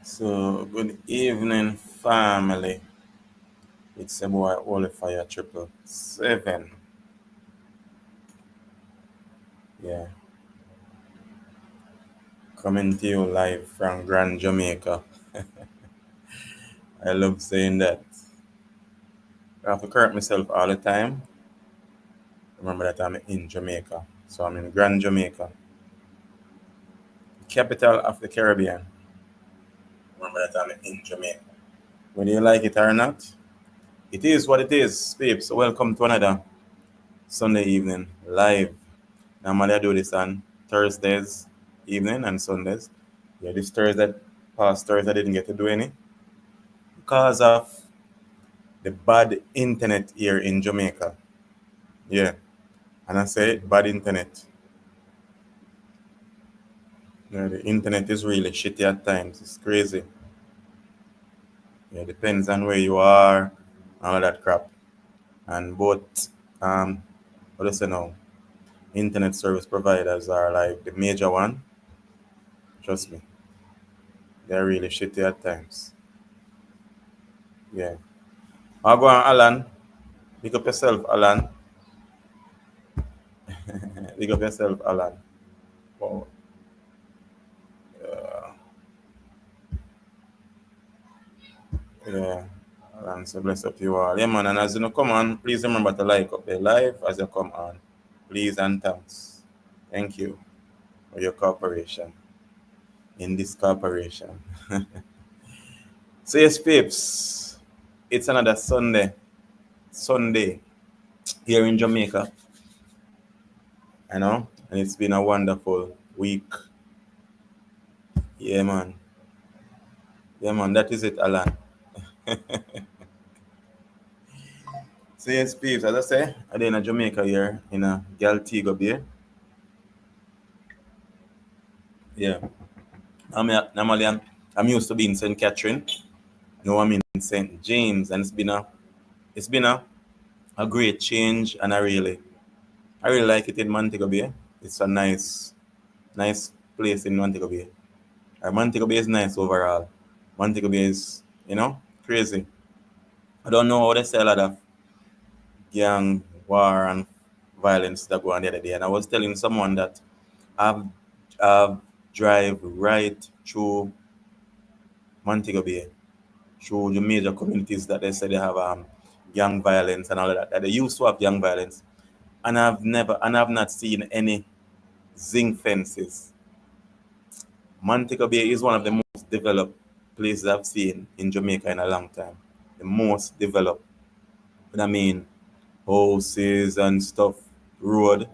So, good evening, family. It's a boy Olifire 777. Yeah, coming to you live from Grand Jamaica. I love saying that. I have to correct myself all the time. Remember that I'm in Jamaica. So, I'm in Grand Jamaica, capital of the Caribbean. Remember that I'm in Jamaica. Whether you like it or not, it is what it is, peeps. So, welcome to another Sunday evening live. Normally I do this on Thursdays evening and Sundays. Yeah, this Thursday, past Thursday, I didn't get to do any because of the bad internet here in Jamaica. Yeah, and I say bad internet. Yeah, the internet is really shitty at times. It's crazy. Yeah, depends on where you are, all that crap. And both, what do you say now? Internet service providers are like the major one. Trust me, they're really shitty at times. Yeah. I'll go on, Alan. Pick up yourself, Alan. Pick up yourself, Alan. Wow. Uh, yeah. Alan, so bless up you all. Yeah, man. And as you know, come on, please remember to like up the live as you come on. Please and thanks. Thank you for your cooperation in this cooperation. So, yes, peeps, it's another Sunday here in Jamaica, and it's been a wonderful week. Yeah, man. Yeah, man. That is it, Alan. So yes, peeps, as I say, I'm in Jamaica here in a Galtigo Bay. Yeah. Normally I'm used to being St. Catherine. Now I'm in St. James, and it's been a great change, and I really like it in Montego Bay. It's a nice place in Montego Bay. Montego Bay is nice overall. Montego Bay is, crazy. I don't know how they say a lot of gang war and violence that go on the other day, and I was telling someone that I've I've drive right through Montego Bay, through the major communities that they say they have gang violence and all of that. That they used to have gang violence, and I've not seen any zinc fences. Montego Bay is one of the most developed places I've seen in Jamaica in a long time. The most developed. But I mean, houses and stuff, road.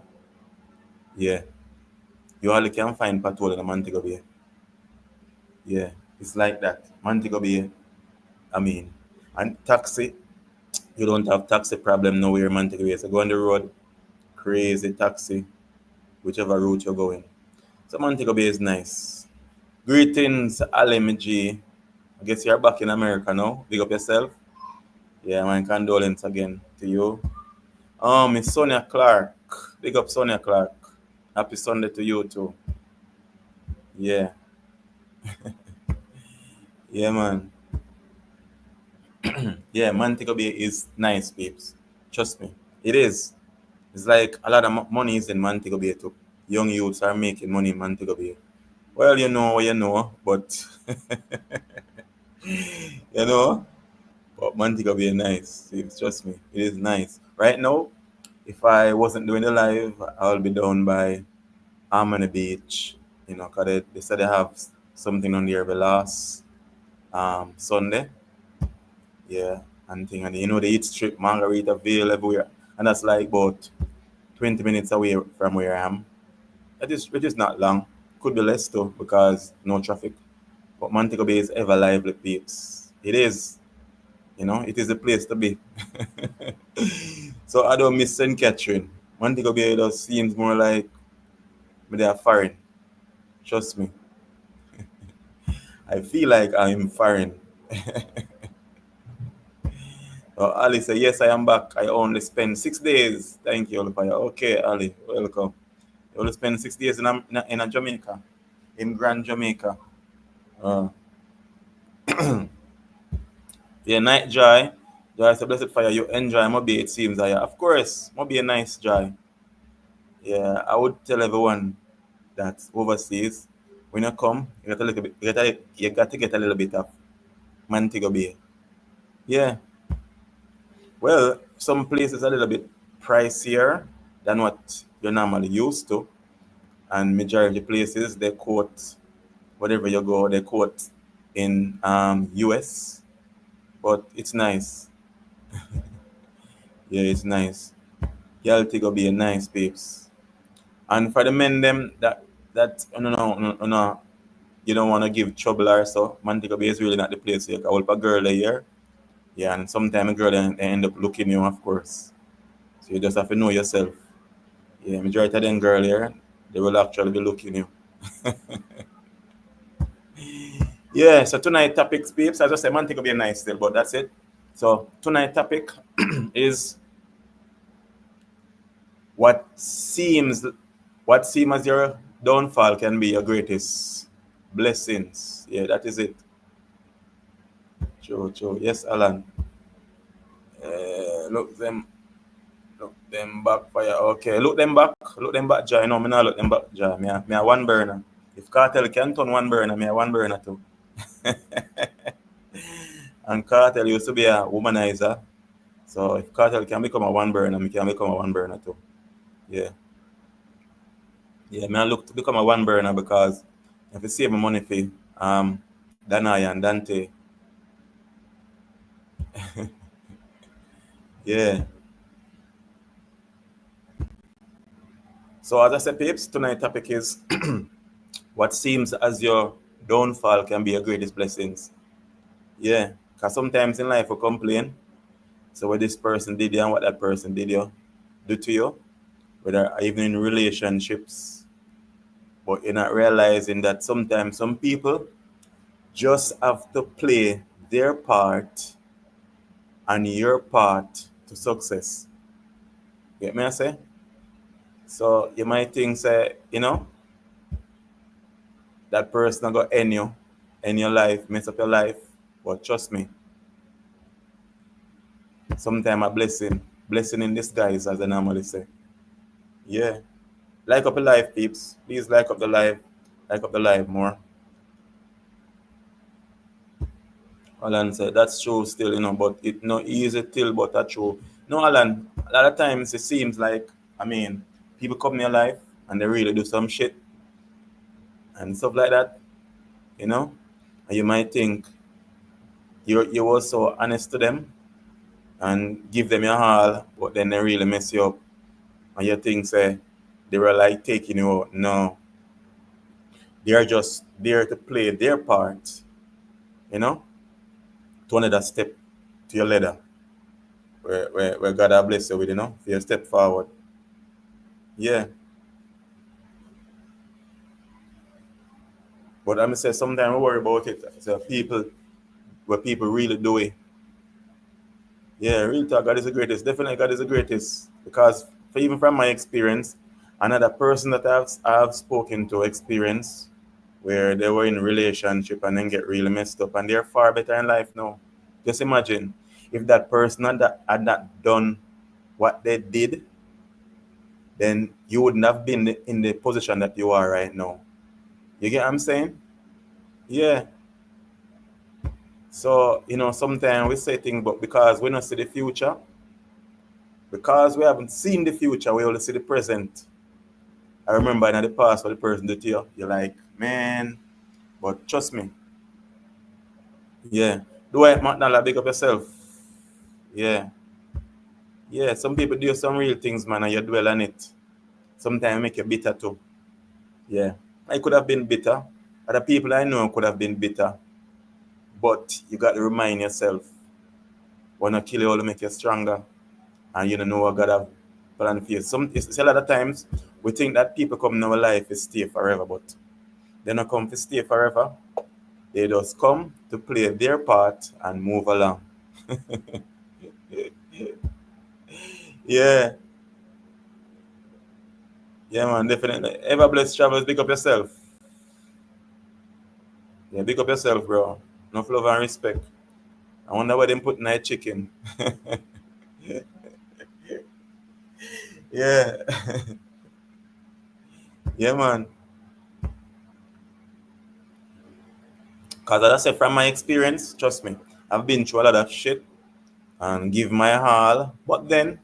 Yeah, you hardly can find patrol in Montego Bay. Yeah, it's like that. Montego Bay. I mean, and taxi, you don't have taxi problem nowhere in Montego Bay. So go on the road, crazy taxi, whichever route you're going. So Montego Bay is nice. Greetings, LMG. I guess you're back in America now. Big up yourself. Yeah, my condolence again to you. Miss Sonia Clark. Big up Sonia Clark. Happy Sunday to you too. Yeah, yeah, man. Yeah, Montego Bay is nice, peeps. Trust me, it is. It's like a lot of money is in Montego Bay too. Young youths are making money in Montego Bay. Well, you know, but you know, but Montego Bay nice. Trust me, it is nice. Right now, if I wasn't doing the live, I'll be down by Harmony Beach. Cause they said they have something on there the last Sunday. Yeah, and thing, and they eat strip Margarita Vale everywhere, and that's like about 20 minutes away from where I am. It is not long. Could be less though because no traffic. But Montego Bay is ever lively, peeps. It is. It is the place to be. So I don't miss St. Catherine. Montego Bay just seems more like they are foreign. Trust me. I feel like I'm foreign. Ali said, yes, I am back. I only spent 6 days. Thank you, Olufaya. Okay, Ali, welcome. You will spend 6 days in a Jamaica, in Grand Jamaica. Uh, yeah, night joy. Joy is a blessed fire. You enjoy maybe it seems that yeah. Of course, maybe a nice joy. Yeah, I would tell everyone that overseas, when you come, you got to get a little bit of Montego Bay. Yeah. Well, some places a little bit pricier than what you're normally used to. And majority of places they quote whatever you go, they quote in US. But it's nice. Yeah, it's nice. Yalti be a nice babes. And for the men them that no, you don't want to give trouble or so, Montego Bay is really not the place. You can help a girl here. Yeah, and sometimes a girl they end up looking you, of course. So you just have to know yourself. Yeah, majority of them girl here, they will actually be looking you. Yeah, so tonight topic, peeps. As I said, Montego be nice still, but that's it. So tonight topic is what seems what seems as your downfall can be your greatest blessings. Yeah, that is it. True, true. Yes, Alan. Look them back fire. Okay, look them back. Look them back, Jai. No, me not look them back, Jai. Me a one burner. If Cartel can turn one burner, me a one burner too. And Cartel used to be a womanizer. So if Cartel can become a one burner, me can become a one burner too. Yeah. Yeah, me I look to become a one burner because if you save my money for Danai and Dante. Yeah. So as I said, peeps, tonight's topic is what seems as your downfall can be your greatest blessings. Yeah. Because sometimes in life we complain. So what this person did you and what that person did you do to you, whether even in relationships, but you're not realizing that sometimes some people just have to play their part and your part to success. Get me I say? So you might think say, that person got end you, end your life, mess up your life. But trust me, sometimes a blessing, blessing in disguise, as I normally say. Yeah. Like up the life, peeps. Please like up the life more. Alan said, that's true still, but it no easy till but that's true. No, Alan, a lot of times it seems like, people come in your life and they really do some shit and stuff like that, you know? And you might think you were so honest to them and give them your all, but then they really mess you up. And you think say they were like taking you out. No. They are just there to play their part, you know, to another step to your ladder. Where God will bless you with, for your step forward. Yeah. But I'm say sometimes I worry about it. So people what people really do it. Yeah, real talk, God is the greatest. Definitely God is the greatest. Because even from my experience, another person that I've spoken to experience where they were in a relationship and then get really messed up and they're far better in life now. Just imagine if that person had not done what they did, then you wouldn't have been in the position that you are right now. You get what I'm saying? Yeah. So, sometimes we say things, but because we don't see the future, because we haven't seen the future, we only see the present. I remember in the past what the person did to you, you're like, man, but trust me. Yeah. Do I not big up yourself? Yeah. Yeah. Some people do some real things, man, and you dwell on it. Sometimes make you bitter too. Yeah. I could have been bitter. Other people I know could have been bitter. But you got to remind yourself, when I kill you, will make you stronger. And you don't know what God have planned for you. It's a lot of times we think that people come in our life to stay forever, but they don't come to stay forever. They just come to play their part and move along. Yeah, Yeah, man, definitely. Ever blessed travels, pick up yourself. Yeah, pick up yourself, bro. Enough love and respect. I wonder where them put night chicken. Yeah. Yeah, man. Because as I said, from my experience, trust me, I've been through a lot of shit and give my all. But then,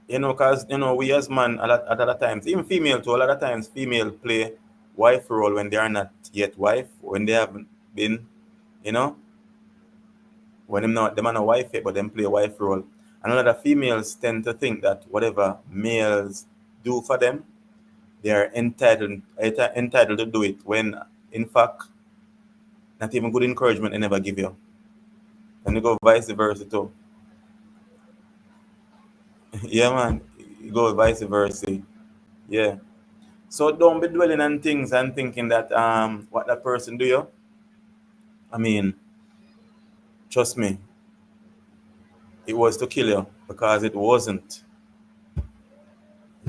because, we as man, a lot of times, even female too, a lot of times, female play wife role when they are not yet wife, when they haven't been, you know, when them are not wife yet, but them play wife role. And a lot of females tend to think that whatever males do for them, they are entitled to do it, when in fact, not even good encouragement they never give you. And you go vice versa too. Yeah, man. You go vice versa. Yeah. So don't be dwelling on things and thinking that what that person do you. I mean, trust me, it was to kill you because it wasn't.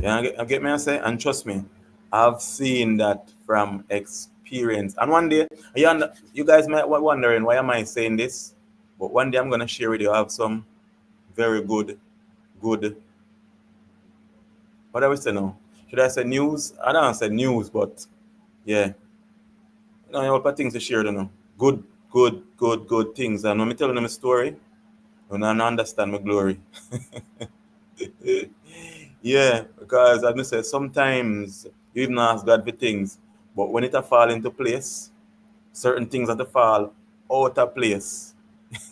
Yeah, I get me I say, and trust me, I've seen that from experience. And one day, you guys might be wondering why am I saying this, but one day I'm gonna share with you. I have some very good. What I would say now? Should I say news? I don't say news, but yeah, a lot of things to share, Good things. And when me telling them a story, when I understand my glory. Yeah, because as I said, sometimes you even ask God for things, but when it a fall into place, certain things have to fall out of place.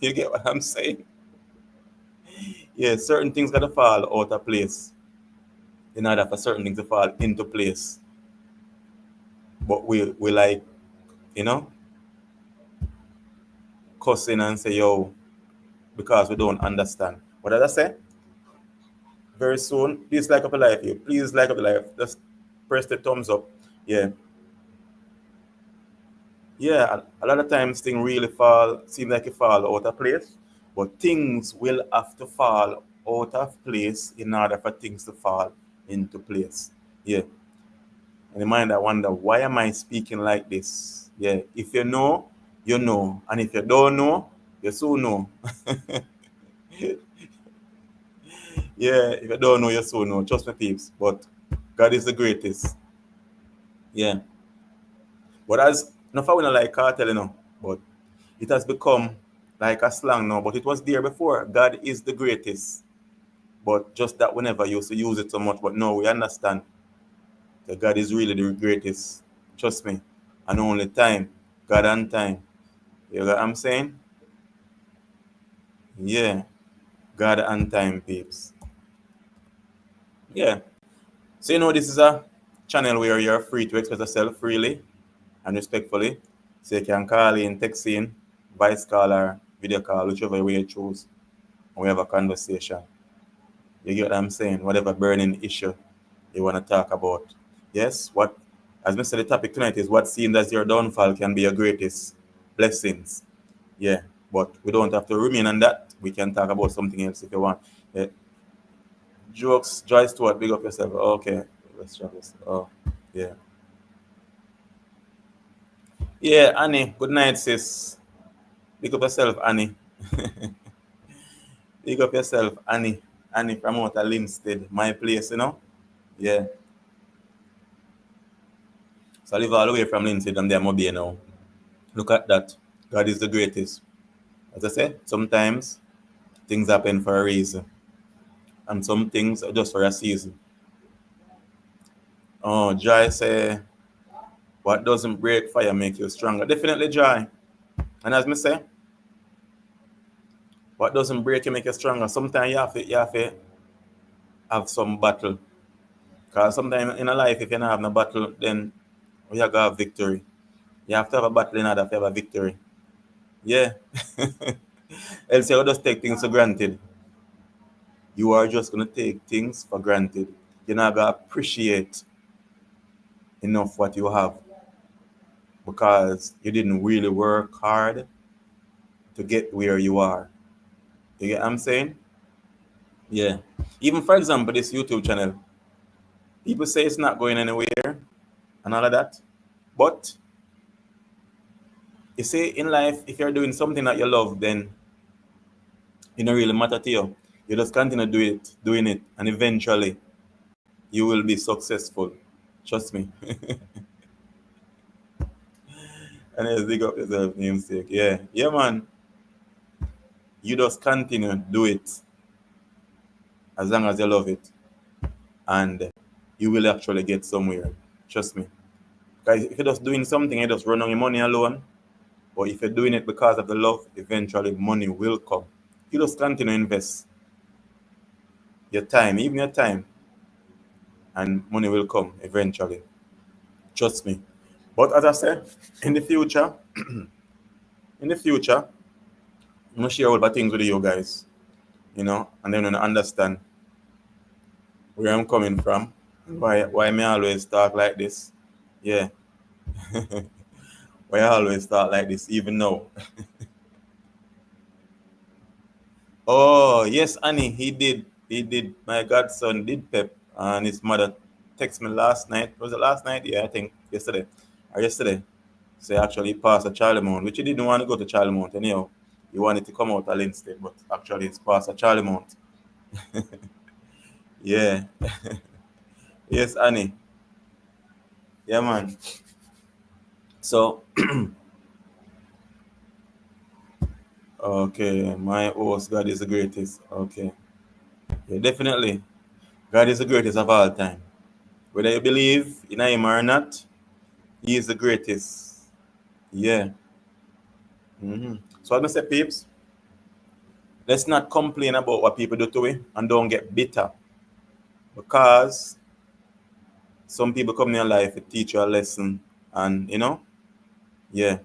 You get what I'm saying? Yeah, certain things got to fall out of place in order for certain things to fall into place. But we like, you know, cussing and say, yo, because we don't understand. What did I say? Very soon, please like up a live here. Please like up the live. Just press the thumbs up. Yeah. Yeah, a lot of times things really seem like it fall out of place, but things will have to fall out of place in order for things to fall into place. Yeah. And the mind I wonder, why am I speaking like this? Yeah. If you know, you know. And if you don't know, you soon know. Yeah, if you don't know, you soon know. Trust me, peeps. But God is the greatest. Yeah. But as not for we not like cartel, but it has become like a slang now, but it was there before. God is the greatest. But just that we never used to use it so much. But now we understand that God is really the greatest. Trust me. And only time. God and time. You know what I'm saying? Yeah. God and time, peeps. Yeah. So this is a channel where you're free to express yourself freely and respectfully. So you can call in, text in, voice call or video call, whichever way you choose. And we have a conversation. You get what I'm saying? Whatever burning issue you want to talk about. Yes, as I said, the topic tonight is what seems as your downfall can be your greatest blessings. Yeah, but we don't have to remain on that. We can talk about something else if you want. Yeah. Jokes, Joy Stewart, big up yourself. Okay, let's try this. Oh, yeah. Yeah, Annie, good night, sis. Big up yourself, Annie. Big up yourself, Annie. Annie from out of Linstead, my place. Yeah. So I live all the way from Linstead and there Mobile now. Look at that. God is the greatest. As I said, sometimes things happen for a reason. And some things are just for a season. Oh, Joy say, what doesn't break fire make you stronger? Definitely Joy. And as me say, what doesn't break you make you stronger? Sometimes you have to have some battle. Because sometimes in a life, if you don't have no battle, then you have to have victory. You have to have a battle in order to have a victory. Yeah. Else you will just take things for granted. You are just going to take things for granted. You're not going to appreciate enough what you have because you didn't really work hard to get where you are. You get what I'm saying? Yeah. Even for example, this YouTube channel. People say it's not going anywhere and all of that. But you see, in life, if you're doing something that you love, then it don't really matter to you. You just continue doing it, and eventually you will be successful. Trust me. And just dig up yourself, namesake. Yeah, yeah, man. You just continue do it as long as you love it, and you will actually get somewhere. Trust me. Guys, if you're just doing something, you just run on your money alone. But if you're doing it because of the love, eventually money will come. You just continue to invest your time, even your time, and money will come eventually. Trust me. But as I said, in the future, in the future, I'm gonna share all the things with you guys, and then when I understand where I'm coming from, why me always talk like this. Yeah. Why I always talk like this, even now. Oh, yes, Annie, he did. He did. My godson did pep, and his mother texted me last night. Was it last night? Yeah, I think yesterday. Or yesterday. So actually he passed a Charlie Mount, which he didn't want to go to Charlie Mount anyhow. He wanted to come out of Linstead, but actually it's passed a Charlie Mount. Yeah. Yes, Annie. Yeah, man. So, okay, my host, God is the greatest. Okay. Yeah, definitely. God is the greatest of all time. Whether you believe in him or not, he is the greatest. Yeah. So I'm gonna say, peeps, let's not complain about what people do to we and don't get bitter. Because some people come in your life to teach you a lesson, and yeah,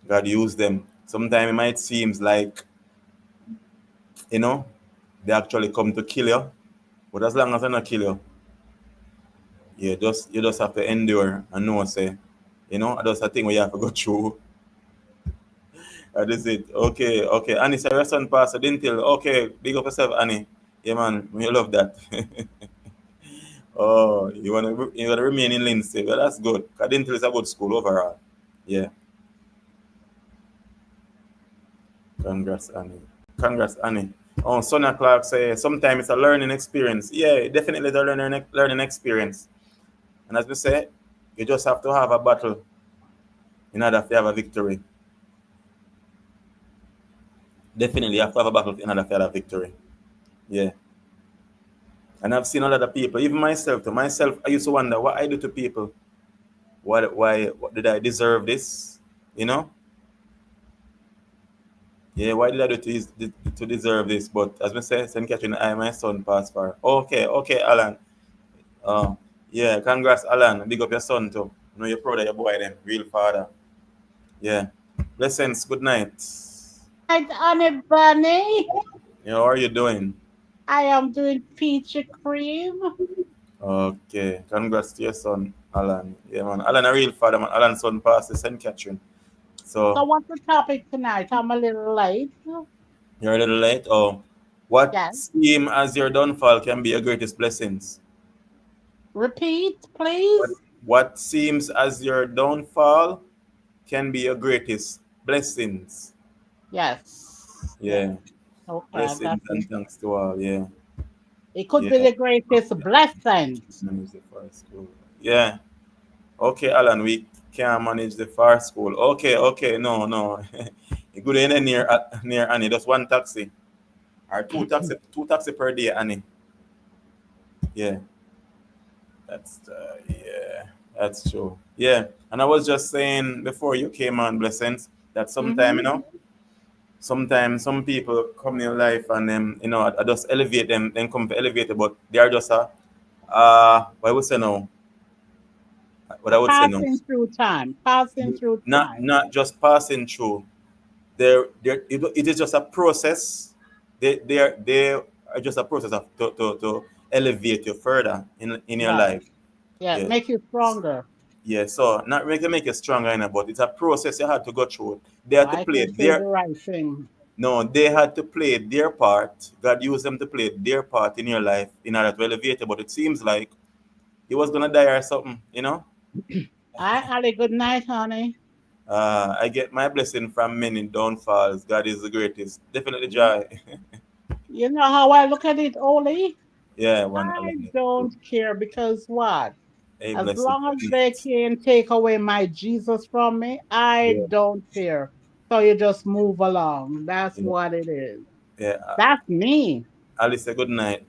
God use them. Sometimes it might seem like, you know, they actually come to kill you. But as long as they not kill you, yeah, you just have to endure and know, say, that's a thing where you have to go through. That is it. Okay, okay. Annie, say your son pastor didn't tell. Okay, big up yourself, Annie. Yeah, man, we love that. Oh, you wanna remain in Lindsay. Well, that's good. I didn't tell it's a good school overall. Yeah, congrats, Annie. Congrats, Annie. Oh, Sonia Clark say sometimes it's a learning experience. Yeah, definitely the learning experience. And as we say, you just have to have a battle in order to have a victory. Definitely, you have to have a battle in order to have a victory. Yeah. And I've seen a lot of people, even myself. To myself, I used to wonder what I do to people. What did I deserve this? You know? Yeah, why did I do to deserve this? But as we say, St. Catherine, my son passed for. Okay, okay, Alan. Uh, yeah, congrats, Alan. Big up your son too. You're proud of your boy then, real father. Yeah. Blessings, good night. Hi, Honey Bunny. How are you doing? I am doing peachy cream. Okay. Congrats to your son, Alan. Yeah, man. Alan a real father, man. Alan's son passed the St. Catherine. So So, what's the topic tonight? I'm a little late. you're a little late. Oh, what Yes. seem as your downfall can be your greatest blessings? Repeat, What, please. what seems as your downfall can be your greatest blessings. Yes. Yes. Yeah. Okay, that's Blessings it. and thanks to all. Yeah. It could be Yeah. the greatest blessing. Manage the far school. Yeah. Okay, Alan, we can manage the far school. Okay, okay. No, no. You go in near Annie. Just one taxi. Or two taxi per day, Annie. Yeah. Yeah, that's true. Yeah. And I was just saying before you came on, blessings, that sometime, Mm-hmm. sometimes some people come in your life and then, I just elevate them, then come to elevate it, but they are just what I would say now, what I would say now, Passing through time. Passing through time. not just passing through. It is just a process. They are just a process of to elevate you further in your Right. life. Yeah, Yeah. make you stronger. Yeah, so not make you stronger, but it's a process you had to go through. They had to I play can say the their right thing. No, they had to play their part. God used them to play their part in your life in order to elevate you. But it seems like he was gonna die or something, you know. Hi, Ali. Good night, honey. I get my blessing from many downfalls. God is the greatest. Definitely joy. You know how I look at it, Oli? Yeah, one I element. don't care because what? Hey, As blessed. long as they can take away my Jesus from me, I Yeah, don't care. So you just move along. That's yeah, what it is. yeah. That's me. Alice, good night.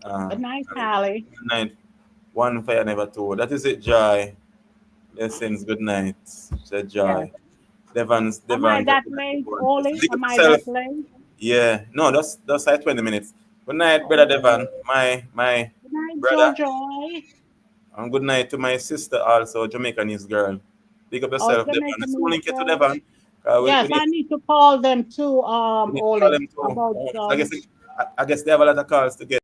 Good night, Alice, Hallie. good night. One fire never told. That is it, Joy. Blessings, good night. Said Yes. Joy. Devon's Am I Devon get that the late, one. Oli? Big up Am I yourself. that late? Yeah. No, that's like 20 minutes. Good night, brother Oh, Devon. My good night, brother. Jojo. And good night to my sister also, Jamaicanese girl. Big up Oh, yourself, Devon. Jamaica Let's go link you to Minister. Devon. We Yes, need I need to call them too, we need to call Oli, them too. about I guess some, I guess they have a lot of calls to get.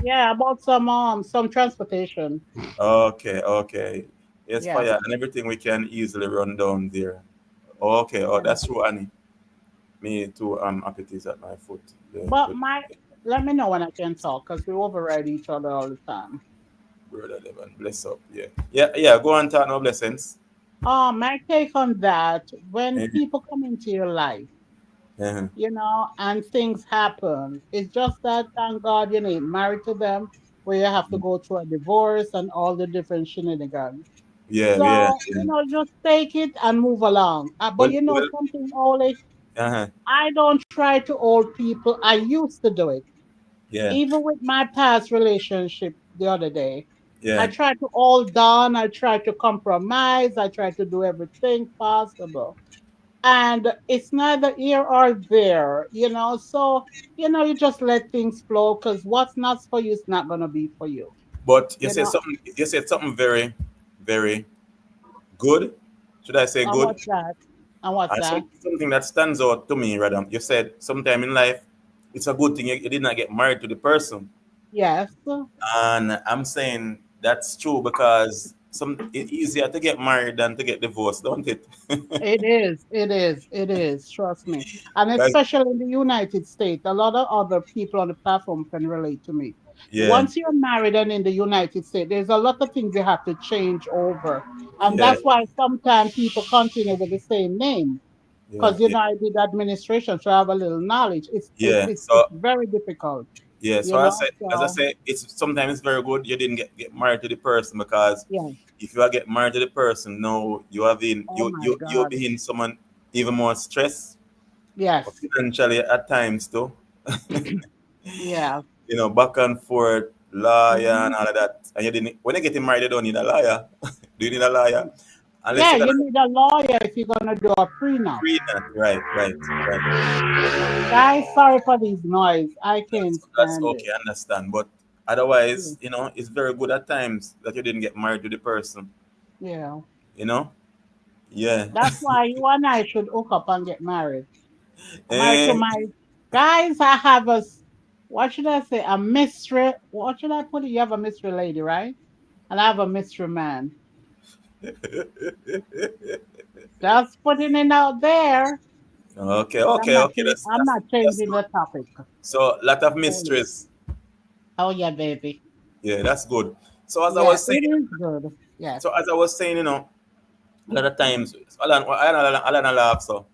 yeah, about some transportation. Okay, okay. Yes, Yes. fire and everything we can easily run down there. Okay, oh Yeah. that's true, Annie. Me too, appetite at my foot. Yeah, But good let me know when I can talk because we override each other all the time. brother Devon. Bless up. Yeah. Yeah, yeah, go on talk no blessings. My take on that, when Yeah. people come into your life, Uh-huh. and things happen, it's just that, thank God, you ain't married to them, where you have to go through a divorce and all the different shenanigans. Yeah, yeah, So, yeah. just take it and move along. But Well, well, something, Oli, uh-huh. I don't try to hold people. I used to do it. Yeah, Even with my past relationship the other day, I yeah. try to hold on, I try to compromise, I try to do everything possible. And it's neither here or there, So, you just let things flow because what's not for you is not going to be for you, But you know. you said something very, very good. Should I say And good? what's that? And what's And that? something that stands out to me, rather. You said sometime in life, it's a good thing you did not get married to the person. Yes, And I'm saying that's true because it's easier to get married than to get divorced, don't it? it is. It is. It is. Trust me. And Guys, especially in the United States, a lot of other people on the platform can relate to me. yeah, Once you're married and in the United States, there's a lot of things you have to change over. And yeah, that's why sometimes people continue with the same name. yeah, Because, yeah, I did administration, so I have a little knowledge. It's, it's, yeah. it's, So it's very difficult, yeah, so I said, as I So, say, it's sometimes very good you didn't get married to the person because yeah. if you are get married to the person, no, you have in Oh, my you'll God. be in someone even more stress Yes. financially at times too. Yeah. Back and forth, lawyer Mhm. and all of that. And you didn't when you getting married, you don't need a lawyer. Do you need a lawyer? Unless Yeah, you're you gonna need a lawyer if you're going to do a prenup. free that. Right, right, right. Guys, sorry for these noise. I can't That's stand okay, it. I understand. But Yeah. otherwise, it's very good at times that you didn't get married to the person. Yeah. You know? Yeah. That's why you and I should hook up and get married. I'm married to Eh, my guys. I have what should I say? A mystery. What should I put it? You have a mystery lady, right? And I have a mystery man. Just putting it out there. okay, But okay, okay. I'm not That's changing good. the topic. So lot of Oh yeah. mysteries. Oh yeah, baby. Yeah, that's good. So as I Yeah, was saying, it is good. Yes. a lot of times, Alan laugh so.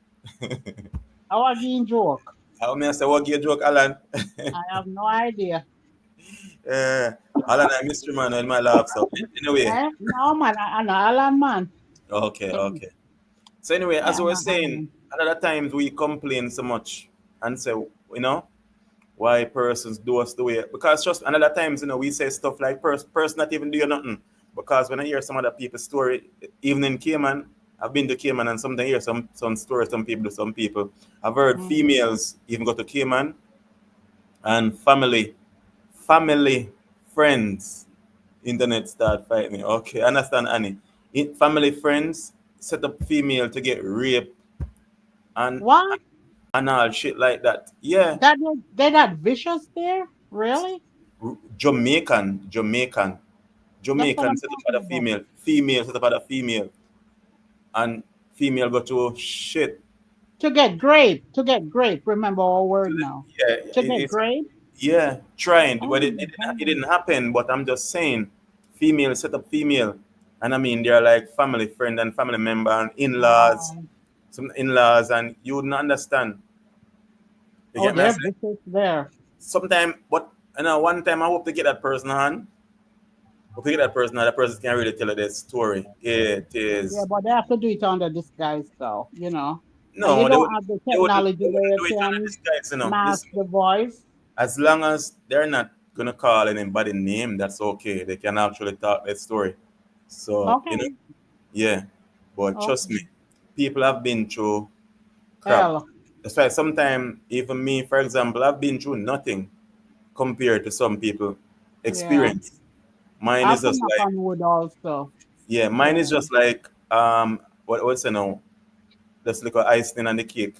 How are you joke? I mean, I say, what joke, Alan? I have no idea. uh, Alan, I mystery man, in my laugh so. Anyway, No man, I know Alan man. okay, okay. So anyway, as Yeah, I I'm was not saying, Alan. a lot of times we complain so much and say, why persons do us the way because just another times we say stuff like person not even doing nothing because when I hear some other people's story even in Cayman I've been to Cayman and sometimes hear some stories some people I've heard Mm. females even go to Cayman and family friends internet start fighting okay understand Annie family friends set up female to get raped and What? and all shit like that yeah. They're that vicious there? Really? Jamaican That's what Jamaican I'm set up talking at a about. female set up at a female, and female go to shit. To get grape. To get grape. Remember our word now. Yeah, To get grape. Yeah, trying, Oh but my it God. didn't happen. But I'm just saying, female set up female, and I mean they're like family friend and family member and in-laws, Wow. some in-laws, and you wouldn't understand. You Oh, get me? I they're say vicious there. sometime, but one time I hope to get that person on. Hope to get that person, and that person can really tell you this story. It Yeah, is but they have to do it under disguise, though, you know. And you no, don't have the they technology where wouldn't you do it on can this guys, you know. mask Listen, the voice. as long as they're not gonna call anybody name, that's okay. They can actually talk their story. So, Okay. yeah. But trust me, Okay. people have been through crap. Hell, That's why sometimes even me, for example, I've been through nothing compared to some people yeah. experience. Mine I is have to just knock like on wood also. yeah, mine Yeah. is just like what's you know, just like a icing on the cake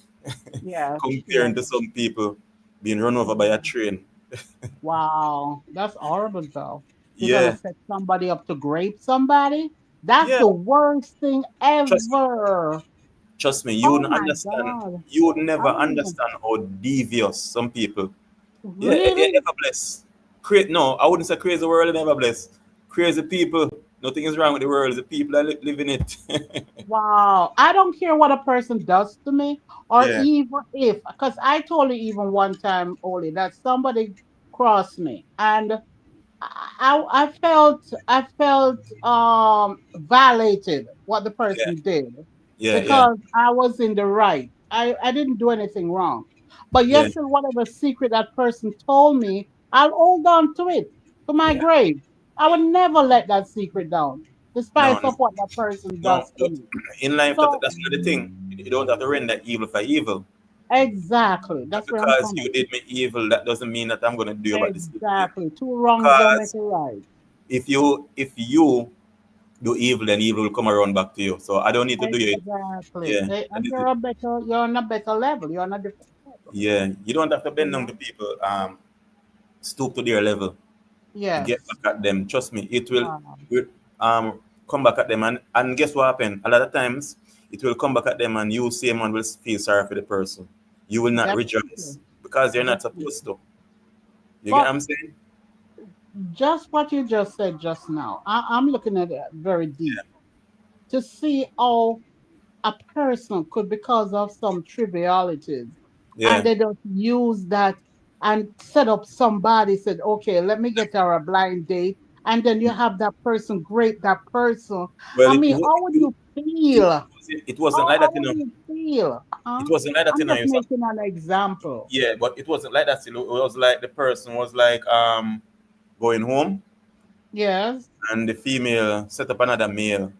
Yes. Yes. comparing to some people being run over by a train. Wow. That's horrible, though. You're gonna Yeah, set somebody up to grape somebody? That's yeah. the worst thing Trust me. ever. Trust me, you Oh wouldn't my understand. God. You would I never don't even understand how devious some people. Yeah, really. never blessed. No, I wouldn't say crazy world, never blessed. Crazy people. Nothing is wrong with the world. It's the people that live in it. Wow. I don't care what a person does to me, or Yeah, even if, because I told you even one time, Oli, that somebody crossed me, and I felt violated what the yeah, person did yeah, yeah, because I was in the right. I didn't do anything wrong. But yeah, yes, still whatever secret that person told me, I'll hold on to it to my yeah. grave. I would never let that secret down, No, despite no, of what that person no. does to me. In life, So that's not the thing. You don't have to render evil for evil. exactly, But that's where I'm because coming. you did me evil, that doesn't mean that I'm gonna do about the same thing. Exactly. Two wrongs don't make Because a right. if you do evil, then evil will come around back to you. So I don't need to do it. Exactly. Yeah, And you're on a better level. You're on a different level. yeah. You don't have to You bend down to know? people. Stoop to their level to get Yes. back at them. Trust me, Wow. will come back at them, and guess what happened? A lot of times it will come back at them, and you same one will feel sorry for the person. You will not Definitely. rejoice because you're not supposed Definitely. to. You get what But I'm saying? just what you just said just now, I'm looking at it very deep to see how a person could, because of some trivialities, and Yeah. they don't use that and set up somebody, said, okay, let me get her a blind date. And then you have that person, great that person. Well, I mean, how would you feel? it wasn't like How that, would you feel? It Huh? wasn't like that, I'm It just was, making an example. yeah, but it wasn't like that. It was like the person was like going home, Yes. and the female set up another male,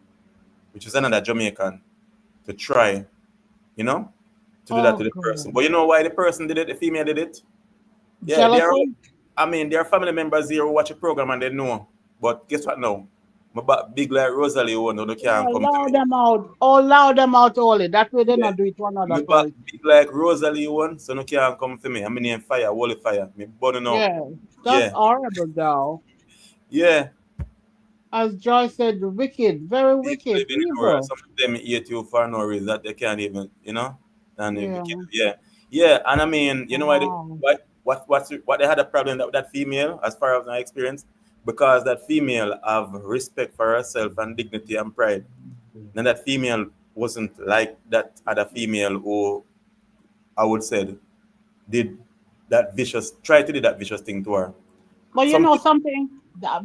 which is another Jamaican, to try, you know, to do that Oh, to the person. God. But you know why the person did it? The female did it. Yeah, Jealousy? I mean, there are family members here who watch a program and they know. But guess what now? My back big like Rosalie one, no, they can't Oh, come to allow me. them out. Oh, allow them out only. That way they Yeah. not do it to another My back person. big like Rosalie one, so no can't come to me. I'm in fire, holy fire. Me burning up. Yeah. That's Yeah. horrible, though. Yeah. As Joyce said, wicked, very People wicked, living in the world. evil. Some of them hate you for no reason that they can't even, and if you Yeah. can, yeah. Yeah, and I mean, you know why Wow. what they had a problem with that female, as far as my experience, because that female have respect for herself and dignity and pride. And that female wasn't like that other female who I would say did try to do that vicious thing to her. But you Some know people, something?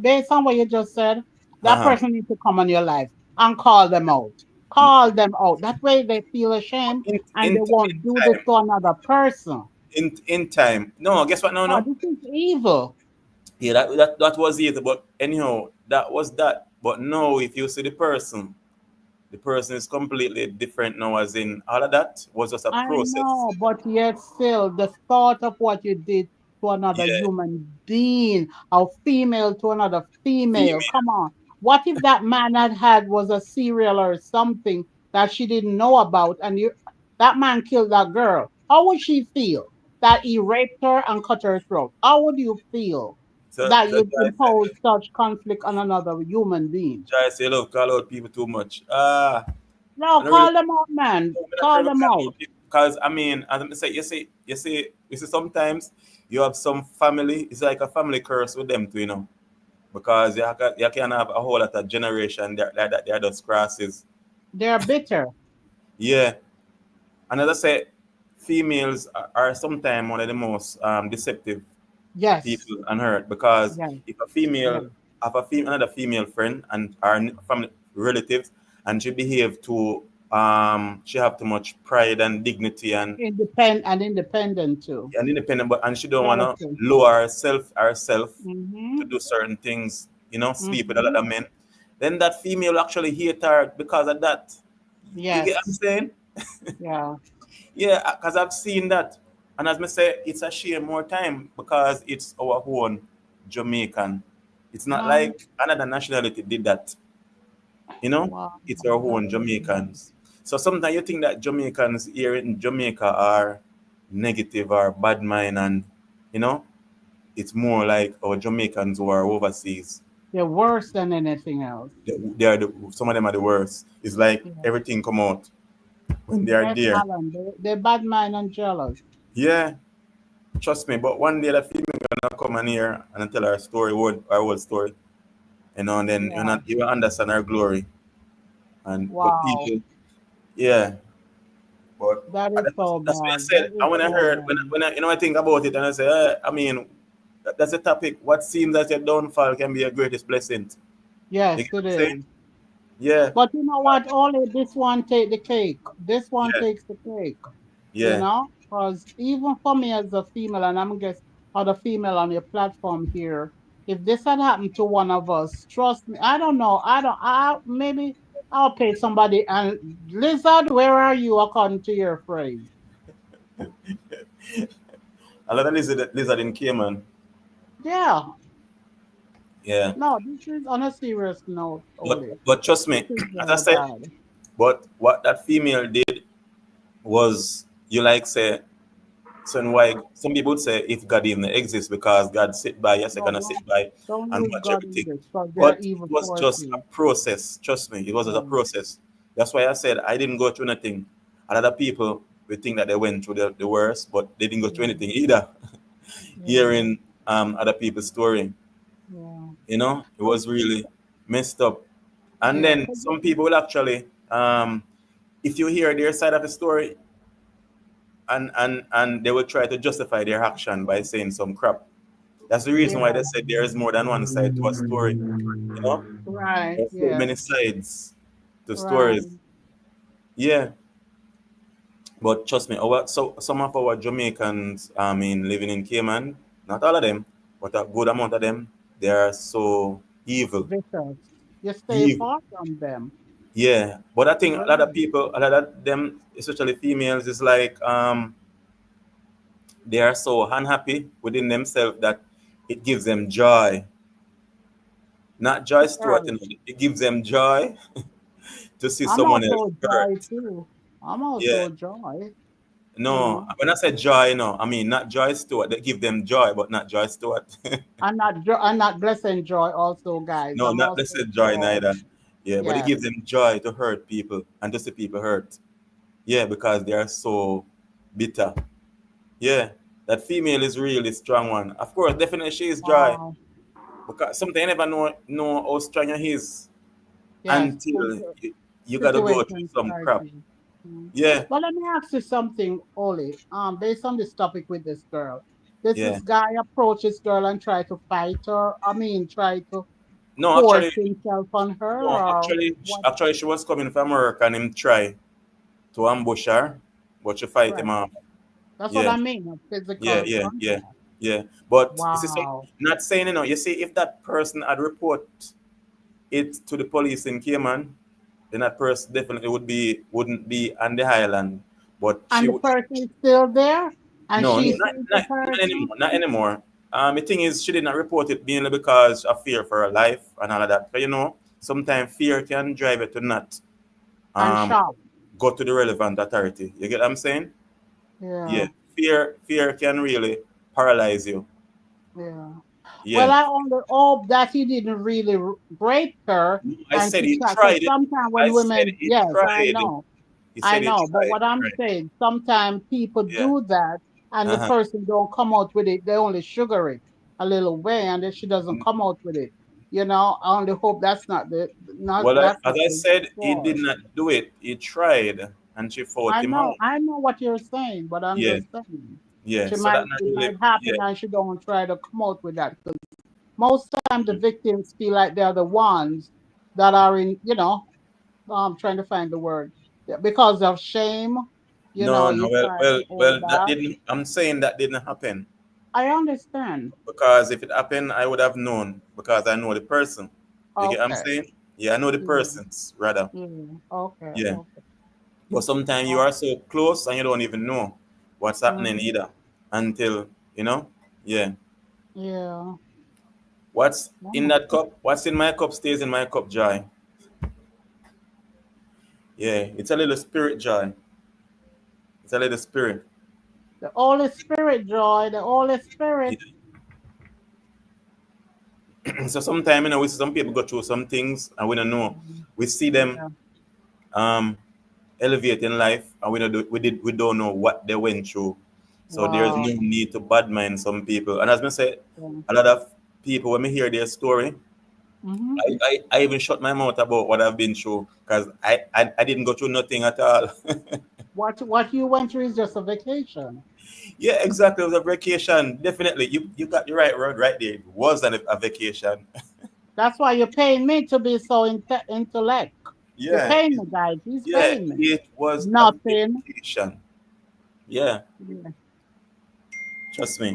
Based on what you just said, that uh-huh. person needs to come on your life and call them out. Call them out. That way they feel ashamed In, and they in, won't in do this time, to another person. in time. No, guess what? No, Oh, no. this is evil. Yeah, that was it. But anyhow, that was that. But now, if you see the person is completely different now. As in, all of that was just a I process. know, but yet still, the thought of what you did to another Yeah, human being, a female to another female, female. come on. What if that man had was a serial or something that she didn't know about, and that man killed that girl? How would she feel that he raped her and cut her throat? How would you feel that So you impose such conflict on another human being? say love call out people too much. No, I don't really, call them out, man. no, I don't Call really them call out. out people because I mean, as I say, you see, sometimes you have some family. It's like a family curse with them too, because you can have a whole lot of generation like that. They are just crosses. They're bitter. Yeah, and as I say, females are sometimes one of the most deceptive Yes. people on earth because Yes. if a Yes. female have another female friend and our family relatives and she behave too she have too much pride and dignity Independent too. and independent but and she don't wanna Jealousy. lower herself Mm-hmm. to do certain things, sleep with a lot Mm-hmm. of men, then that female actually hate her because of that. You get what I'm Yes. saying? Yeah. Yeah, because I've seen that. And as I say, it's a shame more time because it's our own Jamaican. It's not Um, like another nationality did that. You know, wow. it's our That own is nice. Jamaicans. So sometimes you think that Jamaicans here in Jamaica are negative or bad mind, and you know, it's more like our Jamaicans who are overseas. They're worse than anything else. They are some of them are the worst. It's like Yeah. everything come out when they are Yes, there. Alan. They're bad mind and jealous. Yeah, trust me. But one day the female gonna come in here and tell our story, our whole story, and then Yeah. you will understand our glory. And but Wow. people, yeah. But That is so that's what I bad. said. That is And when I so heard, bad. when I, I think about it, and I say, I mean, that's a topic. What seems as a downfall can be a greatest blessing. You Yes, get what it I'm saying? is. Yeah, But you know what? Only this one take the cake. This one yeah, takes the cake. You yeah. know, because even for me as a female, and I'm guess other female on your platform here, if this had happened to one of us, trust me, I don't know. I don't. I maybe I'll pay somebody. And Lizard, where are you according to your phrase? A lot of lizard in Cayman. Yeah. Yeah, No, this is on a serious note, Oli. but trust This me, is as I very said, bad. but what that female did was you like say. So and why some people would say if God even exists because God sit by, yes, I No, cannot sit by don't and use watch God in everything. this because they're But it evil was just a forces. process. Trust me, it was just a Yeah. process. That's why I said I didn't go through nothing. A lot of people would think that they went through the worst, but they didn't go through Yeah. anything either. Yeah. Hearing other people's story, Yeah. it was really messed up. And Yeah. then some people will actually, if you hear their side of the story, and they will try to justify their action by saying some crap. That's the reason why Yeah. they said there is more than one side to a story. You know, Right. there's so Yeah. many sides to Right. stories. Yeah, but trust me, some of our Jamaicans, I mean, living in Cayman, not all of them, but a good amount of them, they are so evil. Vicious. You stay Evil. far from them. Yeah, but I think a lot of Really. people, a lot of them, especially females, is like they are so unhappy within themselves that it gives them joy. Not joy, Stuart, Sure. it gives them joy to see I'm someone else also joy hurt. too. I'm Yeah. also joy. You No, know. when I say joy, no, I mean not Joy Stewart. They give them joy, but not Joy Stewart. I'm not blessed and joy also, guys. No, I'm not also blessed joy joy. neither. Yeah, but it Yes. gives them joy to hurt people and to see people hurt. Yeah, because they are so bitter. Yeah, that female is really strong one. Of course, definitely she is joy. Wow. Because something you never know how strong you is Yes. until you got to go through Situation some crap. starting. Mm. Yeah, But let me ask you something, Oli. Based on this topic with this girl, does yeah. this guy approach this girl and try to fight her? I mean, try to No, force actually, himself on her, no, or actually, what? actually, she was coming from America and him try to ambush her, but she fight him Right. off. That's what Yeah, I mean. A yeah, physical yeah, yeah, contact. yeah. But you see, Wow. not saying you see, if that person had report it to the police in Cayman, then that person definitely wouldn't be on the island. But she And the would. person is still there, and No, she not, sees the not, not person. anymore. Not anymore. The thing is, she did not report it mainly because of fear for her life and all of that. But sometimes fear can drive you to not And um, shop. go to the relevant authority. You get what I'm saying? Yeah. Yeah. Fear can really paralyze you. Yeah. Well, Yeah. I only hope that he didn't really break her I and said she he tried. Because tried it. sometimes I when said women, he yes, tried. He I said he know. But tried. what I'm Right. saying, sometimes people Yeah. do that and the Uh-huh. person don't come out with it. They only sugar it a little way, and then she doesn't come out with it. I only hope that's Well, that's as not I the said, he did story. not do it. He tried, and she fought him out. I know what you're saying, but I'm Yeah, just saying yeah. So that not it really. might happen, Yeah. and she don't try to come out with that because most time the victims feel like they're the ones that are in, I'm trying to find the word. Yeah, because of shame, No, no. you Well, try to well, hold well. That back. didn't. I'm saying that didn't happen I understand. because if it happened, I would have known because I know the person. You get what I'm Okay. saying? Yeah, I know the Yeah. persons rather. Yeah. Okay. Yeah. Okay. But sometimes you Oh, are so close and you don't even know what's happening mm-hmm. either until you know. Yeah. Yeah. What's in Yeah. that cup? What's in my cup stays in my cup, Joy. Yeah, it's a little spirit, Joy. It's a little spirit. The Holy Spirit, joy. The Holy Yeah. Spirit. So sometimes we see some people go through some things and we don't know. Mhm. We see them Yeah. um elevate in life and we don't know what they went through. So there's Wow. no need to badmine some people. And as I said, Yeah. a lot of people when we hear their story, Mm-hmm. I even shut my mouth about what I've been through because I didn't go through nothing at all. What you went through is just a vacation. Yeah, exactly. It was a vacation. Definitely. You got the right word right there. It was a vacation. That's why you're paying me to be so intellect. You're Yeah. paying me, guys. He's Yeah. paying me. It was a Nothing. vacation. Yeah. Yeah. Trust me.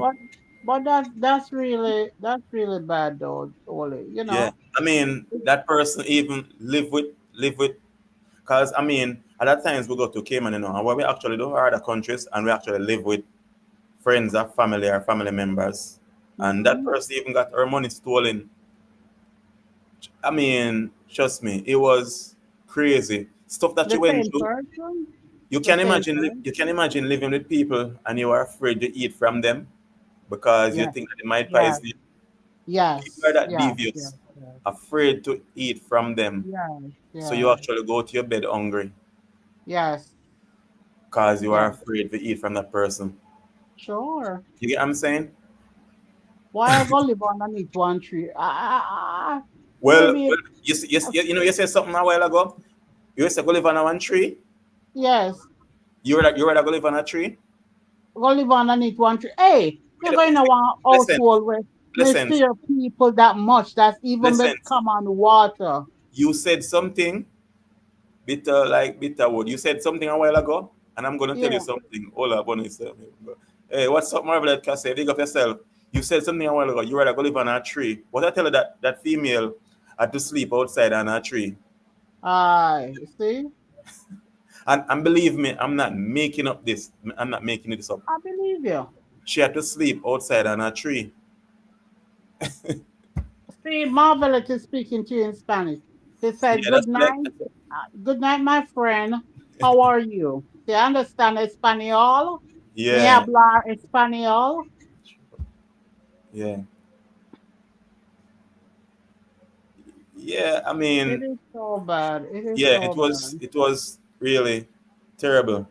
But that's really bad though, Oli. Yeah. I mean, that person even live with because I mean, at that times we go to Cayman, and what we actually do are other countries and we actually live with friends or family members. And that Mm-hmm. person even got her money stolen. I mean, trust me, it was crazy. Stuff that you The went same through. person? You The can same imagine person? you can imagine living with people and you are afraid to eat from them because you Yes. think that they might Yes. poison you. People are Yes. that Yes. Yes. devious, Yes. afraid to eat from them. Yes. So you Yes. actually go to your bed hungry Yes. because you are Yes. afraid to eat from that person. Sure. You get what I'm saying? Why I go live underneath one tree? Well, Maybe well you said something a while ago. You said go live on one tree. yes. You rather go live on a tree. Go live underneath one tree. Hey, You you're know, going to one listen, household where they listen, fear people that much. That's even listen. become on water. You said something bitter word. You said something a while ago, and I'm gonna tell you Yeah. something. Hold up, on yourself. Hey, what's up, Marvel? Can say, big up yourself. You said something a while ago. You rather go live on a tree. What I tell you that female had to sleep outside on a tree. See, And believe me, I'm not making up this. I'm not making this up. I believe you. She had to sleep outside on a tree. See, Marvelous is speaking to you in Spanish. He said, Yeah, that's "Good what night, good night, my friend. How are you? Do you understand Espanol? Me yeah, hablar Espanol." yeah, yeah. I It mean, is so bad. It is yeah, so bad. it was really terrible.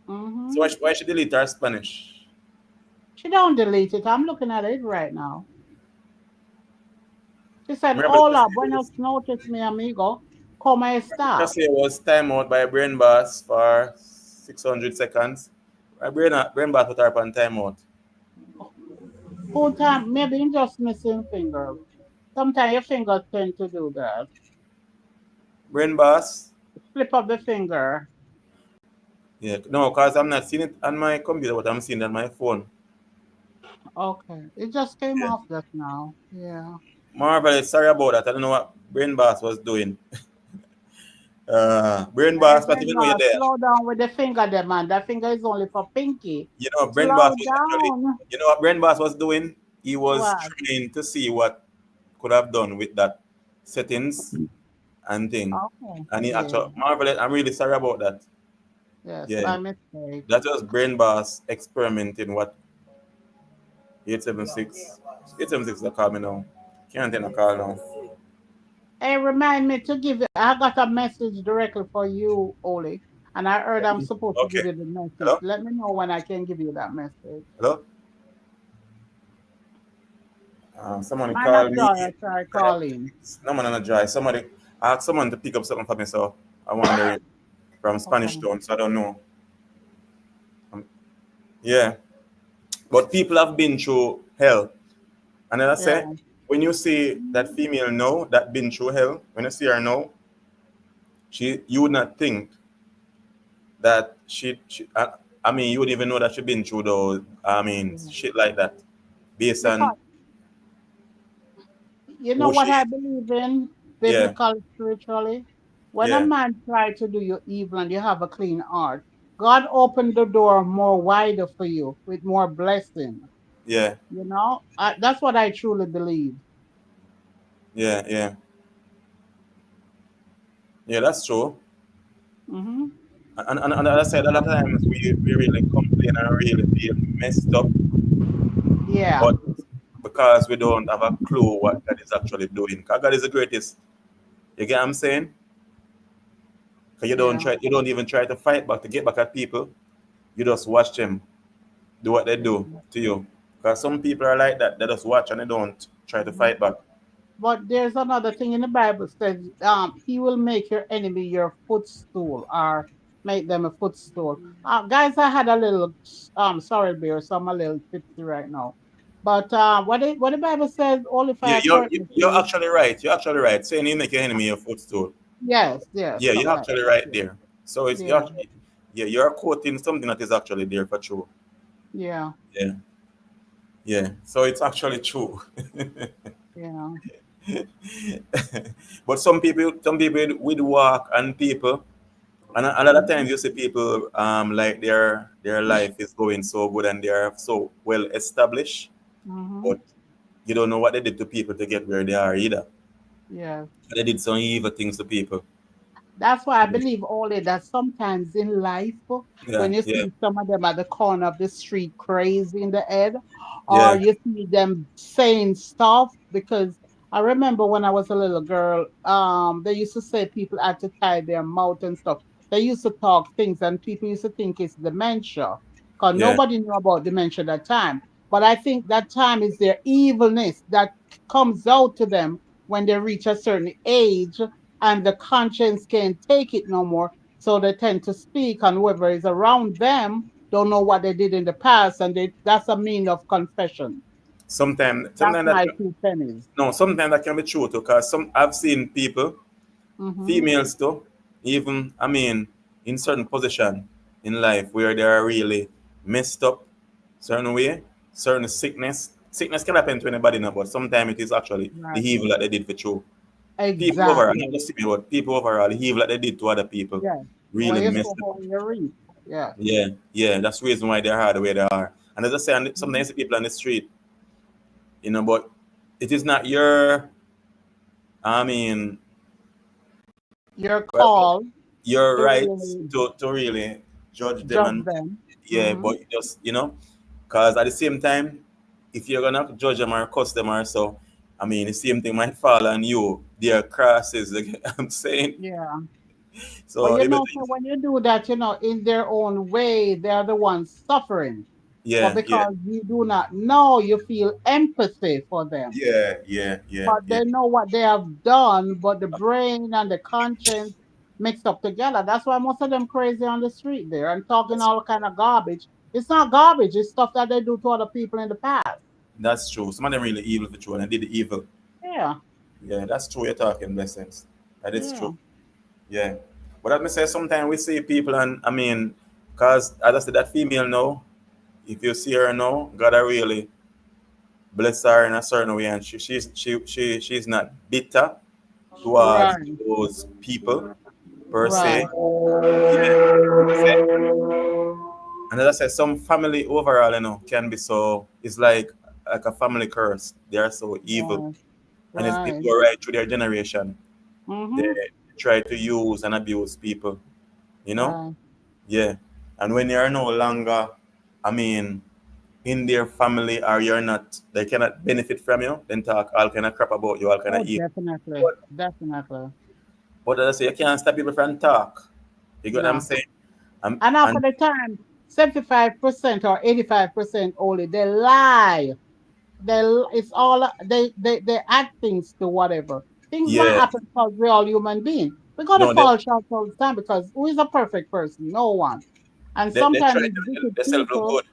So Mm-hmm. why she delete her Spanish? She don't delete it. I'm looking at it right now. She said, Remember, "Hola, buenos noches, mi amigo. ¿Cómo está?" just say was time out by Brain Boss for 600 seconds. My brain boss put her up on timeout. Full time, maybe you just missing fingers. Sometimes your fingers tend to do that. Brain Boss? Slip of the finger. Yeah, no, because I'm not seeing it on my computer, but I'm seeing it on my phone. Okay. It just came Yeah. off just now. Yeah. Marvelous, sorry about that. I don't know what Brain Boss was doing. Brain Hey, Boss, not even know you're Brenda, there. slow down with the finger there, man. That finger is only for pinky. Brain Boss Slow was actually, down. what Brain Boss was doing? He was What? trying to see what could have done with that settings and thing. Okay. And he Yeah. actually, Marvelous, I'm really sorry about that. Yes, Yeah. my mistake. That was Brain Boss experimenting what 876. 876 is a call me now. Can't take a call now. Hey, remind me to give you. I got a message directly for you, Oli. And I heard I'm supposed to Okay. give you the message. Hello? Let me know when I can give you that message. Hello? Someone Man of called me. Joy, I try calling. No man on a dry. Somebody I asked someone to pick up something for me, so I wonder if from Spanish Okay. Town, so I don't know. Um, yeah. But people have been through hell. And then I Yeah. say, when you see that female now that been through hell, when you see her now, you would not think that I mean, you would even know that she been through those, I mean, Yeah. shit like that, based on Because you know who what she I is. believe in Yeah, biblically, spiritually? When a yeah, man try to do you evil and you have a clean heart, God opened the door more wider for you with more blessing. yeah, That's what I truly believe. yeah, yeah, yeah, that's true. Hmm. And as I said, a lot of times we really complain and really feel messed up, Yeah. but because we don't have a clue what God is actually doing. Because God is the greatest. You get what I'm saying? Because Yeah. you don't even try to fight back to get back at people. You just watch them do what they do to you. Because some people are like that. They just watch and they don't try to Mhm. fight back. But there's another thing in the Bible says, he will make your enemy your footstool or make them a footstool. Guys, I had a little, sorry, beer, so I'm a little tipsy right now. But what the Bible says, only if Yeah, I hurt the you're thief. actually right. You're actually right. Saying you make your enemy your footstool. Yes, yes, Yeah, you're something like actually that. right there. So Yeah, yeah, you're quoting something that is actually there for true. yeah, Yeah, yeah. So it's actually true. yeah. But some people with walk and people, and a lot of Hmm. times you see people like their life is going so good and they are so well established, Hmm. but you don't know what they did to people to get where they are either. Yeah. They did some evil things to people. That's why I believe only that sometimes in life, Yeah, when you yeah, see some of them at the corner of the street crazy in the head, or yeah, you see them saying stuff, because I remember when I was a little girl, they used to say people had to tie their mouth and stuff. They used to talk things, and people used to think it's dementia, because yeah. nobody knew about dementia that time. But I think that time is their evilness that comes out to them when they reach a certain age and the conscience can't take it no more. So they tend to speak, and whoever is around them don't know what they did in the past, and that's a mean of confession. That's Sometimes that my 2 pennies. no, sometimes that can be true too. Cause I've seen people, Mm-hmm. females too, even I mean, in certain position in life where they are really messed up, certain way, certain sickness. Sickness can happen to anybody now, but sometimes it is actually the Right. evil that they did for true. People overall, not Exactly. just me, but people overall, the evil that they did to other people Yeah. really When you messed so them. how you reap. Yeah. Yeah, yeah, that's the reason why they are the way they are. And as I say, Mhm. sometimes the people on the street, but it is not your, I mean, You're well, called you're to right really to really judge them judge and them. yeah, Hmm. but you just, because at the same time, if you're gonna judge them or cuss them or so, I mean, the same thing might fall on you. Their crosses, like I'm saying. Yeah. But So it better, so when you do that, in their own way, they're the ones suffering. But yeah, yeah, because you do not know, you feel empathy for them. yeah, yeah, yeah, But yeah. they know what they have done, but the brain and the conscience mixed up together. That's why most of them crazy on the street there and talking all kind of garbage. It's not garbage, it's stuff that they do to other people in the past. That's true. Some of them really evil for true, and they did the evil. Yeah, Yeah, that's true. You're talking blessings. That is yeah. true. Yeah. But as me say, sometimes we see people, and I mean, because as I said, that female now, if you see her now, God I really bless her in a certain way, and she's not bitter towards Right, those people per right. se. Yeah. As I say, and as I said, some family overall, can be so. It's like a family curse. They are so evil, Yeah, and it right. go right through their generation. They Mm-hmm. try to use and abuse people. You know. Right. Yeah. And when you're no longer, I mean, in their family or you're not, they cannot benefit from you, then talk all kind of crap about you, all kind of Oh, evil. definitely. But, Definitely. but as I say, you can't stop people from talk. You get what I'm Yeah. saying? And half of And the time, 75% or 85% only, they lie. It's all they add things to whatever. Things might yeah, happen because we're all human beings. We're gonna no, they fall short all the time because who is a perfect person? No one. And they try sometimes to these make wicked themselves look people good.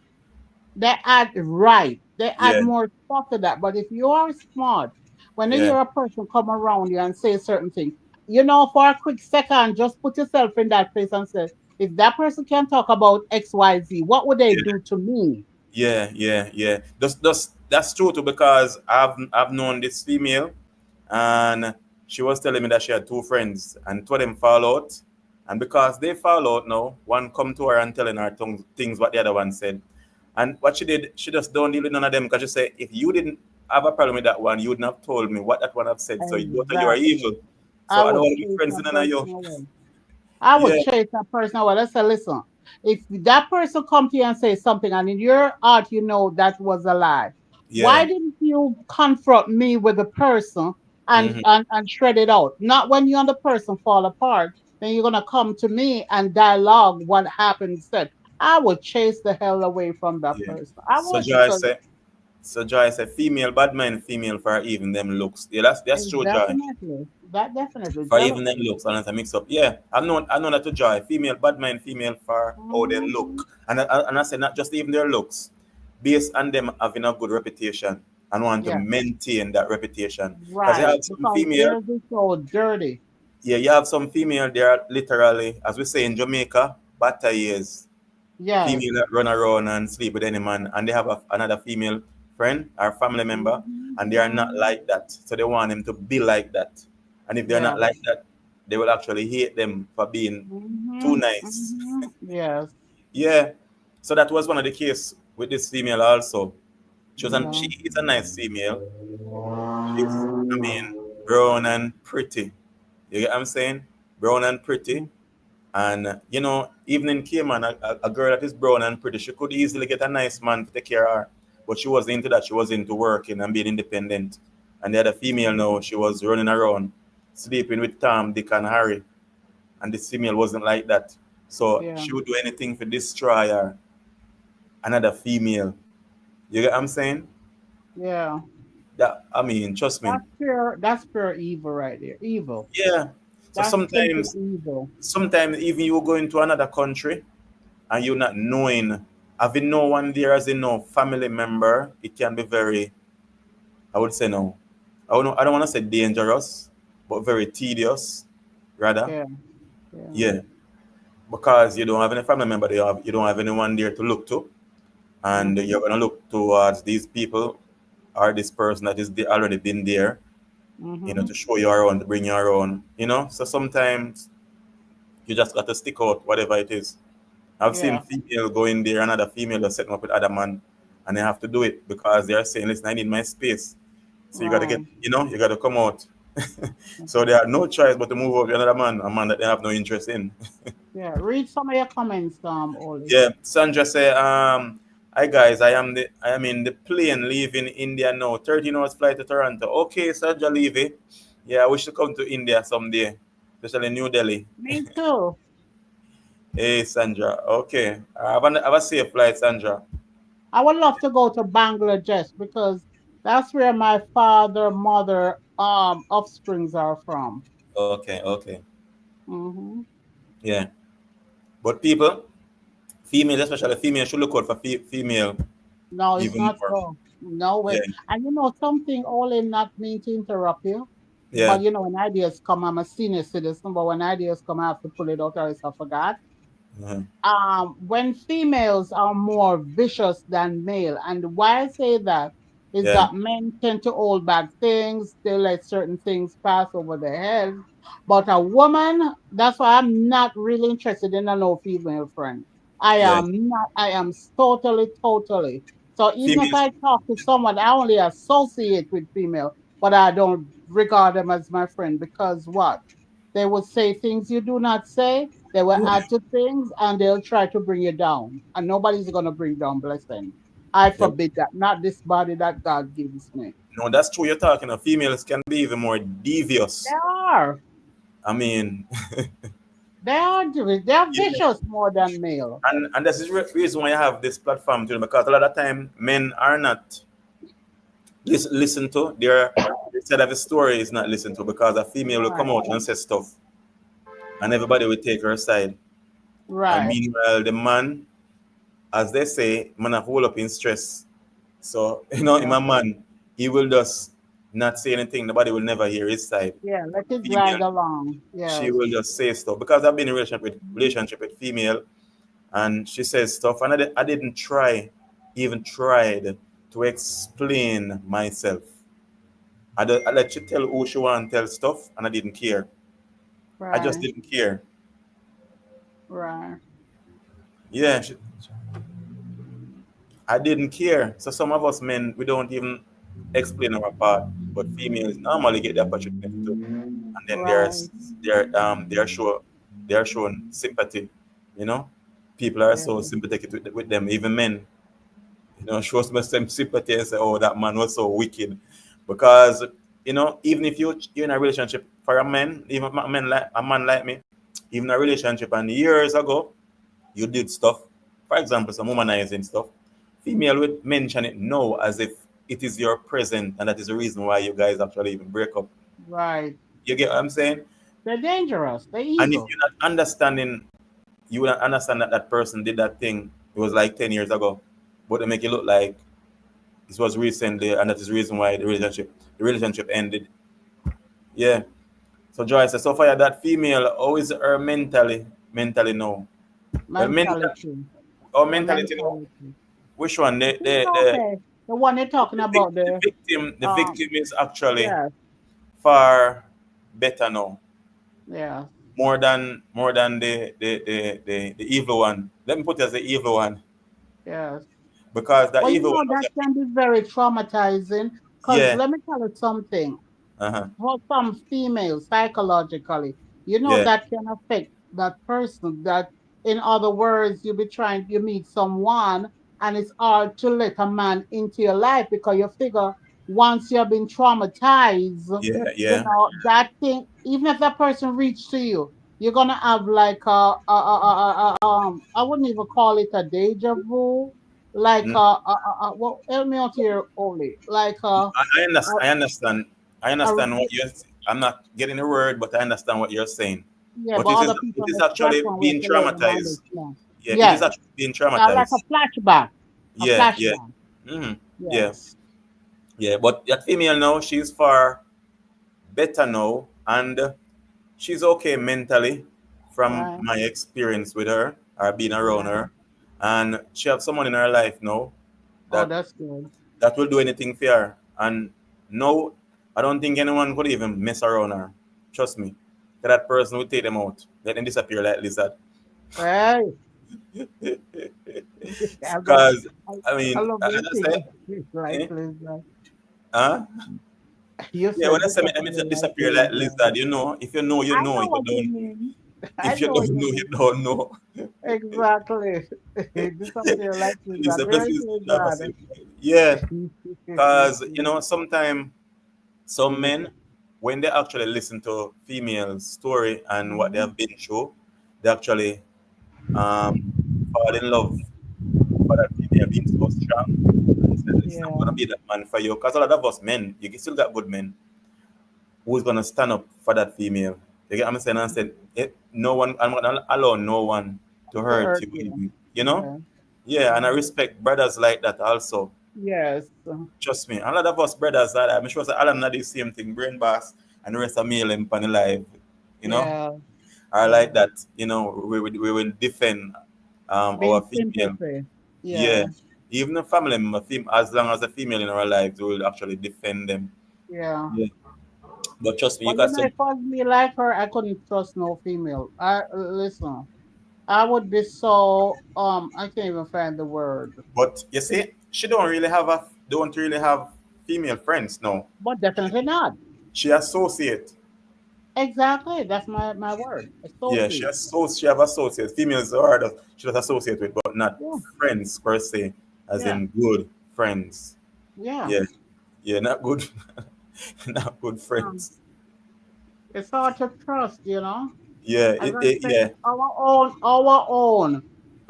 they add right. They add Yeah, more stuff to that. But if you are smart, when you yeah, hear a person come around you and say certain things, for a quick second, just put yourself in that place and say, if that person can talk about XYZ, what would they yeah, do to me? yeah. That's true too because I've known this female, and she was telling me that she had two friends and two of them fall out, and because they fall out now, one come to her and telling her things what the other one said, and what she did, she just don't deal with none of them because she say if you didn't have a problem with that one, you wouldn't have told me what that one have said. So you are evil. Exactly. So I I don't would want to be chase friends that with none of person you. away. I would Yeah, chase that person away. Let's say, listen, if that person come to you and say something, and in your heart you know that was a lie, yeah. why didn't you confront me with the person and Hmm. and shred it out? Not when you and the person fall apart, then you're gonna come to me and dialogue what happened instead. I would chase the hell away from that Yeah. person. I So would Joy because say, female bad mind, female for even them looks. Yeah, that's true, Joy. definitely that definitely For even them jealousy. looks, unless I mix up. Yeah, I know that to Joy. Female bad mind, female for how they Hmm. look, and I say not just even their looks, based on them having a good reputation and want to Yeah, maintain that reputation. Because you right. have some Because female, theirs is so dirty. yeah, you have some female. They are literally, as we say in Jamaica, bata years. Yes. Female that run around and sleep with any man, and they have another female friend or family member, Mhm, and they are not mhm. like that. So they want them to be like that. And if they're Yeah. not like that, they will actually hate them for being too Mhm, nice. mhm. Yes. Yeah. So that was one of the case with this female also. She Yeah. is a nice female. She's, I mean, brown and pretty. You get what I'm saying? Brown and pretty. Mm. And even in Cayman, a girl that is brown and pretty, she could easily get a nice man to take care of her. But she wasn't into that. She was into working and being independent. And the other female now, she was running around, sleeping with Tom, Dick, and Harry. And this female wasn't like that. So Yeah. she would do anything to destroy her, another female. You get what I'm saying? Yeah. That I mean, trust me. That's pure evil right there. Evil. Yeah. So That's simple sometimes, evil. even you go into another country and you're not knowing, having no one there as a no family member, it can be very, I would say no. I don't want to say dangerous, but very tedious, rather. Yeah. Yeah. Yeah. Because you don't have any family member, you don't have anyone there to look to. And Mhm. you're gonna look towards these people or this person that is already been there, to Mhm. show you around, to bring you around. So sometimes you just got to stick out, whatever it is. I've seen Yeah. female go in there, another female just setting up with other man, and they have to do it because they are saying, "Listen, I need my space." So you got to get, Right. you got to come out. So they have no choice but to move over to another man, a man that they have no interest in. Yeah. Read some of your comments, Oli. Yeah, Sandra say, "Hi guys, I am in the plane leaving India now. 13 hours flight to Toronto. Okay, Sandra, leave it. Yeah, I wish to come to India someday, especially New Delhi. Me too. Hey, Sandra. Okay, have a safe flight, Sandra. I would love to go to Bangladesh because that's where my father, mother, offsprings are from. Okay, okay, Hmm. yeah. But people, female, especially female, should look out for female No, it's even not more. so. No Yeah, way. And something, only not mean to interrupt you, yeah, but when ideas come, I'm a senior citizen, but when ideas come, I have to pull it out or else I forgot. uh When females are more vicious than male, and why I say that is yeah, that men tend to hold back things, they let certain things pass over their heads. But a woman, that's why I'm not really interested in a no female friend. I yeah. am not, I am totally, totally. So even if Females, I talk to someone, I only associate with female, but I don't regard them as my friend because what? They would say things you do not say, they will add to things and they'll try to bring you down. And nobody's going to bring down blessing. I yeah. forbid that. Not this body that God gives me. No, that's true. You're talking. Females can be even more They devious. are. I mean, They're Yeah. vicious more than male. And that's the reason why I have this platform too, because a lot of time men are not listen to their side of the story is not listened to because a female will come Right, out and say stuff and everybody will take her side. And right. meanwhile the man, as they say, man have hold up in stress. So, in Yeah, a man, he will just not say anything. Nobody will never hear his side. yeah. Let it glide Female, along. she Yes, will just say stuff. Because I've been in a relationship with female and she says stuff and I didn't even tried to explain myself. I let you tell who she want to tell stuff and I didn't care. I just right, didn't care. right. Yeah, I didn't care. So some of us men, we don't even explain our part, but females normally get the opportunity to, and then Right. they are shown sympathy. You know, people are Yeah. so sympathetic with them. Even men, shows me some sympathy and say, "Oh, that man was so wicked," because even if you're in a relationship for a man, even a man like me, even a relationship and years ago you did stuff, for example, some womanizing stuff, female would mention it now as if it is your present and that is the reason why you guys actually even break up. Right. You get what I'm saying? They're dangerous. They're And if evil. you're not understanding, you would not understand that that person did that thing. It was like 10 years ago, but they make it look like it was recently, and that is the reason why the relationship ended. Yeah. So Joyce says, so far that female, how is her mentally now? Well, Mentality. or The mentality now. mentality. Which one? The She's the the, okay. The one they're talking the, about the the victim the um victim is actually yes, far better now, yeah, more than the evil one. Let me put it as the evil one, yes. because the But evil one was that can be very traumatizing because yeah, let me tell you something. uh-huh, For some females, psychologically, yeah, that can affect that person. That, in other words, you meet someone, and it's hard to let a man into your life because you figure once you have been traumatized, yeah, yeah. that thing, even if that person reached to you, you're gonna have like I wouldn't even call it a deja vu, like Mm. well, help me out here, Oli, like a, I understand. I a understand what you're. I'm not getting a word, but I understand what you're saying. yeah, But but it is other people it on is this actually platform we have being to let them traumatized. understand. Yeah, it is Yes, actually being like a traumatized. flashback, a Yeah, yeah. flashback. Hmm. Yeah, Yes, yeah. But that female now, she's far better now, and she's okay mentally from right. my experience with her or being around Right. her, and she have someone in her life now Oh, that that's good. will do anything for her. And no, I don't think anyone could even mess around her. Trust me, that person will take them out, let them disappear like lizard. Hey, I love, Because I, I I mean, love as your I thing. say, Like eh? Lizard. Huh? You Yeah, when said I say I mean disappear to like disappear like Lizard. lizard, if you know, you I know. know If you what you don't, mean. I if you know don't what you know, you mean. don't know. Exactly. Disappear like Lizard. Disappear Right, is not a Lizard. safe. Yeah, because sometimes some men, when they actually listen to females' story and what they Mhm. have been through, they actually um, fall in love for that female being so strong. And say, listen, I'm gonna Yeah. be that man for you. Because a lot of us men, you still got good men who's gonna stand up for that female. You get what I'm saying? And said, no one, I'm gonna allow no one to To hurt earth you. you. You know? Yeah. Yeah, and I Yeah. respect brothers like that also. Yes. Trust me. A lot of us brothers are that. I'm sure that all of them do the same thing, brain boss, and the rest of me in the life. You know? Yeah. Are Yeah. like that. We will defend our Being female. sympathy. Yeah. Yeah. Even the family member, as long as a female in our lives, we will actually defend them. Yeah. Yeah. But trust me, you But got some. if I was me like her, I couldn't trust no female. I listen. I would be so I can't even find the word. But you see, she don't really have female friends. No, But definitely not. she associate. Exactly. That's my word. Yeah, Associate. she have associates. Females are that she does associate with, but not Yeah. friends per se, as Yeah. in good friends. Yeah. Yeah, yeah, not good, not good Um, friends. it's hard to trust. Yeah, As I said, yeah,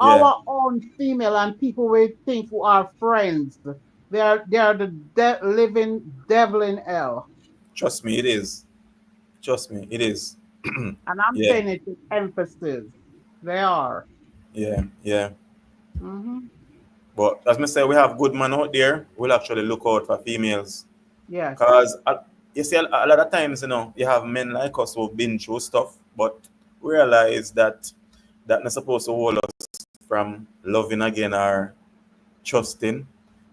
yeah. our own female and people we think who are friends. They are the living devil in hell. Trust me, it is. Trust me, it is. And I'm Yeah, saying it with emphasis. They are. yeah, yeah. Hmm. But as I say, we have good men out there. We'll actually look out for females. Yes. Because you see, a lot of times, you have men like us who've been through stuff, but realize that not supposed to hold us from loving again or trusting.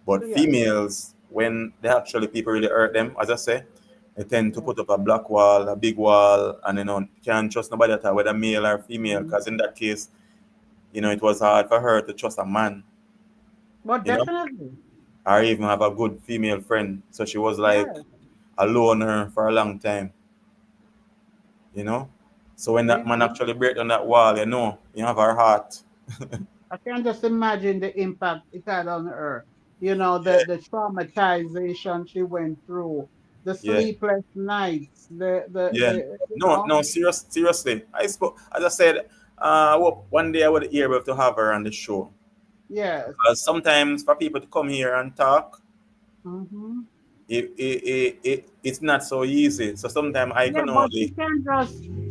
But Yes. females, when they actually people really hurt them, as I say, they tend to Yes. put up a black wall, a big wall, and can't trust nobody at all, whether male or female. Mhm. Because in that case, it was hard for her to trust a man, But you know, definitely. or even have a good female friend. So she was like Yes. a loner for a long time, you know. So when that See? man actually break down that wall, you have her heart. I can just imagine the impact it had on her. The traumatization she went through, the Yeah, sleepless nights, yeah. No, no, seriously. I spoke, as I said, one day I would be able to have her on the show. yes. Because sometimes for people to come here and talk, Hmm. it's not so easy. So sometimes I Yeah, can but only,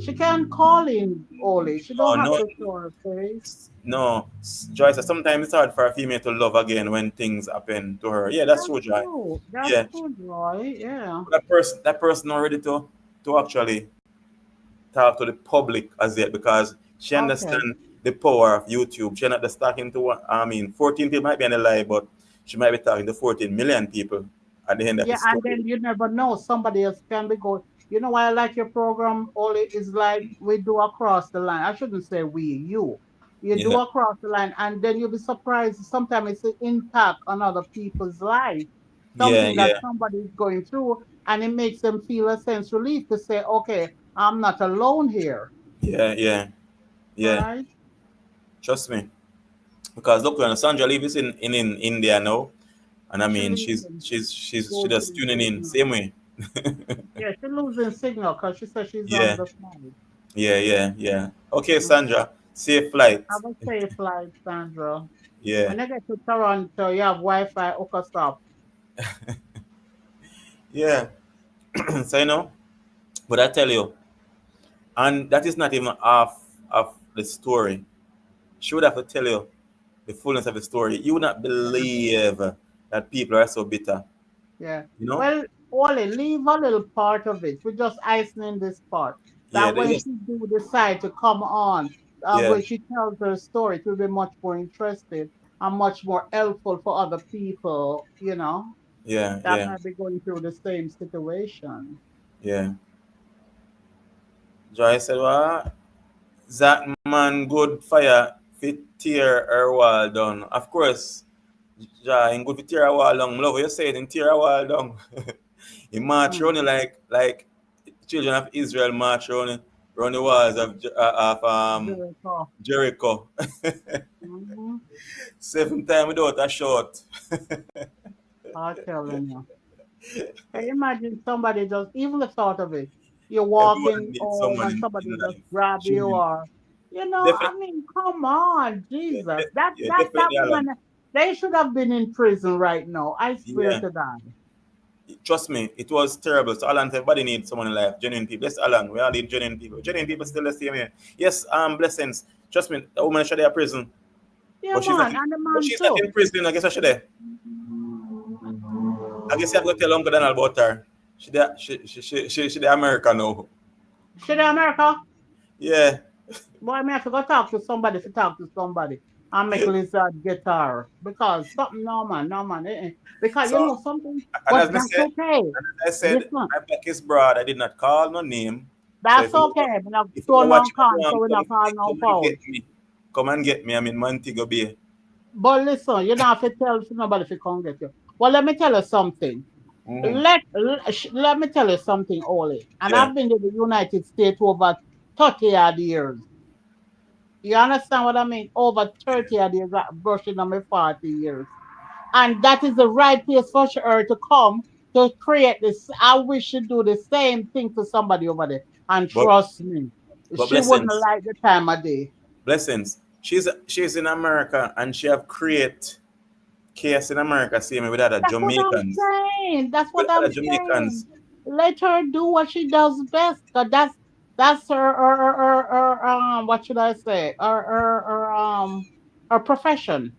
she can call in Oli. She oh, don't have no, to show her face. no, Joy said sometimes it's hard for a female to love again when things happen to her. Yeah, that's That's true, Joy. true. That's Yeah, true, Joy. Yeah. that person not ready to actually talk to the public as yet because she Okay. understand the power of YouTube. She not just talking to 14 people might be on the live, but she might be talking to 14 million people at the end of the Yeah, and story. then you never know. Somebody else can be going. You know why I like your program, Oli? Is like we do across the line. I shouldn't say we, you. You do Yeah, across the line, and then you'll be surprised. Sometimes it's an impact on other people's life. yeah, Something that yeah, somebody is going through, and it makes them feel a sense relief to say, okay, I'm not alone here. yeah, yeah, yeah. Right? Trust me. Because look, when Sandra Lee is in India now, and I She mean losing, she just losing tuning in signal. same way. Yeah, she losing signal because she says she's on Yeah, the phone. yeah, yeah, yeah. Okay, Sandra, safe flight. Have a safe flight, Sandra. Yeah, When you get to Toronto, you have Wi-Fi hook us up. yeah. So but I tell you, and that is not even half of the story. She would have to tell you the fullness of the story. You would not Yeah, believe that people are so bitter. yeah. You know? Well, Wally, leave a little part of it. We're just icing this part. Yeah, That they when just she do decide to come on, yeah, when she tells her story, it will be much more interesting and much more helpful for other people, yeah, that yeah, might be going through the same situation. yeah. Joy said, "Well, that man good fire fit tear her wall down. Of course, Joy, in good fit tear her wall down. Love what you said in tear her wall down. He march Mm. running like children of Israel march running the walls of Jericho. Jericho. Mm-hmm. 7 times without a shot. I'm telling you. Can you imagine somebody just, even the thought of it, you're Everyone walking needs home someone and in somebody just life. grab you Children. or, I Definitely, mean, come on, yeah, Jesus. That definitely, woman, Alan. they should have been in prison right now. I swear Yeah, to God. trust me, it was terrible. So Alan, everybody needs someone in life. Genuine people. Yes, Alan, we all need genuine people. Genuine people still the same here. Yes, blessings. Trust me, the woman should be in prison, Yeah, but she's not. man, and the But man she's not too. in prison. I guess I should. I guess you have to tell Uncle Donald about her. She the America now. Shit, America. Yeah, Boy, I have to go talk to somebody to talk to somebody and make Lizard get her. Because something, no, man, no, man. Because so, you know something, and but as I that's said, okay. I said, Listen. I'm back his broad. I did not call no name. So That's okay. We're not if you throwing watch on my con, program, so we're not calling no come and phone. get me. Come and get me. I'm in Montego Bay. But listen, you don't have to tell nobody if you can't get you. Well, let me tell you something. Hmm. Let me tell you something, Oli. And Yeah, I've been to the United States over 30 odd years. You understand what I mean? Over 30 odd years, brushing on my 40 years. And that is the right place for her to come to create this. I wish she do the same thing to somebody over there. And but trust me. But She wouldn't blessings, like the time of day. blessings. She's in America and she have create chaos in America, same with other That's what I'm Jamaicans. saying. That's With what I'm other saying. Jamaicans. Let her do what she does best. 'Cause that's her what should I say? Her profession.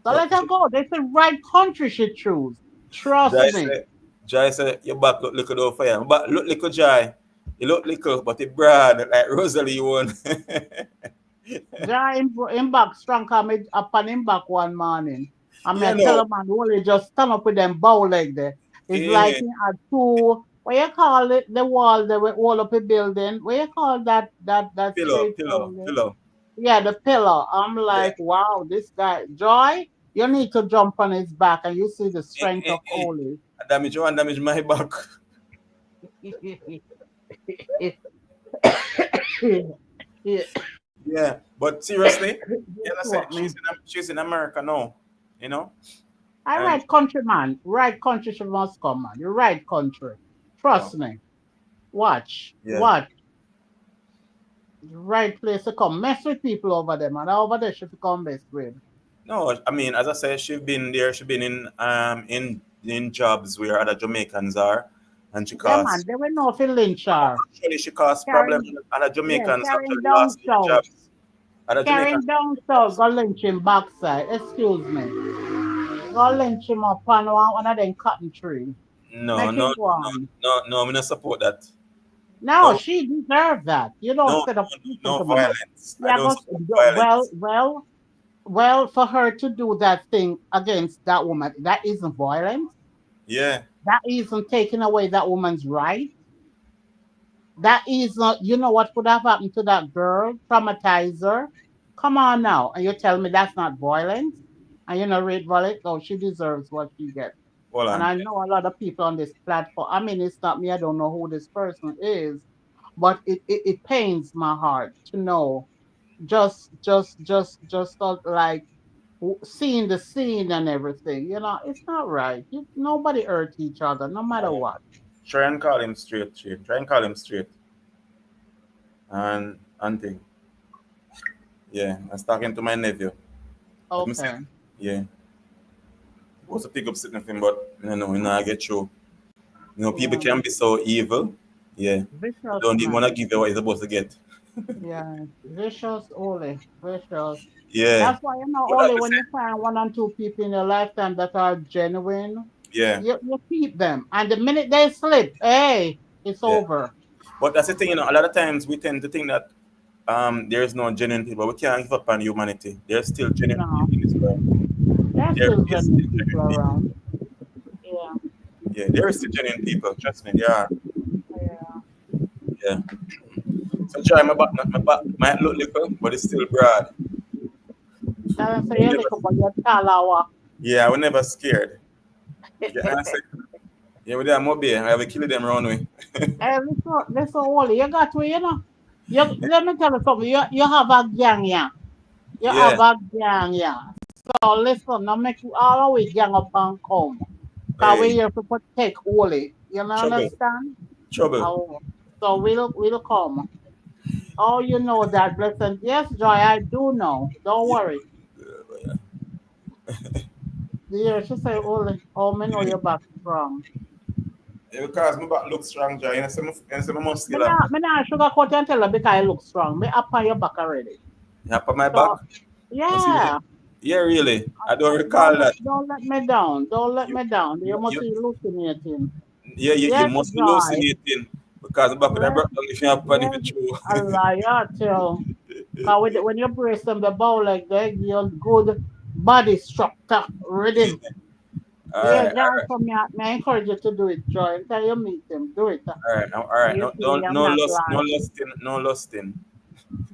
So But let her go. That's the right country she choose. Trust Jai me. said, Jai said, your back look little though for you. But look little Jai. You look little, but it broad like Rosalie one. Yeah, him back strong come up on him back one morning. I mean, You I tell know, him man, only just stand up with them bow leg there. It's like eh, he had two, what you call it, the wall that were all up a building. What you call that pillow, straight pillow, wall there? pillow. Yeah, the pillar. I'm Yeah. like, wow, this guy, Joy, you need to jump on his back and you see the Eh, strength eh, of eh. Oli. Damage one, damage my back. Yeah, Yeah. But seriously, you know, guess say what, man? she's in America now, you know? I And right country, man. Right country she must come, man. The right country. oh, Trust me. Watch. yeah. Watch. The right place to come. Mess with people over there, man. Over there she come best with. No, I mean, as I said, she's been there. She's been in jobs where other Jamaicans are, and she Yeah, man. caused They will know if you lynch her. actually she caused problem. Carrying, Other yeah, Jamaicans carrying actually down lost their south. jobs. Other Carrying Jamaicans down lost their south. jobs. Go lynch him backside. Excuse me. Go lynch him up on one of them cotton tree. No, Make him no, go no, on. no, no. I'm not support that. No, No, she deserves that. You no, don't no, set up no, listen no to me, man. violence. I Yeah, don't go support well, violence. well, well, for her to do that thing against that woman, that isn't violence. Yeah, That isn't taking away that woman's right. That is not, you know what could have happened to that girl? Traumatize her. Come on now. And you tell me that's not violence? And you know, rate violence? Oh, she deserves what she gets. hold And on. I know a lot of people on this platform. I mean, it's not me, I don't know who this person is, but it pains my heart to know like seeing the scene and everything. You know, it's not right. Nobody hurt each other, no matter No. what. Try and call him straight, Chief. Try and call him straight. And thing. Yeah, I was talking to my nephew. But me say, Okay. yeah, supposed to pick up something, but you know, I get through. You know, people Yeah. can be so evil. Yeah, they Vicious don't even want to man. give you what you're supposed to get. Yeah. Vicious only. Vicious. Yeah, That's why you know but only like I when said, you find one and two people in your lifetime that are genuine, yeah, you keep them. And the minute they slip, hey, it's yeah. over. But that's the thing, you know. A lot of times we tend to think that there is no genuine people. We can't give up on humanity. There's still genuine No. people in this world. There's There still is still genuine people genuine people. around. Yeah. Yeah, there is still genuine people. Trust me, there are. Yeah. Yeah. So try my back might look little, but it's still broad. Tell them I say was you never, little but you're tall. yeah, I was never scared. You get what I say? Yeah, with them mobile, I have to kill them round way. Hey, listen, Wally, you got to, you know. Let me tell you something. You have a gang, yeah. You have Yeah. a gang, yeah. So listen, now make you all always gang up and come. Because we Hey, here to protect Wally. You know, trouble, understand? trouble. Oh, so we'll come. Oh, you know that, blessing. Yes, Joy, I do know. Don't Yeah, worry. Yeah, she say, Wally, oh, me know you're back strong. yeah, because my back looks strong, Joe. You see my muscular. Me not sugarcoat and tell her because I look strong. Me up on your back already. You up on my back? So, You see me? yeah. Yeah, really. I don't Don't recall let that. don't let me down. Don't let You, me down. You must you, be hallucinating. yeah, you Yes, must be Joy. hallucinating because the back of the Yes, broke down if you have on if yes. it's true. A liar too. Cause when you brace them the bow like that, your good body structure ready. All Yeah, right, all guys, right, for me, I encourage you to do it, Joy. Until you meet them, do it. all right, all And right. you No, see don't, I'm no not lust, no lying. lusting, no lusting.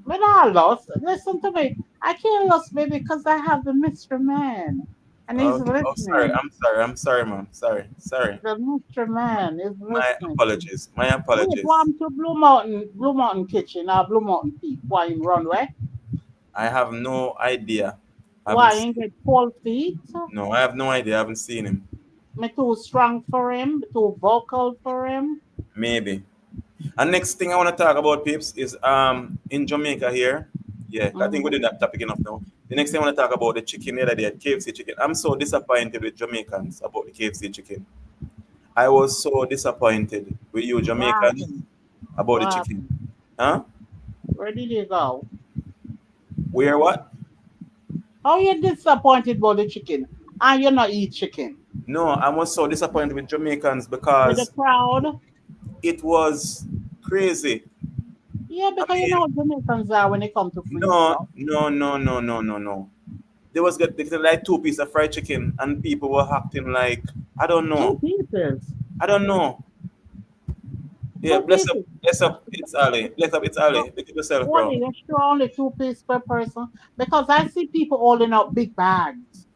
But I lost. Listen to me. I can't lose me because I have the Mr. Man. And he's Okay. Oh, sorry. listening. I'm sorry. I'm sorry, ma'am. Sorry. Sorry. The Mr. Man is My listening. apologies. My Wait, apologies. one to Blue Mountain Kitchen or Blue Mountain Peak. Why him run where? I have no idea. I haven't Why him seen. get cold feet? No, I have no idea. I haven't seen him. Me too strong for him, too vocal for him. Maybe. And next thing I want to talk about, peeps, is in Jamaica here. Yeah, I think we're Mm-hmm. doing that topic enough now. The next thing I want to talk about the chicken the other day, KFC chicken. I'm so disappointed with Jamaicans about the KFC chicken. I was so disappointed with you What Jamaicans happened? about the What chicken. happened? Huh? Where did you go? Where what? How you disappointed about the chicken? And you not eat chicken? No, I was so disappointed with Jamaicans With the because crowd? it was crazy. Yeah, I because you know mean, how Jamaicans are when it comes to free no, stuff. no, no, no, no, no, no. They was getting like two pieces of fried chicken, and people were acting like I don't Two know. pieces. I don't know. Yeah, Two bless up, pieces. bless up. It's Ali. Bless up, it's So Ali. Look at yourself, bro. only, you're sure only two pieces per person? Because I see people holding out big bags,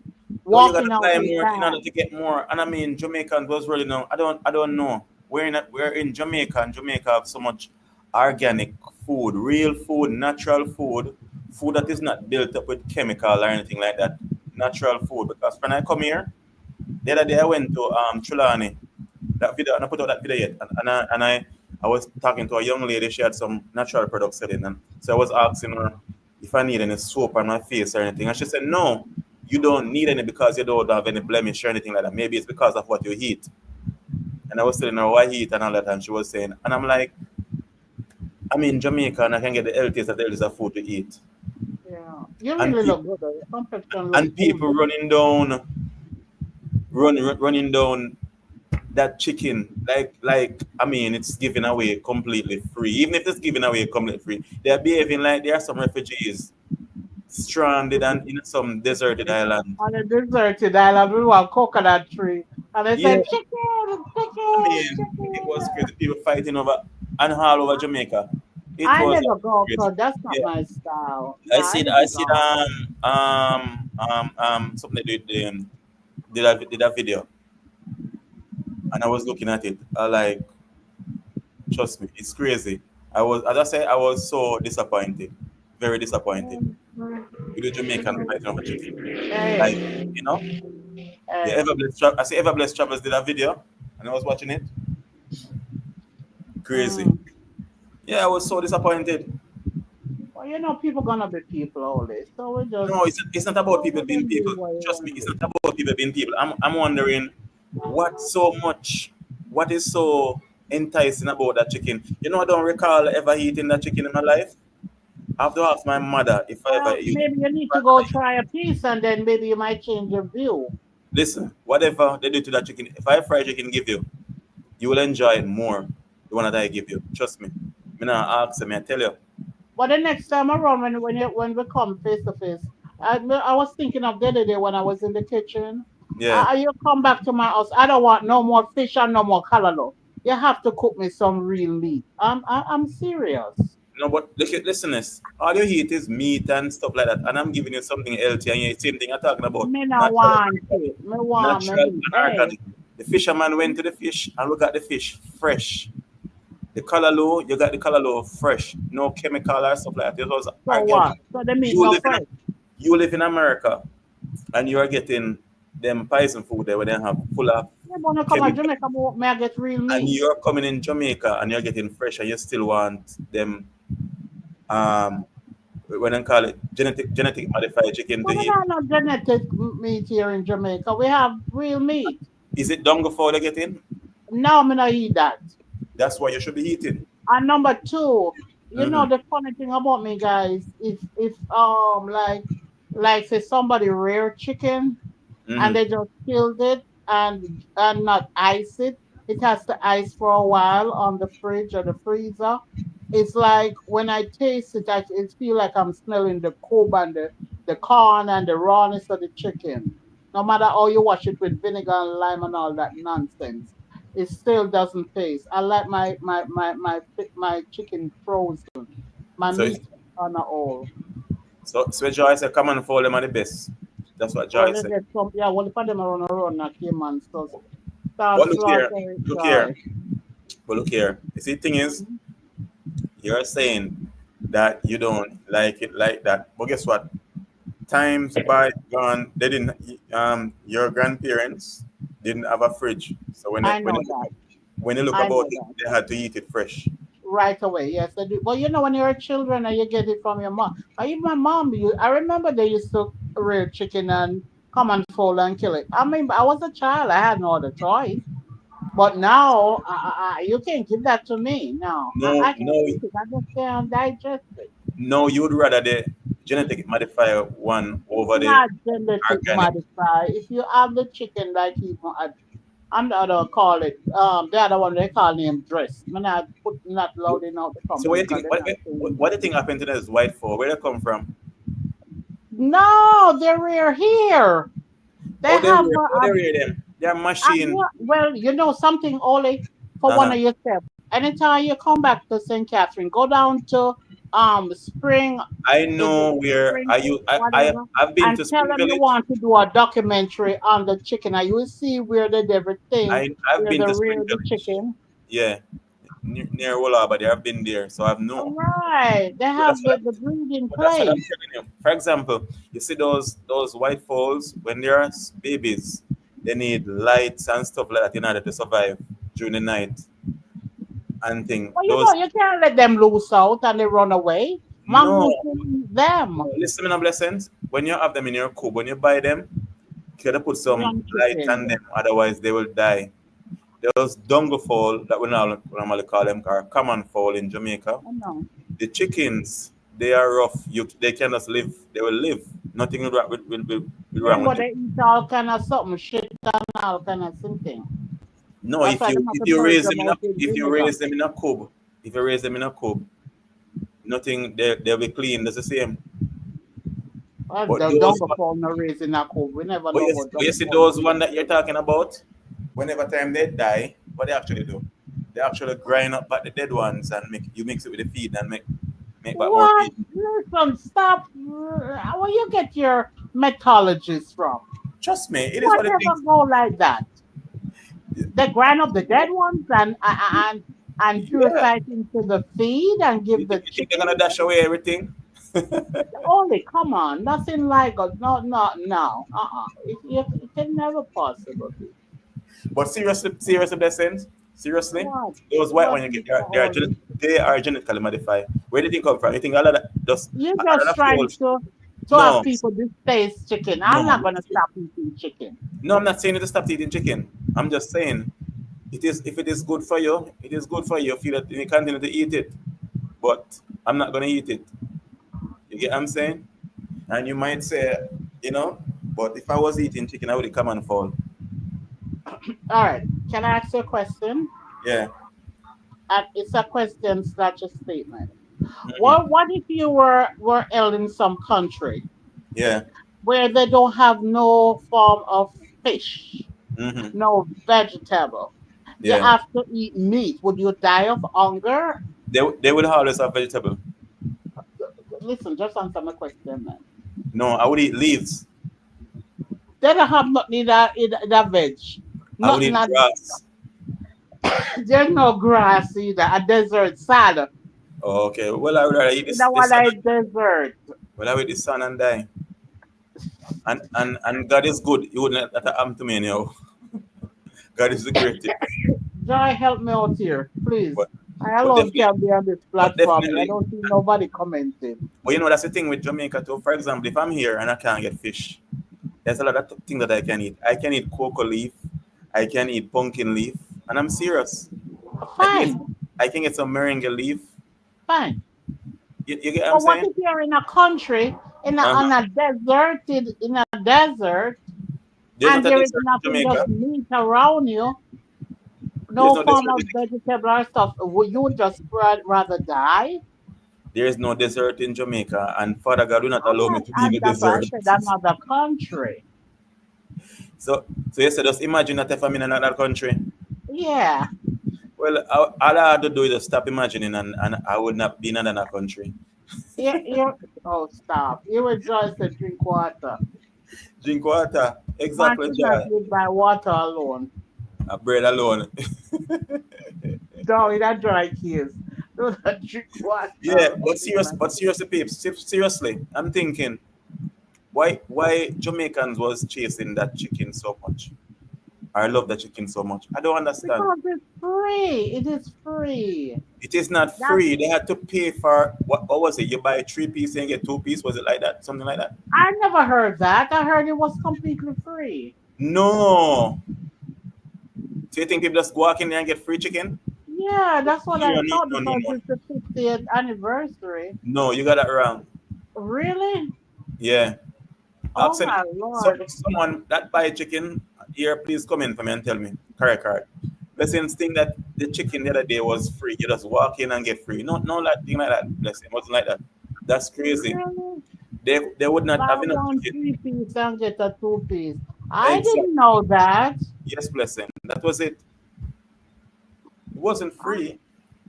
No, you gotta walking out buy with more in order bags. to get more. And I mean, Jamaicans was really no. I don't know. We're in Jamaica, and Jamaica have so much organic food, real food, natural food, food that is not built up with chemical or anything like that. Natural food. Because when I come here, the other day I went to Trelawney. That video, and I put out that video yet. I was talking to a young lady. She had some natural products selling, and so I was asking her if I need any soap on my face or anything, and she said, "No, you don't need any because you don't have any blemish or anything like that. Maybe it's because of what you eat." And I was telling her what I eat and all that, and she was saying, and I'm like, I'm in Jamaica and I can get the healthiest of the healthiest of food to eat, Yeah. You and really people look good, though. Your complexion look and good. people running down that chicken, like I mean, it's given away completely free. Even if it's given away completely free, they're behaving like there are some refugees stranded and in some deserted island. On a deserted island, we want coconut tree. And they Yeah, said, chicken, I chicken, mean, it was chicken. crazy. People fighting over and all over Jamaica. It I was never go, crazy. so that's not Yeah, my style. Yeah, I I never see go. something they did did a video and I was looking at it. I like, trust me, it's crazy. I was, as I said, I was so disappointed, very disappointed with the Jamaican fighting over chicken. Like, Hey, you know, the hey. I see Everblessed Travels did a video, and I was watching it. Crazy. Mm. Yeah, I was so disappointed. Well, you know, people gonna be people always. So we just, No, it's not about oh, people let being them be people. what you Trust want me, to it's be. not about people being people. I'm wondering what so much, what is so enticing about that chicken. You know, I don't recall ever eating that chicken in my life. I have to ask my mother if I ever Well, eat. maybe you need to go try a piece and then maybe you might change your view. Listen, whatever they do to that chicken, if I fry chicken give you, you will enjoy it more. The one that I give you. Trust me. Me not ask me, I tell you. But the next time around, when we come face to face, I was thinking of the other day when I was in the kitchen. Yeah. You come back to my house. I don't want no more fish and no more callaloo. You have to cook me some real meat. I'm serious. No, but look at listen this. All you eat is meat and stuff like that. And I'm giving you something healthy and you same thing I'm talking about. Me no Natural and want organic. it. Me want me Natural meat. and Hey, organic. The fisherman went to the fish and look at the fish fresh. The callaloo, you got the callaloo fresh. No chemical or stuff like that. It was so organic. what? So the meat You no live in fresh. you live in America and you are getting them poison food there where they have full of You wanna come to chemical. Jamaica, but me I get real And meat. you're coming in Jamaica and you're getting fresh and you still want them um when I call it genetic modified chicken But to we eat. don't have no genetic meat here in Jamaica. We have real meat. Is it dongo fowl you're getting? Now me not eat that. That's what you should be eating. And number two, you know Mm-hmm. the funny thing about me, guys, if like say somebody rare chicken and Mm-hmm. they just killed it and not ice it, it has to ice for a while on the fridge or the freezer. It's like when I taste it, it feel like I'm smelling the cob and the corn and the rawness of the chicken. No matter how you wash it with vinegar and lime and all that nonsense, it still doesn't taste. I like my chicken frozen, my So meat on a all. so Joy said come and follow them are the best. That's what Well, Joy they said. get some, yeah, well, if them around a run, I came and so start But slaughter it, look here, joy. look here. You see, the thing is, Mhm. you're saying that you don't like it like that. But guess what? Times by gone, they didn't. Your grandparents didn't have a fridge, so I know that. when they look I about know it, that. they had to eat it fresh. right away. Yes, I do. But you know, when you're children and you get it from your mom, even my mom, I remember they used to rear chicken and come and fold and kill it. I mean, I was a child, I had no other choice. But now, you can't give that to me. No, No, I can't no, eat it. I just can't digest it. no. You would rather the genetic modify one It's over the not genetic organic. modified. If you have the chicken like even I'm the other call it the other one they call him dress. I'm not loud enough the So what do company you because think? they're not saying What do dress. you think happened to those white folk? Where they come from? No, they're rare here. They have Oh, they rear them. They are machine. well, you know something, Ollie, for Uh one huh. of yourself. Anytime you come back to St. Catherine, go down to Spring, I is it know where Spring, I use. whatever, I've been and to tell Spring them you Village. want to do a documentary on the chicken, and you will see where they did everything, I've where been they to Spring rear the Village. chicken. Yeah, near Wola, but I've been there, so I've All know. right, they But have the breeding that's what I'm place. telling you. For example, you see those white fowls when they're babies, they need lights and stuff like that in order to survive during the night and thing. Well, you know, Those you can't let them loose out and they run away. no, Mongoose will eat them. listen, me no blessings. When you have them in your coop, when you buy them, you gotta put some Young light chicken. on them, otherwise they will die. Those dungle fowl that we normally call them are common fowl in Jamaica. I know. The chickens, they are rough. They can just live. They will live. Nothing will Yeah, wrong with but them. they eat all kind of something, shit and all kind of something. No, That's why they have if to you purge raise them them in out in vinegar. a cub, if you raise them in a cub, nothing they'll be clean. That's the same. Well, But the those dongo fall no raising a cold. We never know about but you dongo see fall. those one that you're talking about, whenever time they die, what they actually do? They actually grind up back the dead ones and mix it with the feed and make back more What? feed. Listen, stop. Where you get your methodologies from? Trust me, it is what it Whatever is. go like that. They grind up the dead ones and Yeah. purify it into the feed and give the You think they're gonna chicken. dash away everything? Only, come on, nothing like us. No, no, no. It can never possible be. But seriously, blessings. Seriously, What? those white What, ones you get, Mr. Oli? they are genetically modified. Where did they come from? You think a lot of just You're a lot just of trying fools? to have No, people distaste chicken. I'm no, not gonna stop eating chicken. no. I'm not saying you to stop eating chicken. I'm just saying it is if it is good for you, it is good for you. You feel that you continue to eat it, but I'm not gonna eat it. You get what I'm saying? And you might say, but if I was eating chicken, I would come and fall. All right. Can I ask you a question? Yeah. And it's a question slash a statement. Hmm. What if you were held in some country Yeah. where they don't have no form of fish, Hmm. no vegetable? You Yeah. have to eat meat. Would you die of hunger? They will always have vegetable. Listen, just answer my question, man. No, I would eat leaves. They don't have nothing in that veg. I would Nothing eat that grass. there's no grass either. A desert salad. Oh, okay. Well, I would rather eat You know this what sun. I desert? Well, I would eat the sun and die. And God is good. He wouldn't let that happen to me anyhow. God is the greatest. Joy, help me out here, please. But I but alone definitely can be on this but platform. I definitely. don't see nobody commenting. But that's the thing with Jamaica too. For example, if I'm here and I can't get fish, there's a lot of things that I can eat. I can eat cocoa leaf. I can eat pumpkin leaf, and I'm serious. I can get Fine, I can get some moringa leaf. fine. You get what I'm But what saying? if you're in a country on Uh-huh. a deserted in a desert There's and not a there is desert in nothing Jamaica. just meat around you, There's no no form desert of in vegetable or stuff? Would you just rather die? There is no desert in Jamaica, and Father God will not I'm allow me not, to be in the that's why I desert. said another country. So you said, just imagine that if I'm in another country. Yeah. Well, all I had to do is just stop imagining, and I would not be in another country. Oh, stop. You will just drink water. Drink water, Man exactly, should not John. live by water alone. A bread alone. No, in a dry case. Do not drink water Yeah, alone, man. but seriously, peeps, seriously, I'm thinking, why Jamaicans was chasing that chicken so much? I love the chicken so much. I don't understand. Because it's free. It is free. It is not That free. They had to pay for what was it? You buy 3 piece and get 2 piece. Was it like that? Something like that? I never heard that. I heard it was completely free. No. So you think people just walk in there and get free chicken? Yeah, that's what I You don't need thought no no because more. it's the 50th anniversary. No, you got that wrong. Really? Yeah. Oh Absolutely. my So Lord. someone that buy chicken here, please come in for me and tell me. Correct, correct. Blessings think that the chicken the other day was free. You just walk in and get free. No, no, that thing like that. Blessing. It wasn't like that. That's crazy. Really? They would not Buy have enough one chicken. 3 piece and get a 2 piece. I didn't Exactly. know that. Yes, blessing. That was it. It wasn't I, free.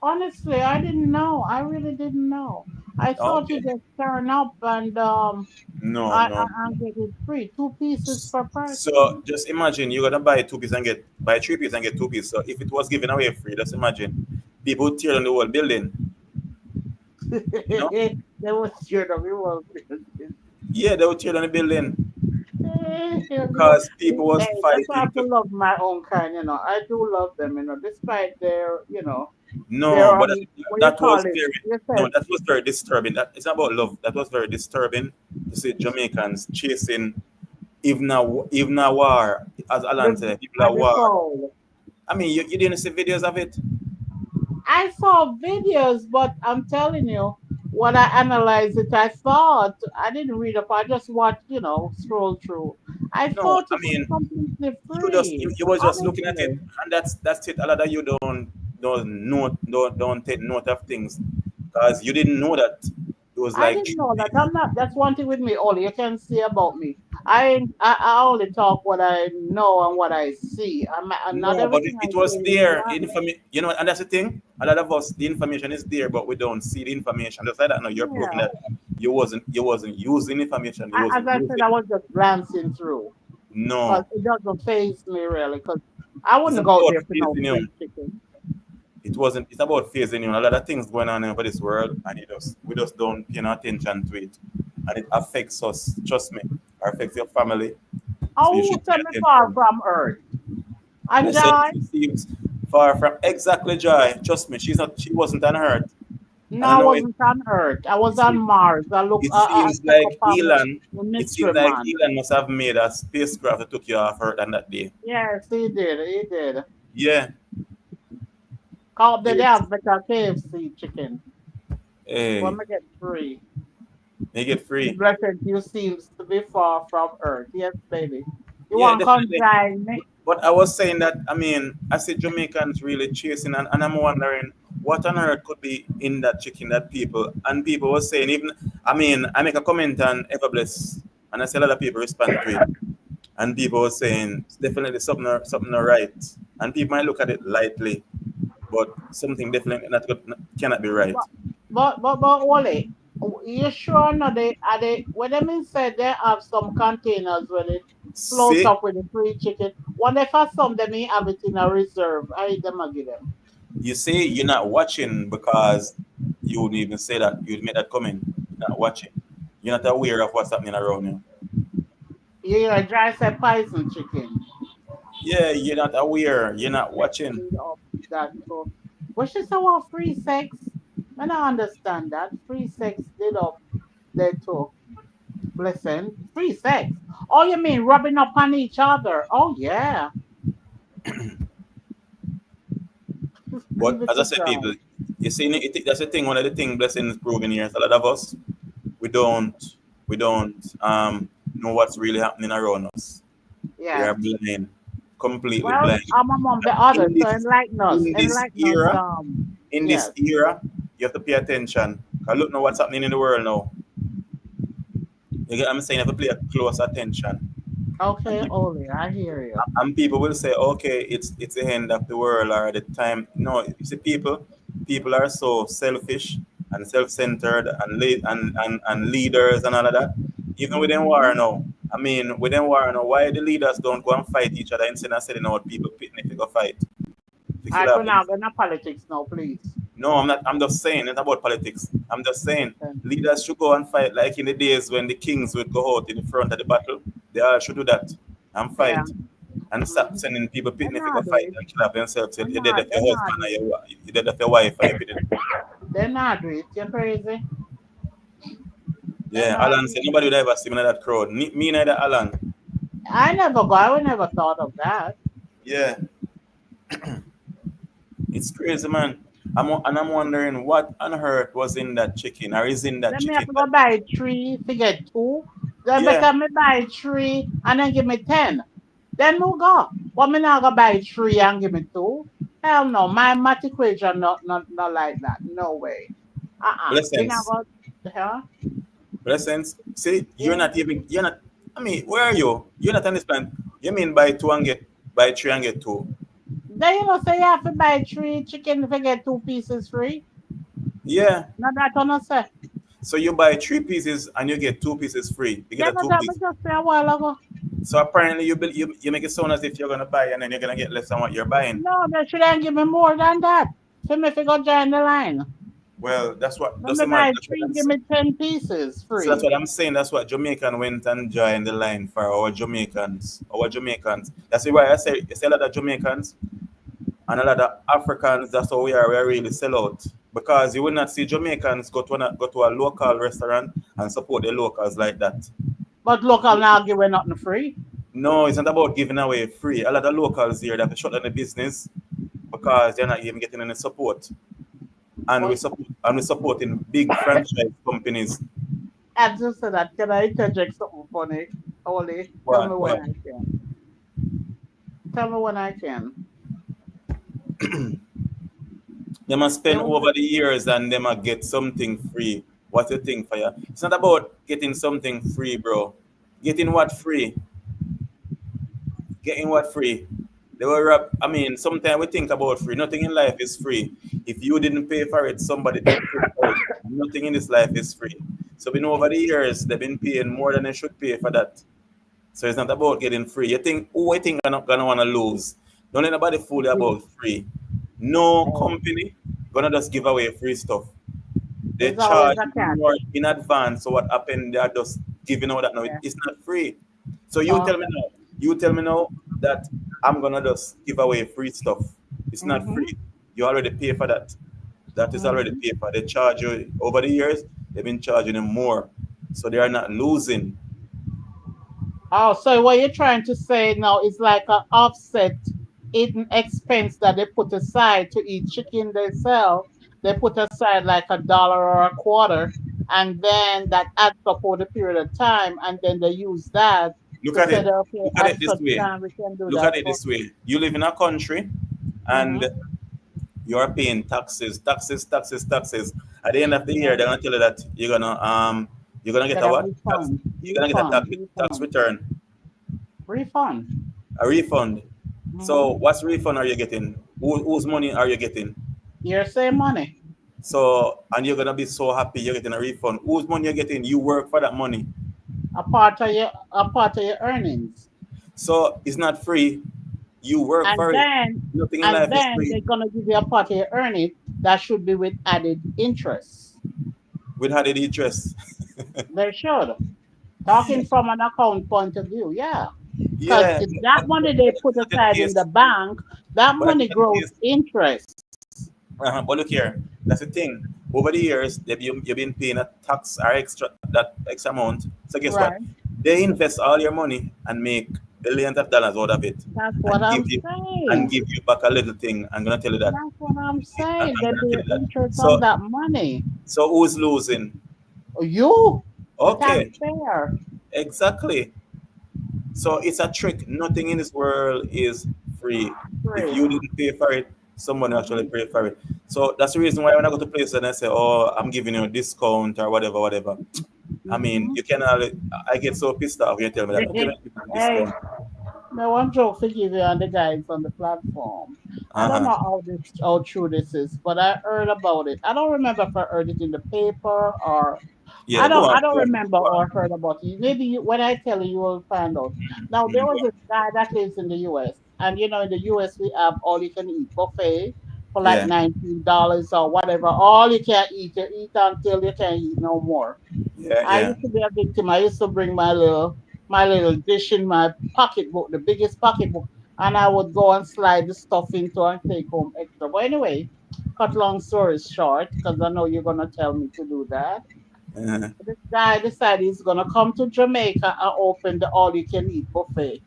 honestly, I didn't know. I really didn't know. I thought you Okay. just turn up and No, no. I get it free. 2 pieces per So person. just imagine you're gonna buy 2 piece and get buy 3 piece and get 2 piece. So if it was given away free, just imagine people would tear down the whole building. You know? They was scared of you. Yeah, they would tear down the building Hey, because people was that's why I fighting have to to. love my own kind, I do love them, despite their, No, their but what you that call was it? very You no, said that was very disturbing. That it's not about love. That was very disturbing to see Jamaicans chasing even a war, as Alan the said, people are the war. soul. I mean, you didn't see videos of it. I saw videos, but I'm telling you, when I analyzed it, I thought I didn't read up. I just watched, scroll through. I No, thought I it was mean, completely you, free. you was just looking at it, Honestly. and that's it. A lot of you don't take note of things because you didn't know that it was I like didn't know that. I'm not. That's one thing with me. Only you can see about me. I only talk what I know and what I see. Not no, but everything I it say was is there. right. You know, and that's the thing. A lot of us, the information is there, but we don't see the information. Just like that, now you're proving Yeah. that you wasn't using information. You As wasn't I said, using. I was just glancing through because No, it doesn't phase me really. Because I it's wouldn't not go about there for no phasing you. free chicken. It wasn't. It's about phasing you. A lot of things going on over this world, and we just don't pay no attention to it, and it affects us. Trust me, it affects your family. So you Oh, should pay send me far attention. from Earth. And Blessed Joy? she seems far from exactly joy. Trust me, she's not. She wasn't on earth, No, and I I know it. wasn't on Earth. I was It, on it, Mars. I it I seems check up like on Elon. the It seems mystery like man. Elon must have made a spacecraft that took you off Earth on that day. Yes, he did. He did. Yeah. Call up the It, damn better KFC chicken. When hey, we get free. you get The free. blessed you seems to be far from Earth. Yes, baby. You Yeah, want to come definitely. join me? But I was saying that, I mean, I see Jamaicans really chasing, and I'm wondering what on earth could be in that chicken that and people were saying, even, I mean, I make a comment on Everbless, and I see a lot of people respond to it, and people were saying, it's definitely something not right, and people might look at it lightly, but something definitely cannot be right. But but Wally, you sure not they when them inside they have some containers where they float See, up with the free chicken. Wonder if I some them have it in a reserve. I them a give them. you say you're not watching because you wouldn't even say that, you'd make that comment, you're not watching. You're not aware of what's happening around you. You know, dry say poison chicken. Yeah, you're not aware. You're not Sex watching. did up that too. But she said what free sex? I don't understand that. Free sex did up there too. Listen, free sex. Oh, you mean rubbing up on each other? Oh yeah. Just But leave it as I to said, people, God. you see, that's the thing. One of the thing blessings proving here is a lot of us we don't we don't know what's really happening around us. We Yes. are blind, completely Well, blind. I'm among the In others, so this enlighten us. in this Enlighten us. era, in this Yes. era, you have to pay attention. Cause look now what's happening in the world now. You get what I'm saying? You have to pay close attention. And Okay, you, Oli, I hear you. and people will say, okay, it's the end of the world or the time. No, you see, people are so selfish and self-centered and leaders and all of that. Even within war Mm-hmm. now, I mean, within war now, why the leaders don't go and fight each other instead of sending out people picnic to go fight to I kill could off now these? go into politics now, please. No, I'm not. I'm just saying it's about politics. I'm just saying Okay. leaders should go and fight like in the days when the kings would go out in the front of the battle. They all should do that and Yeah. fight. and stop sending people They're picnic to go not fight do it. and kill up themselves. They're You dead not. of They're your not husband do or it. you dead of your wife or your picnic. They're not do it. You're crazy. They're Yeah, not Alan do said it. nobody would ever see me in that crowd. Me neither, Alan. I never go. I would never thought of that. Yeah, it's crazy, man. I'm wondering what on earth was in that chicken or is in that Then me have chicken. to go buy three to get two. Then Yeah, better me buy three and then give me 10. Then no go. But me not go buy three and give me two. Hell no. My math equation not like that. No way. We not blessings, go. Huh? blessings. See, you're Yeah. not even. You're not. I mean, where are you? You're not on this plan. You mean buy two and get buy three and get two? Then you know say you have to buy three chicken to get two pieces free. Yeah. Not that on say. So you buy three pieces and you get two pieces free. You get Yeah, a but two that was piece. just say a while ago. So apparently you make it sound as if you're gonna buy and then you're gonna get less than what you're buying. No, they shouldn't give me more than that. So me fi go join the line. Well, that's what When doesn't me matter. buy That's what three, I'm give saying. me 10 pieces So that's free. what I'm saying. That's what Jamaican went and joined the line for our Jamaicans. Our Jamaicans. That's why I say it's a lot of Jamaicans and a lot of Africans. That's how we are. We are really sell out because you will not see Jamaicans go to a local restaurant and support the locals like that. But local now give me nothing free. No, it's not about giving away free. A lot of locals here that have shut down the business because they're not even getting any support. But And we supporting big franchise companies. I just said that. Can I interject something funny? Oli, tell me when What I can. Tell me when I can. they must There spend was over the years and they must get something free. What you think for you? It's not about getting something free, bro. Getting what free? Getting what free? They were I mean, sometimes we think about free. Nothing in life is free. If you didn't pay for it, somebody did pay for it. Nothing in this life is free. So we know over the years they've been paying more than they should pay for that. So it's not about getting free. You think who I think are not gonna wanna lose? Don't let nobody fool you free. about free. No Oh, company gonna just give away free stuff. They there's always charge a catch. more in advance. So what happened? They are just giving out that now. Yeah. It's not free. So you tell me Okay. now. You tell me now that I'm gonna just give away free stuff. It's not Mhm. free. You already pay for that. That is already Mhm. paid for. They charge you over the years. They've been charging them more, so they are not losing. Oh, so what you're trying to say now is like an offset in expense that they put aside to eat chicken they sell. They put aside like $1 or a quarter, and then that adds up over the period of time, and then they use that Look to at say it. that okay, Look at at it this such way. time we can do Look that at it for. this way. You live in a country and Mm-hmm. you're paying taxes, taxes, taxes, taxes. At the end of the year, Yeah, they're gonna tell you that you're gonna get get a a what? Tax. refund, You're gonna get a refund, tax refund, return, refund. a refund. So Mm-hmm. what's refund are you getting? Whose money are you getting? Your same money, So and you're gonna be so happy you're getting a refund. Whose money you're getting? You work for that money. a part of your earnings. So it's not free. You work and for it. then Nothing in and life is then free. they're gonna give you a part of your earnings that should be with added interest. With added interest. They should. Talking from an account point of view, yeah. Because Yeah, that money they but put that's not the aside in the case. bank, that But that's money not the grows case. interest. But look here, that's the thing. Over the years, you've been paying a tax or extra that extra amount. So guess what? Right. They invest all your money and make billions of dollars out of it, That's what and I'm and saying. give you back a little thing. I'm gonna tell you that. That's what I'm saying. I'm They gonna pay tell you that. interest on So that money. who's losing? You, the Okay, taxpayer. exactly. So it's a trick. Nothing in this world is free. If Free. you didn't pay for it, someone actually Mm-hmm. paid for it. So that's the reason why when I go to places and I say, "Oh, I'm giving you a discount or whatever, whatever." I mean, Mm-hmm. you can. I get so pissed off when you tell me that. Okay, let me give you a Hey, discount. no one joke to give you on the guys on the platform. I Uh don't huh. know how true this is, but I heard about it. I don't remember if I heard it in the paper or Yeah, go I on, don't go on, remember go on. or heard about it. Maybe when I tell you, you will find out. Now there Go was on. a guy that lives in the U.S. and in the U.S. we have all you can eat buffet for like Yeah, $19 or whatever. All you can eat, you eat until you can't eat no more. yeah, I yeah. used to be a victim. I used to bring my little dish in my pocketbook, the biggest pocketbook. and I would go and slide the stuff into and take home extra. But anyway, cut long story short, because I know you're gonna tell me to do that. Uh, This guy decided he's gonna come to Jamaica and open the all you can eat buffet.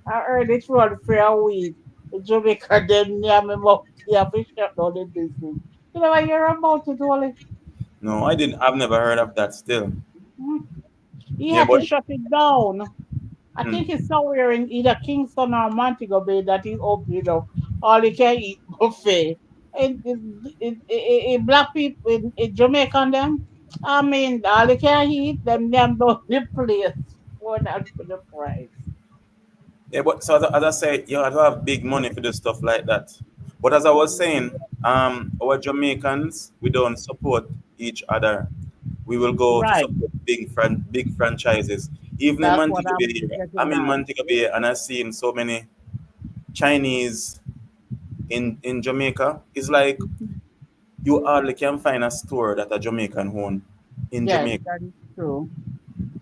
I heard it run for a week. The Jamaica them near me mouth here for shut down the business. You know what you're about to do, Ollie? no, I didn't. I've never heard of that. Still, Hmm? He yeah, had but to shut it down. I think mm, it's somewhere in either Kingston or Montego Bay that he opened up all you can eat buffet. In black people in Jamaican them, I mean all you can eat them don't the place for that for the price. yeah, but so as I say, you have to have big money for do stuff like that. But as I was saying, our Jamaicans, we don't support each other. We will go to Right. support big franchises. Even in That's what Montego Bay, I'm here, getting I'm in at. Montego Bay, and I've seen so many Chinese in Jamaica. It's like you hardly can find a store that a Jamaican own in Yes, Jamaica. that is true.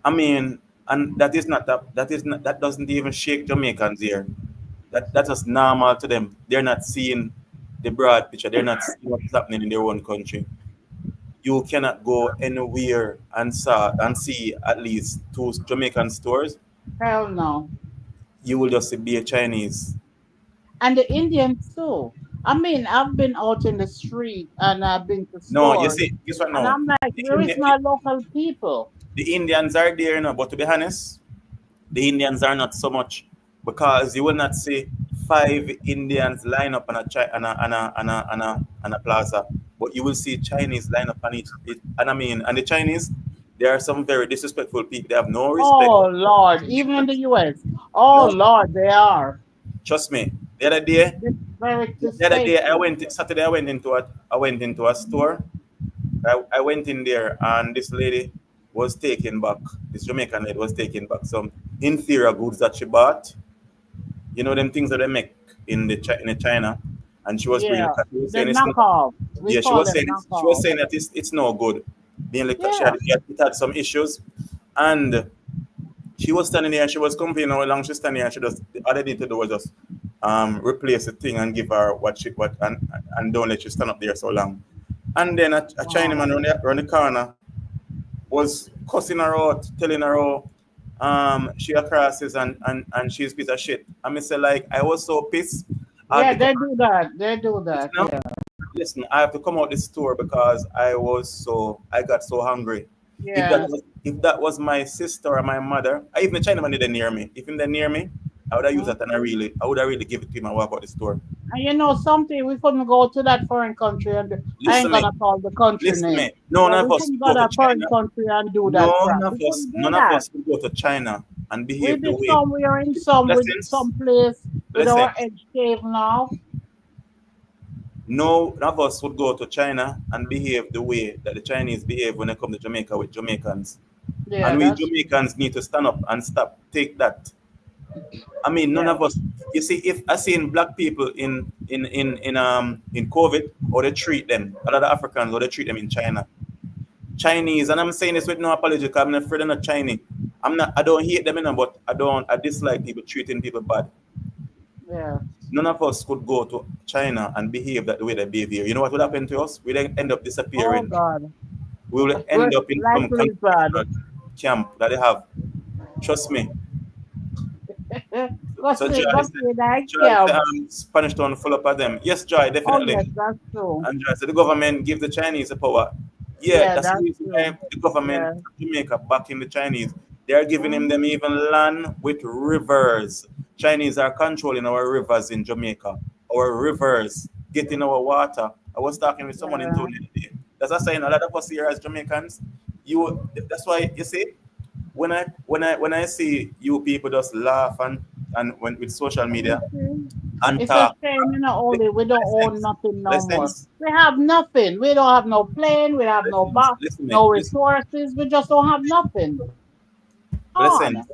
I mean, and that doesn't even shake Jamaicans here. That is normal to them. They're not seeing the broad picture. They're not seeing what's happening in their own country. You cannot go anywhere and see at least two Jamaican stores. Hell no. You will just see be a Chinese. And the Indians too. I mean, I've been out in the street and I've been to No, you stores see, guess what and now? I'm like, The, where is Indi- my local people? the Indians are there, but to be honest, the Indians are not so much because you will not see five Indians line up on a plaza, but you will see Chinese line up on and I mean, and the Chinese, there are some very disrespectful people. They have no respect. Oh Lord, even in the US. Oh No, Lord, they are. trust me. The other day, This very the other day distasteful. Saturday I went into a store. I went in there and this lady was taking back, this Jamaican lady was taking back some inferior goods that she bought. You know them things that they make in the China, and she was bringing Yeah. it. 'Cause she was The saying it's not, knockoff. We yeah, call them she was knockoff. saying that it's no good. Being like Yeah. it had some issues, and she was standing there and she was complaining how long she's standing there. And she just all they need to do was just replace the thing and give her what and don't let you stand up there so long. And then a Wow. Chinaman around the corner was cussing her out, telling her how she a crosses and she's a piece of shit. I mean, say like I was so pissed. I had Yeah, to come they do that. They do listen, that. now, Yeah. listen. I have to come out this store because I got so hungry. Yes. If that was my sister or my mother, even the Chinaman didn't near me. If him they near me, I would have used Mhm. that and I would have really give it to him and walk out the store. And you know something, we couldn't go to that foreign country and I ain't Listen me, gonna call the country listen name. me. None But of we us couldn't go go to to that foreign China. country and do that crap. We couldn't do None of that. us will go to China and We behave the did way. some, we are in some with Lessons, some place with our lessons. edge cave now. No none of us would go to China and behave the way that the Chinese behave when they come to Jamaica with Jamaicans. Yeah, And we that's Jamaicans need to stand up and stop, take that. I mean, none yeah. of us. You see, if I seen black people in COVID, or they treat them, a lot of Africans, or they treat them in China. Chinese, and I'm saying this with no apology, because I'm not afraid they're not Chinese. I don't hate them, but I dislike people treating people bad. Yeah. None of us could go to China and behave that the way they behave here. You know what would happen to us? We then end up Oh disappearing. God. We will end up in Like some lizard. concentration camp that they have. Trust me. So Go Joy see that Joy said, camp. Spanish town full up of them. Yes, Joy, Oh definitely. yes, that's true. And Joy said the government give the Chinese the power. Yeah, Yeah, that's the that's reason true. why the government Yeah. of Jamaica backing the Chinese. They are giving them Mhm. even land with rivers. Chinese are controlling our rivers in Jamaica. Our rivers, getting our water. I was talking with someone in Yeah. town the other day. That's what I'm saying. A lot of us here as Jamaicans, that's why you see when I see you people just laugh and when with social You media see? and It's a talk. shame, only we don't own Lessons, nothing no more. lessons, We have nothing. We don't have no plane, we have no lessons. box, Listen, me, no listen, resources, we just don't have nothing. On. lessons.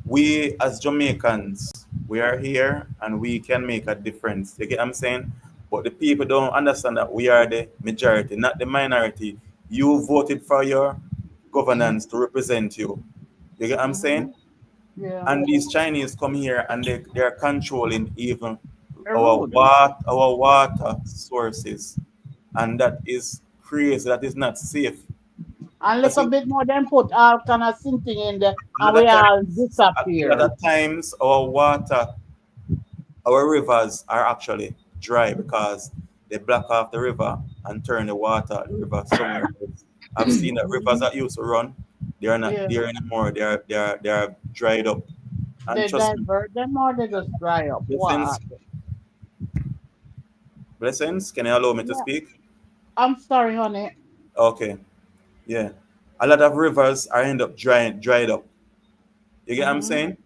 We as Jamaicans, we are here and we can make a difference. You get what I'm saying? But the people don't understand that we are the majority, not the minority. You voted for your governance to represent you. You get what I'm Hmm. saying? Yeah. And these Chinese come here and they are controlling even They're rude. our water sources, and that is crazy. That is not safe. A Because little bit more than put all kind of something in there a and lot we of all times, a lot disappear. of times, our water, our rivers are actually dry because they block off the river and turn the river somewhere else. I've seen that rivers Mhm. that used to run, they are not Yeah. there anymore. They are dried up. And They trust me, divert them or they just dry up. blessings, What? blessings. Can you allow me to Yeah. speak? I'm sorry, honey. Okay, yeah. A lot of rivers are end up dried up. You get what I'm Hmm. saying?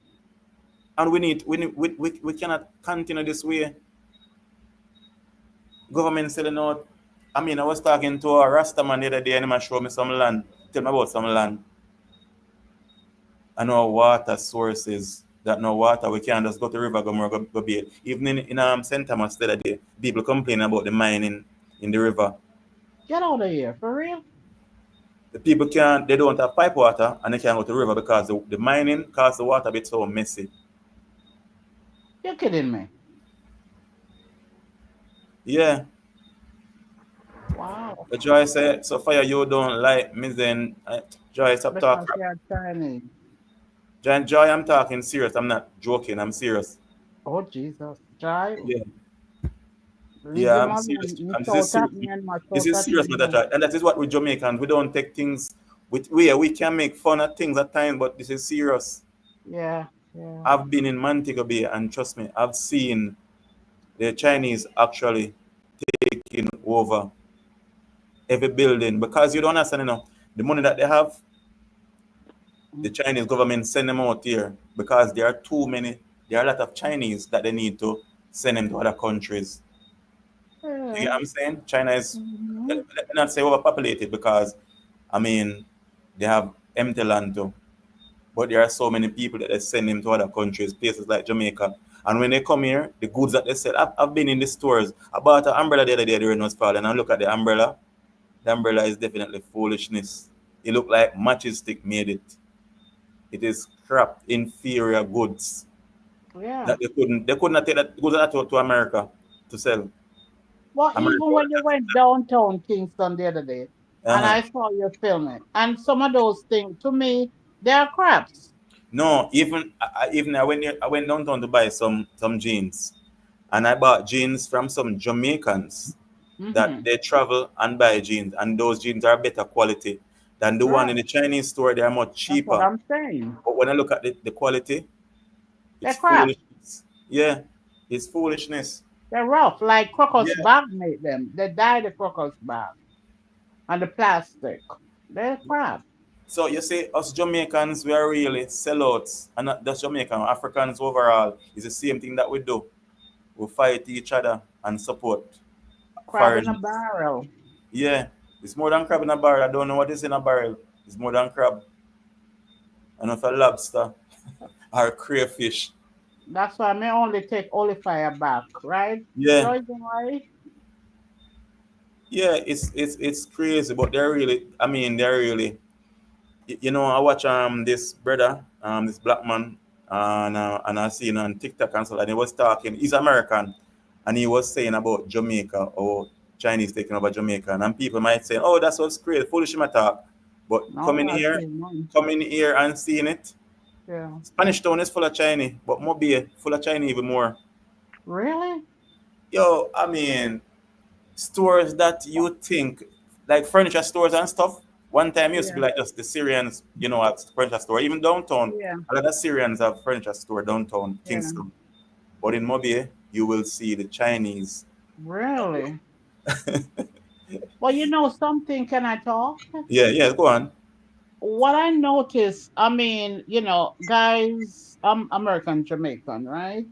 And we cannot continue this way. Government selling out. I mean, I was talking to a Rasta man the other day and he showed me some land. Tell me about some land. I know water sources that no water. We can't just go to river, go bathe. Even in St. Thomas the other day, people complain about the mining in the river. Get out of here. For real? The people can't, they don't have pipe water and they can't go to the river because the mining causes the water a bit so messy. You're kidding me. Yeah. Wow. But Joy said, so fire you don't like me then. Joy, stop talking Because crap. they are Chinese. Joy, I'm talking serious. I'm not joking. I'm serious. Oh, Jesus. Child. Yeah. Leave Yeah, him I'm serious. alone. You And this is shout serious. at me and my This shout is at serious him. matter, child. And that is what we Jamaicans, we don't take things with we can make fun of things at times, but this is serious. Yeah. Yeah. I've been in Montego Bay and trust me, I've seen the Chinese actually taking over every building because you don't understand, the money that they have, the Chinese government send them out here because there are too many, there are a lot of Chinese that they need to send them to other countries. You get Yeah. what I'm saying? China is, Hmm. let me not say overpopulated because, I mean, they have empty land too. But there are so many people that they send them to other countries, places like Jamaica. And when they come here, the goods that they sell, I've been in the stores. I bought an umbrella the other day, the rain was falling, and I look at the umbrella. The umbrella is definitely foolishness. It looked like matches stick made it. It is crap, inferior goods Yeah. that they could not take that goods to America to sell. Well, America even would when you went downtown Kingston the other day, and uh-huh. I saw you filming, and some of those things, to me, they are crafts. No, even I went here, I went downtown to buy some jeans, and I bought jeans from some Jamaicans that Mm-hmm. they travel and buy jeans, and those jeans are better quality than the one in Right. the Chinese store. They are much That's what cheaper. I'm saying. But when I look at the quality, They're it's crafts. foolishness. Yeah, it's foolishness. They're rough, like Crocus Yeah. bag made them. They dyed the Crocus bag and the plastic. They're crafts. So you see, us Jamaicans, we are really sellouts, and not just Jamaican, Africans overall. It's the same thing that we do. We fight each other and support Crab in a foreigners. barrel. Yeah, it's more than crab in a barrel. I don't know what is in a barrel. It's more than crab. I know if a lobster or crayfish. That's why I only take Olifier back, right? Yeah, Joyce and why? yeah, it's crazy, but they're really. I mean, they're really. I watch this brother, this black man, and I seen on TikTok and so, and he was talking. He's American, and he was saying about Jamaica or Chinese taking over Jamaica, and people might say, "Oh, that's what's great, foolish him talk." But No, I see none. coming here and seeing it, Yeah. Spanish Town is full of Chinese, but Mobile full of Chinese even more. Really? Yo, I mean, stores that you think like furniture stores and stuff. One time used to be Yeah. like just the Syrians, at furniture store. Even downtown, Yeah. a lot of Syrians have furniture store downtown Yeah. Kingston. But in Mobile, you will see the Chinese. Really? Well, you know something, can I talk? Yeah, yeah, go on. What I noticed, I mean, guys, I'm American Jamaican, right?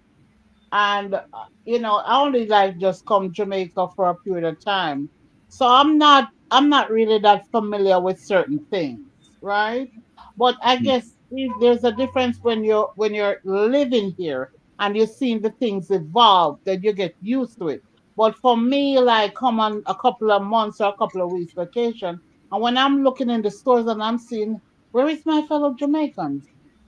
And I only like just come Jamaica for a period of time. So I'm not really that familiar with certain things, right? But I Mm. guess there's a difference when you're living here and you're seeing the things evolve, that you get used to it. But for me, like come on a couple of months or a couple of weeks vacation, and when I'm looking in the stores and I'm seeing where is my fellow Jamaicans?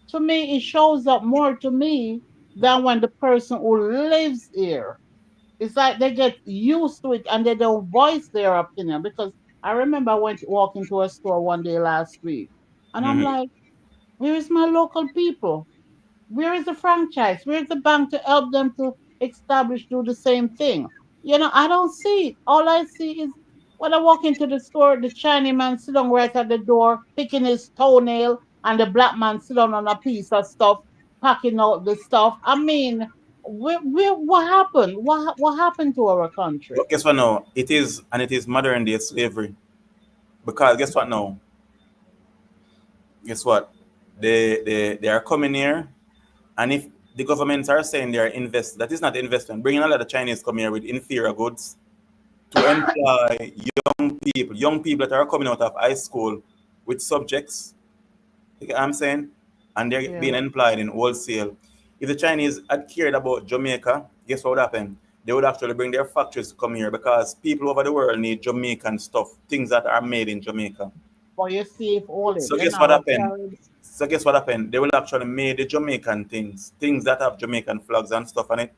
to me, it shows up more to me than when the person who lives here. It's like they get used to it and they don't voice their opinion. Because I remember I went walking to a store one day last week, and I'm Hmm. like, where is my local people? Where is the franchise? Where is the bank to help them to establish, do the same thing? I don't see it. All I see is when I walk into the store, the Chinese man sit down right at the door, picking his toenail, and the black man sit down on a piece of stuff, packing out the stuff. I mean, what happened? What happened to our country? But guess what now? It is modern day slavery. Because guess what now? Guess what? They are coming here, and if the governments are saying they are invest, that is not investment. Bringing a lot of Chinese come here with inferior goods to employ young people that are coming out of high school with subjects. You get what I'm saying? And they're Yeah. being employed in wholesale. If the Chinese had cared about Jamaica, guess what would happen? They would actually bring their factories to come here because people over the world need Jamaican stuff, things that are made in Jamaica. For you see if all it, So you guess what know, happened? carried. They will actually make the Jamaican things that have Jamaican flags and stuff on it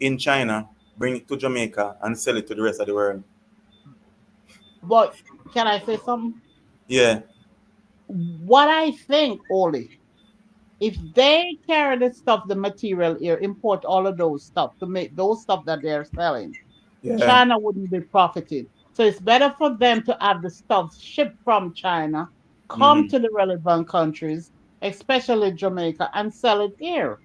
in China, bring it to Jamaica and sell it to the rest of the world. But can I say something? Yeah. What I think, Oli, if they carry the stuff, the material here, import all of those stuff to make those stuff that they're selling, Yeah. China wouldn't be profiting. So it's better for them to have the stuff shipped from China, come Hmm. to the relevant countries, especially Jamaica, and sell it here.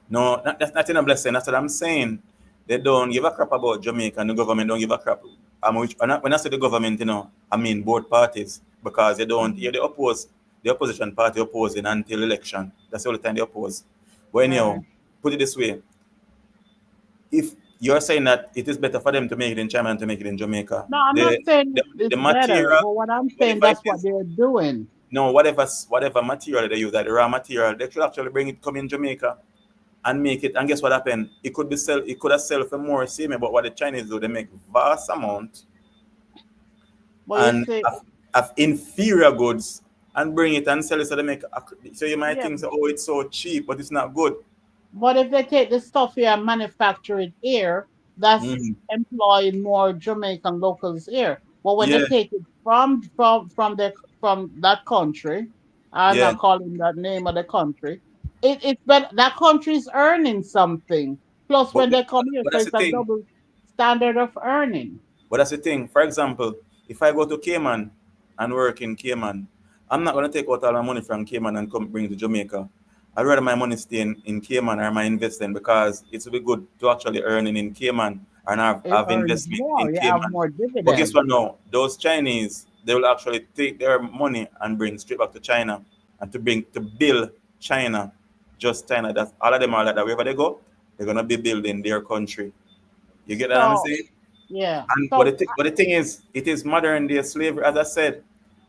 No, that's not in a blessing. That's what I'm saying. They don't give a crap about Jamaica, and the government don't give a crap. When I say the government, I mean both parties because they don't. Mhm. Yeah, they oppose the opposition party opposing until election. That's the only time they oppose. But anyhow, Right. put it this way: if you're saying that it is better for them to make it in China than to make it in Jamaica, No, I'm not saying the it's better, material, but what I'm saying, whatever it that's what is, they're doing. no, whatever material they use, like the raw material, they should actually bring it come in Jamaica and make it. And guess what happened? It could have sell for more same, but what the Chinese do, they make vast amount But you and see, have inferior goods and bring it and sell it. So they make. So you might yeah, think, so, oh, it's so cheap, but it's not good. but if they take the stuff here and manufacture it here, that's Hmm. employing more Jamaican locals here. But when they Yeah, take it from that country, I'm yeah. not calling that name of the country. It's but that country is earning something. Plus, But, when they come here, but so that's it's the a thing. double standard of earning. But that's the thing. For example, if I go to Cayman and work in Cayman, I'm not gonna take out all my money from Cayman and come bring it to Jamaica. I'd rather my money stay in Cayman or my investing because it will be good to actually earning in Cayman and It have earns investment more. in You have Cayman. more But guess dividend. what now? Those Chinese, they will actually take their money and bring straight back to China and to build China. Just China. That's all of them are like that. Wherever they go, they're gonna be building their country. You get what I'm So saying? yeah. And So but the thing is, it is modern day slavery, as I said,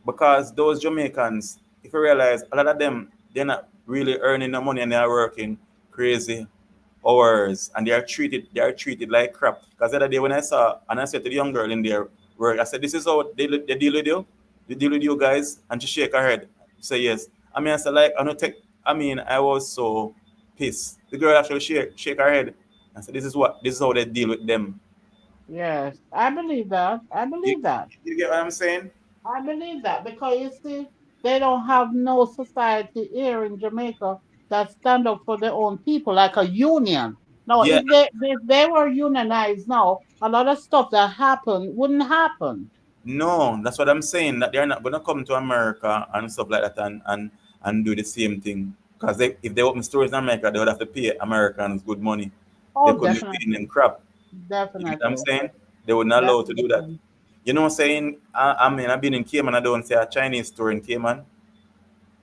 because those Jamaicans, if you realize, a lot of them, they're not really earning the money and they are working crazy hours and they are treated like crap. Because the other day when I saw and I said to the young girl in there work, I said, "This is how they deal with you? They deal with you guys?" And she shake her head. She say yes. I mean I said like I don't take I mean I was so pissed. The girl actually shake her head and said, this is how they deal with them. yes, I believe that. I You, believe that. you get what I'm saying? I believe that because you see, they don't have no society here in Jamaica that stand up for their own people, like a union. Now, Yeah, if they were unionized now, a lot of stuff that happened wouldn't happen. no, that's what I'm saying. That they're not gonna come to America and stuff like that and do the same thing. Because if they open stores in America, they would have to pay Americans good money. They Oh, couldn't be paying them definitely, crap. You get what I'm definitely, saying? They would not allow to do that. definitely. You know what I'm saying? I mean, I've been in Cayman. I don't see a Chinese store in Cayman.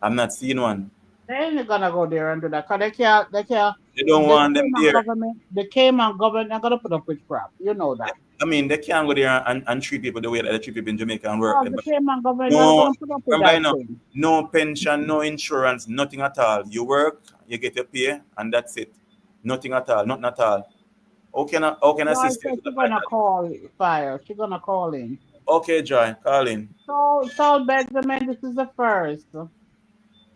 I'm not seeing one. They ain't gonna go there and do that because they can't. They don't want them there. The Cayman government, not gonna put up with crap. You know that. I mean, they can't go there and treat people the way that they treat people in Jamaica and work Oh, them. the But Cayman government not no, gonna put up with remember, that thing. no pension, no insurance, nothing at all. You work, you get your pay, and that's it. Nothing at all, nothing at all. How can I Joy assist you said with she's stuff like gonna that? call fire. She's gonna call in. Okay, Joy, call in. So, Benjamin, this is the first. Um,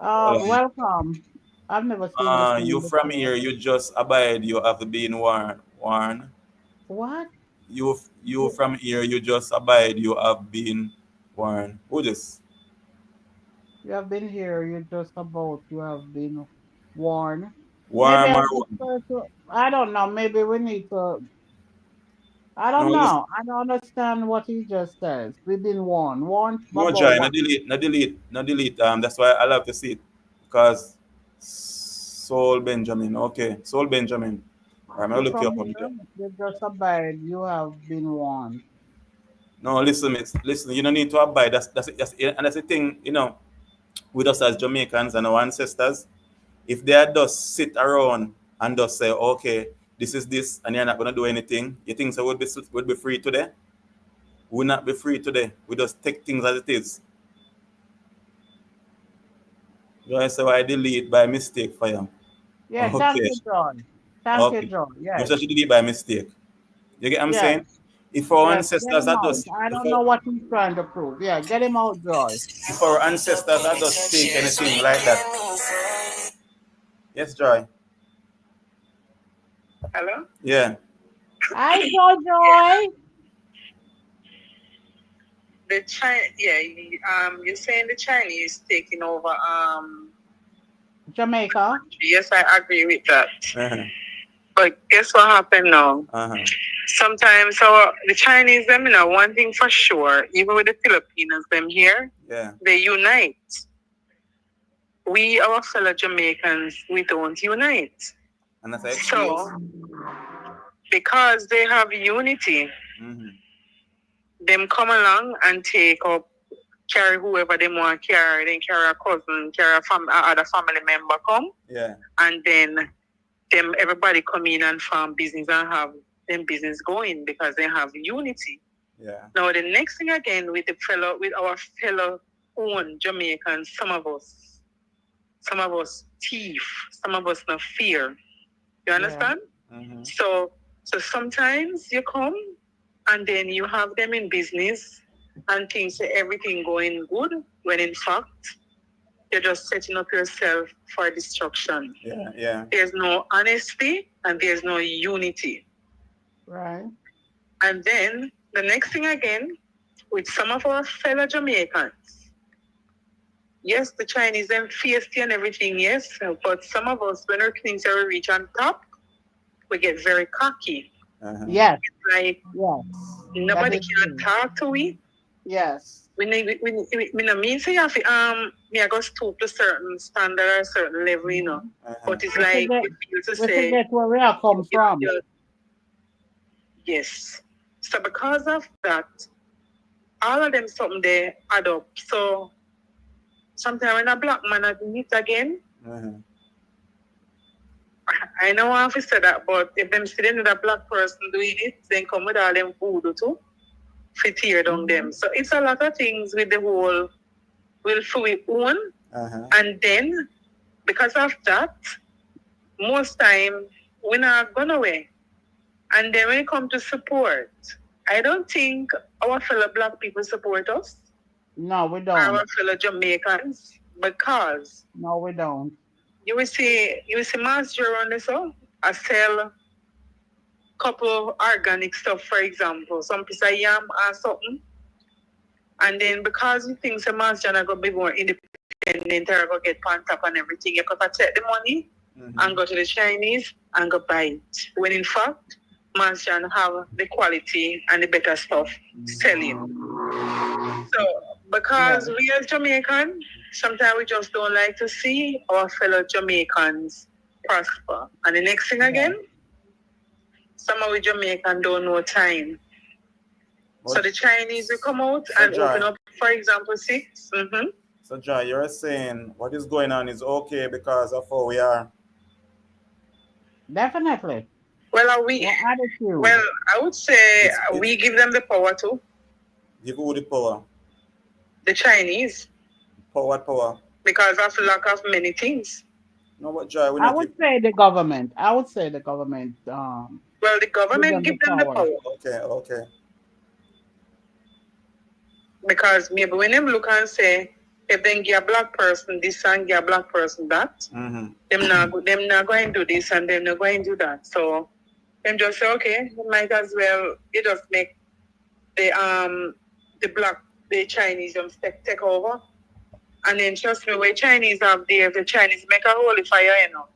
Welcome. I've never seen the You scene from before. here, you just abide, you have been warned. Warned. What? You from here, you just abide, you have been warned. Who this? You have been here. You just about. You have been warned. Maybe Warm I or need warm? to. I don't know. Maybe we need to. I No, don't listen. know. I don't understand what he just says. We've been warned. Warned No, about Jai, no what? delete, no delete, no delete. That's why I love to see it. Because Soul Benjamin. Okay, Soul Benjamin. I'm gonna You look you from up on here. there. You just abide. You have been warned. No, listen, miss. Listen, you don't need to abide. That's it. And that's the thing, with us as Jamaicans and our ancestors. If they had just sit around and just say, okay, this is this, and you're not gonna do anything, you think so would be free today? We'll not be free today. We just take things as it is. You know, so I delete by mistake for you. Yeah. Thank Okay. you, John. Thank you, Okay. John. You Yes. just delete by mistake. You get what I'm Yes. saying? If our Yes. Get ancestors him had out. just I don't know what he's trying to prove. Yeah. Get him out, Joy. if our ancestors had just take anything like that. Yes, Joy. Hello? Yeah. Hi, Joy. Yeah. Joy. The China, yeah, you're saying the Chinese taking over. Jamaica. Yes, I agree with that. Uh-huh. But guess what happened now? Uh-huh. Sometimes the Chinese, them, one thing for sure, even with the Filipinos, them here, Yeah. they unite. We, our fellow Jamaicans, we don't unite. And that's an excuse. So, because they have unity, Mm-hmm. them come along and take up, carry whoever they want to carry, then carry a cousin, carry other family member come, Yeah. and then them everybody come in and farm business and have them business going because they have unity. Yeah. Now the next thing again with our fellow own Jamaicans, some of us thief, some of us no fear. You understand? Yeah. Mm-hmm. So sometimes you come and then you have them in business and think say everything going good when in fact you're just setting up yourself for destruction. Yeah. Yeah. There's no honesty and there's no unity. Right. And then the next thing again, with some of our fellow Jamaicans, yes, the Chinese them feisty and everything, yes, but some of us, when our things are reach on top, we get very cocky. Uh-huh. Yes. It's like Yes. nobody That is can true. talk to we. Yes. We no mean say you have to, me I go stoop to certain standard or certain level, Uh-huh. But it's We like forget, we feel to we say forget where we are come from. yes. So because of that, all of them something they add up. So sometimes when a black man admit again, Uh-huh. I know I have to say that, but if them see another black person doing it, then come with all them voodoo too, to tear down them. So it's a lot of things with the whole will we own, Uh-huh. and then because of that, most time we're not gone away. And then when it comes to support, I don't think our fellow black people support us, No, we our don't. fellow Jamaicans, because No, we don't. you will see Master on this, I sell couple organic stuff, for example, some piece of yam or something. And then because you think some Master are going to be more independent, they're going to get on top and everything, you have to take the money and go to the Chinese and go buy it. When in fact, Master have the quality and the better stuff selling. So, because we as Jamaican, sometimes we just don't like to see our fellow Jamaicans prosper. And the next thing again, some of the Jamaican don't know time. So the Chinese will come out and open up, for example, 6. Mm-hmm. So, Joy, you're saying what is going on is okay because of how we are. Definitely. Well, are we? Your attitude. Well, I would say we give them the power too. Give who the power? The Chinese. Power. Because of lack of many things. No, but Joy, we I not would give. say the government. I would say the government. Well, the government give them the power. Okay. Because maybe when them look and say, if they give a black person this and give a black person that, Mm-hmm. them not going to do this and them not going to do that. So them just say, okay, we might as well it just make the black the Chinese take over. And then trust me, when Chinese have there, the Chinese make a holy fire, you know.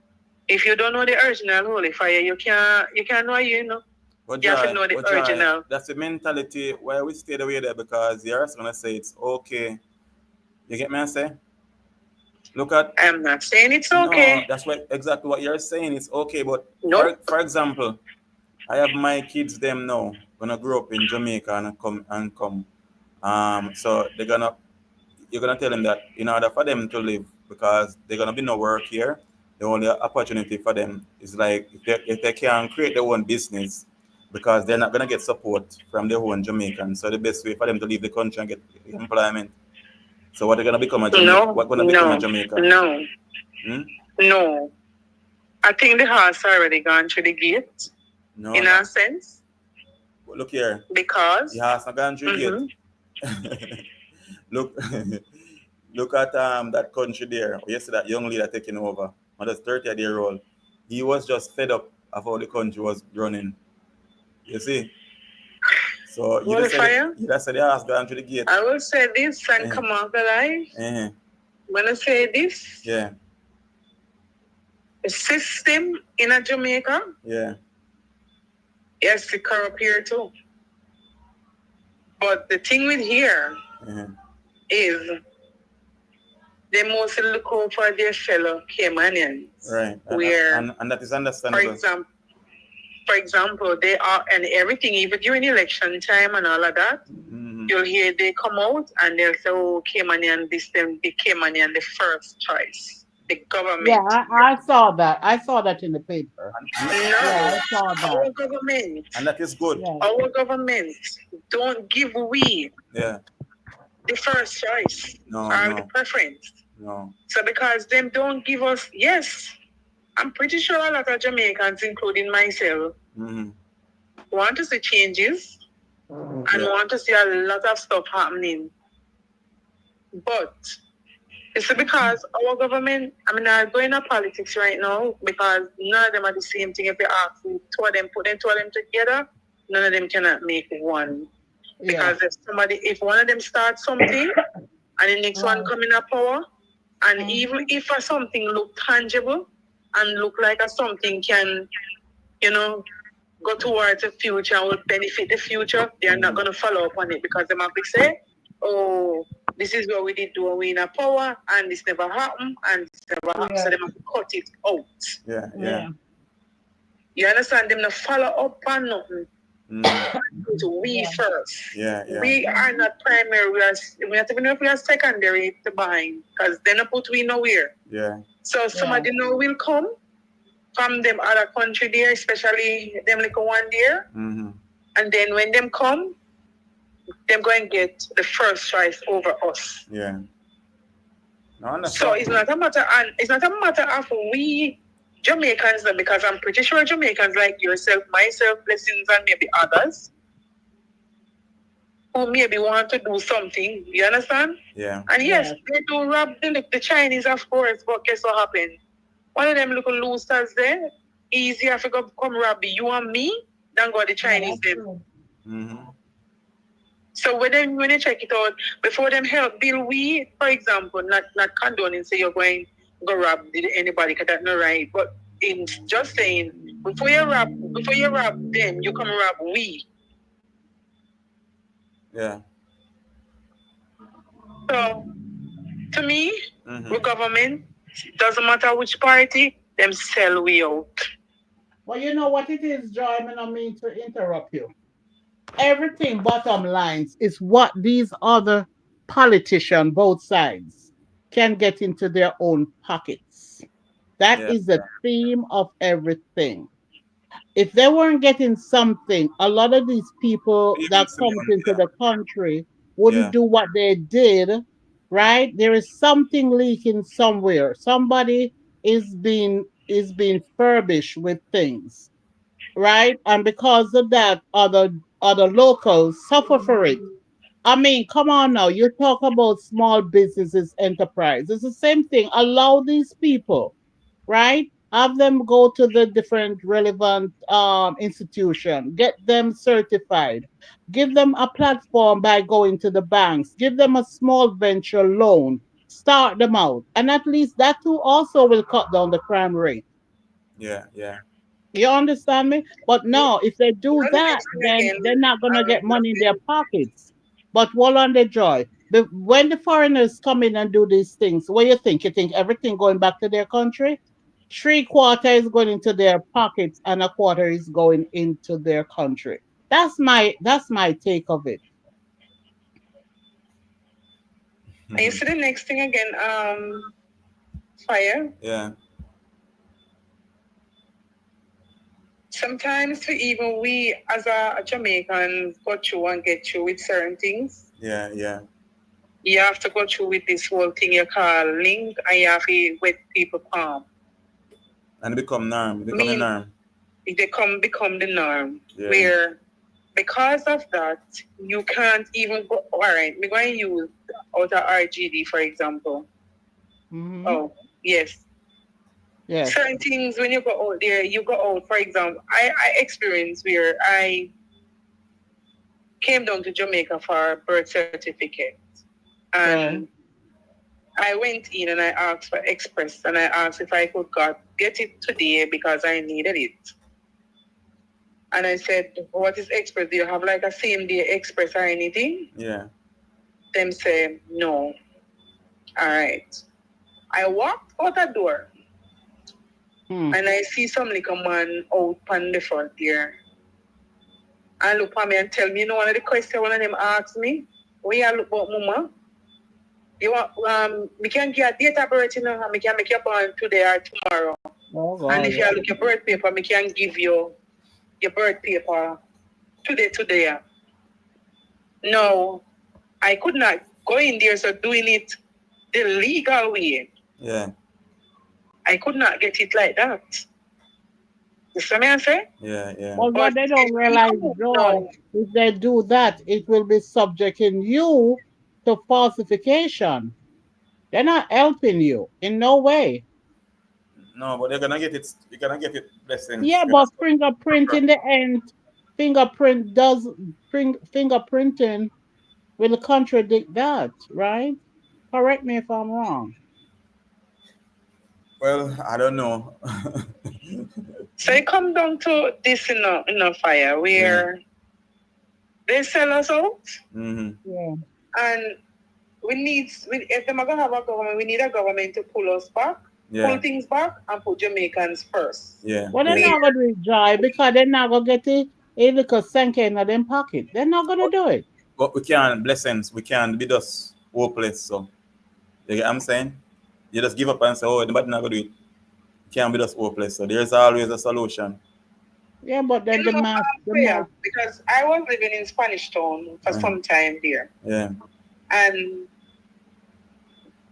If you don't know the original holy fire, you can't know, you know. But You have to Joy, know the but Joy, original. that's the mentality why we stay the way there because you're just gonna say it's okay. You get me? I say. Look at I'm not saying it's no, okay. that's what exactly what you're saying. It's okay, but No. for example, I have my kids them now gonna grow up in Jamaica and come. So you're gonna tell them that in order for them to live, because they're gonna be no work here, the only opportunity for them is like if they can create their own business, because they're not gonna get support from their own Jamaican. So the best way for them to leave the country and get employment. So what they're gonna become a Jamaican? No. What gonna become a Jamaican? No. Hmm? No. I think the horse already gone through the gate No. in a sense. Look here. Because The horse not gone through Mhm. yet. Look, look at that country there. Yesterday, that young leader taking over. On his 30-year-old, he was just fed up of how the country was running. You see. So you Holy just said fire. you just said the horse gone through the gate. I will say this and Uh-huh. come out alive. Uh-huh. When I say this, Yeah. the system in a Jamaica, Yeah. yes, the corrupt here too. But the thing with here Uh-huh. is they mostly look out for their fellow Caymanians. Right. Where, And that is for understandable. example, they are and everything, even during election time and all of that, Mhm. you'll hear they come out and they'll say, oh, Caymanian, this, them, the Caymanian, the first choice, the government. Yeah, I saw that. I saw that in the paper. No, Yeah, I saw that. our government, And that is good. Yeah. our government don't give we Yeah. the first choice No, or no. the preference. No. So because them don't give us, yes, I'm pretty sure a lot of Jamaicans, including myself, Mm-hmm. want to see changes and Yeah. want to see a lot of stuff happening. But it's because our government, I mean, I'm going to politics right now because none of them are the same thing. If you ask me, two of them together, none of them cannot make one. Yeah. Because if one of them starts something and the next one come in a power, and even if something look tangible and look like something can, go towards the future and will benefit the future, they are not going to follow up on it because they might say, oh, this is what we did do when we in a power and this never happened and this never happened. So they must cut it out. Yeah. Yeah. You understand? Them not follow up on nothing. Mm-hmm. To we first. Yeah. Yeah. We are not primary. We have to know if we are secondary to behind because they not put we nowhere. Yeah. So somebody know will come from them other country there, especially them little one there. Mm-hmm. And then when them come, them go and get the first choice over us. Yeah. No, So it's not a matter of we Jamaicans, because I'm pretty sure Jamaicans like yourself, myself, Blessings, and maybe others who maybe want to do something. You understand? Yeah. And yes, they do rob the Chinese, of course, but guess what happened? One of them little losers there, easier to come rob you and me than go the Chinese them. Mm-hmm. So when you check it out, before them help build we, for example, not condoning say you're going to go rob anybody because that's not right. But in just saying, before you rob them, you come rob we. Yeah. So to me, Mm-hmm. the government, doesn't matter which party, them sell we out. Well, you know what it is, Joy? I don't mean to interrupt you. Everything bottom lines is what these other politicians, both sides, can get into their own pockets. That Yeah. is the theme of everything. If they weren't getting something, a lot of these people that comes into the country wouldn't Yeah. do what they did, right? There is something leaking somewhere. Somebody is being furbished with things, right? And because of that, other locals suffer for it. I mean, come on now. You talk about small businesses, enterprise. It's the same thing. Allow these people, right? Have them go to the different relevant institution, get them certified, give them a platform by going to the banks, give them a small venture loan, start them out, and at least that too also will cut down the crime rate. Yeah, yeah. You understand me? But You no, if they do know the that, next thing then again, they're not gonna get money in their nothing. pockets. But hold on the joy. When the foreigners come in and do these things, what you think? You think everything going back to their country? Three quarter is going into their pockets and a quarter is going into their country. That's my take of it. And you see the next thing again, fire. Yeah, Sometimes even we as a Jamaican go through and get through with certain things. yeah, yeah. You have to go through with this whole thing you call link and you have to wet people palm. And it become norm. It I become a mean, norm. they become the norm. Yeah. Where because of that, you can't even go. All right, we're going to use out of RGD for example. Mhm. Oh, yes. Yes. Certain things when you go out there, you go out, for example, I experienced where I came down to Jamaica for a birth certificate. And Right. I went in and I asked for Express and I asked if I could get it today because I needed it. And I said, what is Express? Do you have like a same day Express or anything? Yeah. Them say, no. All right. I walked out the door and I see some little man out on the front there. And look at me and tell me, you know, one of the questions one of them asked me, where you look about mama? You want we can get a date of birth, you know, and we can make you born today or tomorrow. Oh And God. if you look your birth paper, we can give you your birth paper today. No, I could not go in there, so doing it the legal way. Yeah. I could not get it like that. You see me I say? Yeah, yeah. But what But they don't if realize, you Joy, know, if they do that, it will be subjecting you to falsification. They're not helping you in no way. No, but they're gonna get it. You're gonna get it blessings. Yeah, but fingerprint in the end, fingerprint does fingerprinting will contradict that, right? Correct me if I'm wrong. Well, I don't know. so it come down to this in a fire where they sell us out Mm-hmm. Yeah. and if they're gonna have a government, we need a government to pull us back, Yeah. pull things back and put Jamaicans first. Yeah. Well, they're Yeah. not gonna do it, Joy, because they're not gonna get it a little cent in their pocket. They're not gonna do it. But we can't blessings. We can't be just hopeless. So you get what I'm saying? You just give up and say, oh, nobody not gonna do it. Can't be just hopeless. So there's always a solution. Yeah, but then You know, the fair, mass. because I was living in Spanish Town for some time there. Yeah. And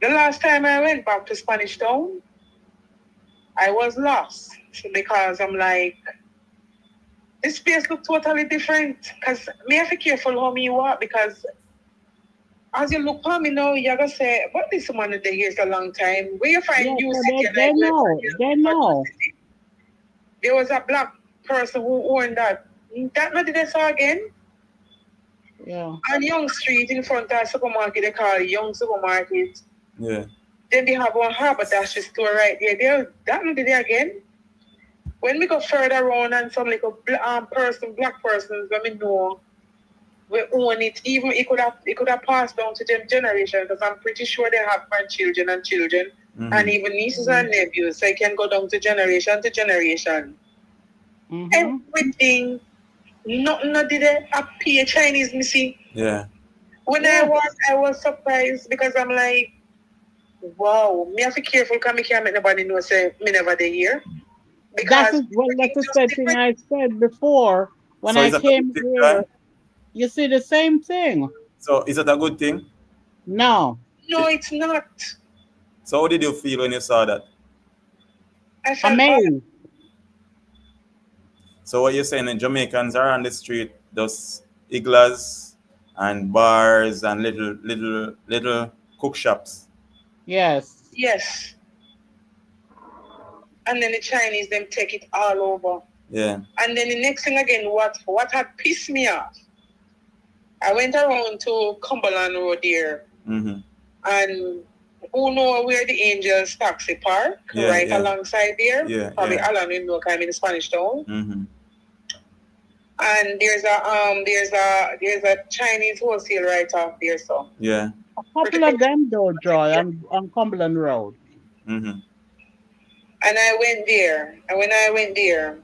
the last time I went back to Spanish Town, I was lost because I'm like, this place look totally different. Because me have to be careful how me walk because as you look at me now, you're going to say, what this man there here is a long time. Where you find Yeah, New so City? they know. They know. There was a black person who owned that. That not did I saw again. Yeah. On Young Street in front of the supermarket, they call it Young Supermarket. Yeah. Then they have one haberdashery store right there. That not did it again. When we go further on and some like a black persons when we know we own it, even it could have passed down to them generation because I'm pretty sure they have grandchildren and children and even nieces and nephews. So it can go down to generation. Everything, nothing not did it appear Chinese, me see. Yeah. When I was surprised because I'm like, wow, me have to be careful because me can't make nobody know say me never there here. That's the same thing I said before when So I is that a came good thing, here. right? You see the same thing. So is that a good thing? No. No, it's not. So how did you feel when you saw that? I felt Amazed. So what you're saying, the Jamaicans are on the street, just iglas, and bars and little cook shops. Yes. Yes. And then the Chinese, them take it all over. Yeah. And then the next thing again, what had pissed me off, I went around to Cumberland Road there, Mm-hmm. and who know where the Angels Taxi Park, Yeah, right yeah. alongside there? Yeah, Probably yeah. Alan will know, 'cause I'm in Spanish Town. Mm-hmm. And there's a Chinese wholesale right off there, so. Yeah. A couple of them though, Joy, on Cumberland Road. Mm-hmm. And I went there, and when I went there,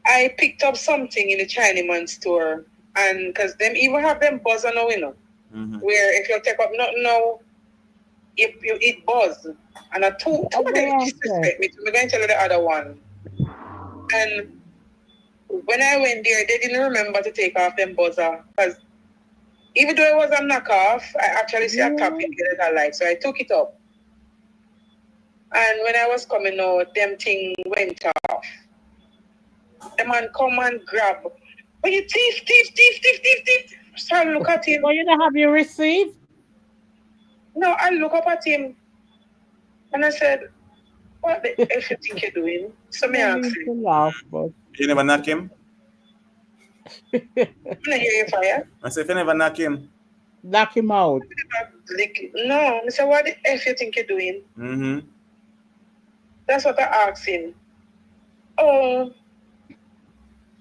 I picked up something in the Chinaman store, and because them even have them buzz on the window, Mm-hmm. where if you take up nothing now, you eat buzz. And I two Oh, of them well, disrespect me. I'm going to tell you the other one. And when I went there, they didn't remember to take off them buzzer, because even though it was a knockoff, I actually see a copy that I like, so I took it up. And when I was coming out, them thing went off. The man come and grab. Oh, you thief. So I look at him. Well, you don't have your receipt? No, I look up at him and I said, what the F you think you're doing? So me I ask need to him, laugh, but You never knock him? I hear you fire. I say, if you never knock him. knock him out. Like, no, I said, what the F you think you're doing? Mm-hmm. That's what I asked him. Oh,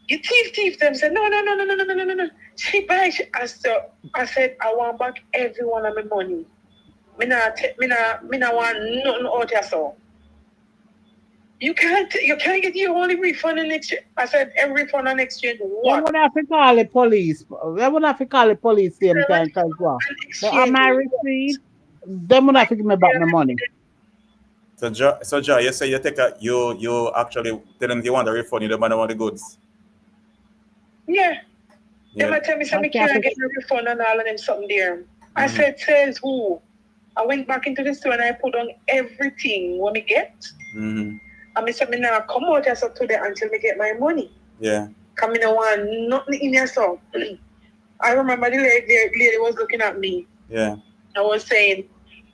you thief them. Said, no. She buy. I said, I want back every one of my money. Me not want nothing out here, so. You can't get your only refund in exchange. I said, every refund on exchange, They what? would have to call the police. They would have to call the police same time because what? An So on exchange, my receipt, they would have to give me back my money. So Joe, you say you actually tell them you want a refund, you don't want the goods. Yeah. They Yeah. might tell me something, Okay, can't get a refund and all of them something there. I Mhm. said, says who? I went back into the store and I put on everything what me get. Mm-hmm. And I said, me now come out here so today until me get my money. Yeah. Come in, I want nothing in here, so. I remember the lady was looking at me. Yeah. I was saying,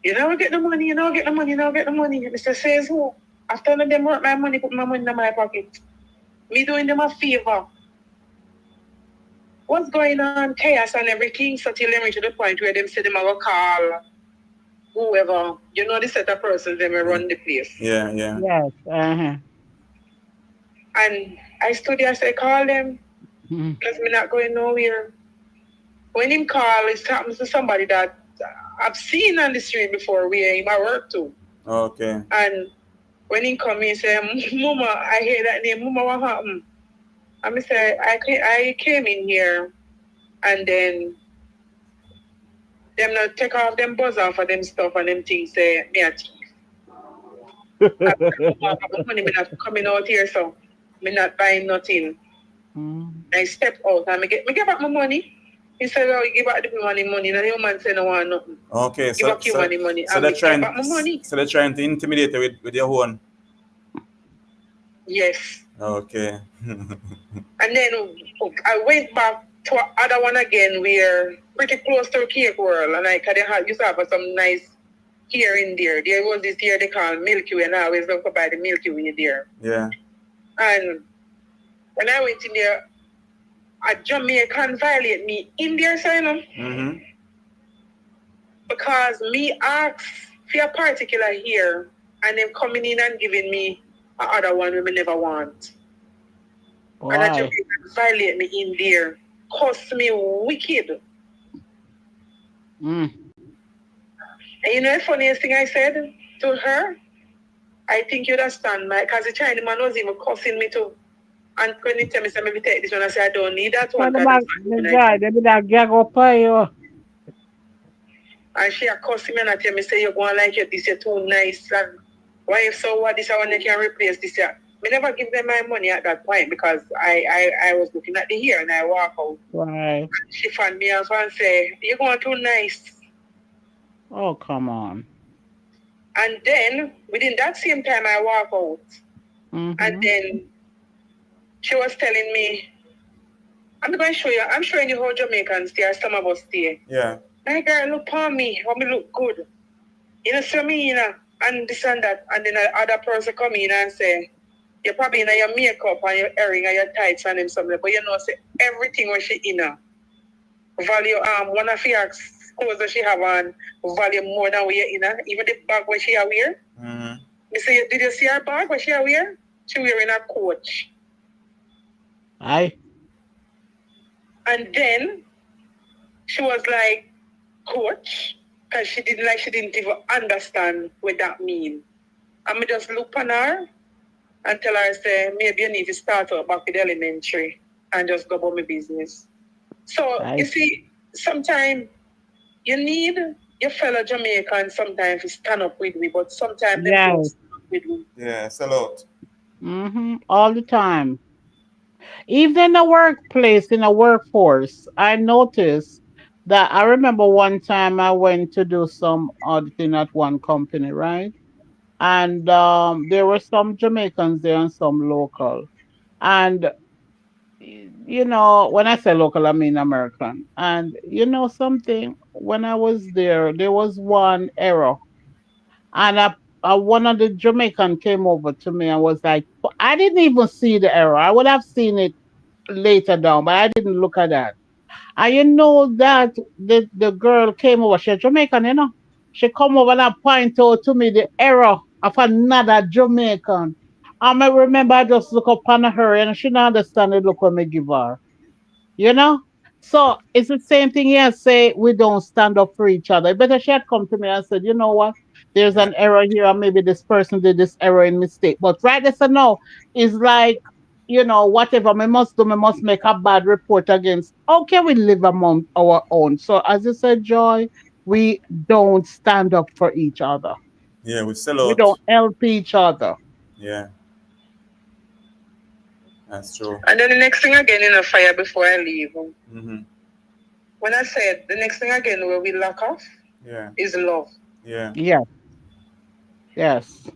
you never get the money. Mr. Says who? After all of them work my money, put my money in my pocket. Me doing them a favor. What's going on? Chaos and everything. So till them reach to the point where them say them will call whoever. You know the set of persons them will run the place. Yeah. Yeah. Yes. Uh-huh. And I stood there and said, call them. Mhm. Because me not going nowhere. When him call, it happens to somebody that I've seen on the street before where he might work to. Okay. And when he come, he say, Mama, I hear that name. Mama, what happened? And I say, I came in here and then them not take off them buzz off of them stuff and them things say, me a thief. Money, me not coming out here, so me not buying nothing. Mhm. I step out and me get back my money. He said, oh, you give back the money. And the woman said, no want nothing. Okay. Give back your money. So And they're me trying. get back my money. So they're trying to intimidate you with your own. Yes. Okay. And then I went back to another one again where pretty close to Cake World, and I used to have some nice here in there. There was this here they call Milky Way, and I always love to buy the Milky Way there. Yeah. And when I went in there, a Jamaican violate me in there, sign Mm-hmm. because me asked for a particular here, and them coming in and giving me another one we never want. And a Why? Jamaican violate me in there. Cost me wicked. Mm. And you know the funniest thing I said to her? I think you understand, because the Chinese man was even cussing me too. And when he tell me, maybe take this one, I say, I don't need that So one. the 'cause man, it's the fine. guy, they be that gag up on you. And she cussing me and tell me, say, you're going like it, this, you're too nice. And why if so what, this one you can replace this year. I never give them my money at that point because I was looking at the hair and I walk out. Right. She found me off and say, you're going too nice. Oh, come on. And then, within that same time, I walk out. Mhm. And then she was telling me, I'm going to show you. I'm showing you how Jamaicans stay, or some of us stay. Yeah. My girl, look on me. How me look good. You know, see me, you know, and this and that. And then another person come in and say, you're probably in your makeup and your earring and your tights and them something. But you know, say everything when she in value one of your clothes that she have on value more than what you in even the bag where she wear. Mm-hmm. You say, did you see her bag where she wear? She wearing a coach. Aye. And then she was like, coach, because she didn't even understand what that mean. And me just look on her and tell her, say, maybe you need to start up back with elementary and just go about my business. So Aye. you see, sometimes you need your fellow Jamaicans sometimes to stand up with me, but sometimes they don't Yes. stand up with me. Yeah, sell out. All the time. Even in the workplace, in the workforce, I noticed that I remember one time I went to do some auditing at one company, right? And there were some Jamaicans there and some local. And when I say local, I mean American. And you know something, when I was there was one error, and one of the Jamaican came over to me and was like, I didn't even see the error. I would have seen it later down, but I didn't look at that. And you know that the girl came over, she's Jamaican, you know. She come over and point out to me the error of another Jamaican. I remember I just look up on her and she don't understand the look when me give her. You know? So it's the same thing here. Say we don't stand up for each other. Better she had come to me and said, you know what? There's Yeah. an error here, or maybe this person did this error in mistake. But right this or no, it's like, whatever we must make a bad report against. How can we live among our own? So as you said, Joy, we don't stand up for each other. Yeah, we sell We out. don't help each other. Yeah, that's true. And then the next thing again in a fire before I leave. Mm-hmm. When I said the next thing again where we lack of Yeah, is love. yeah, Yes, yes,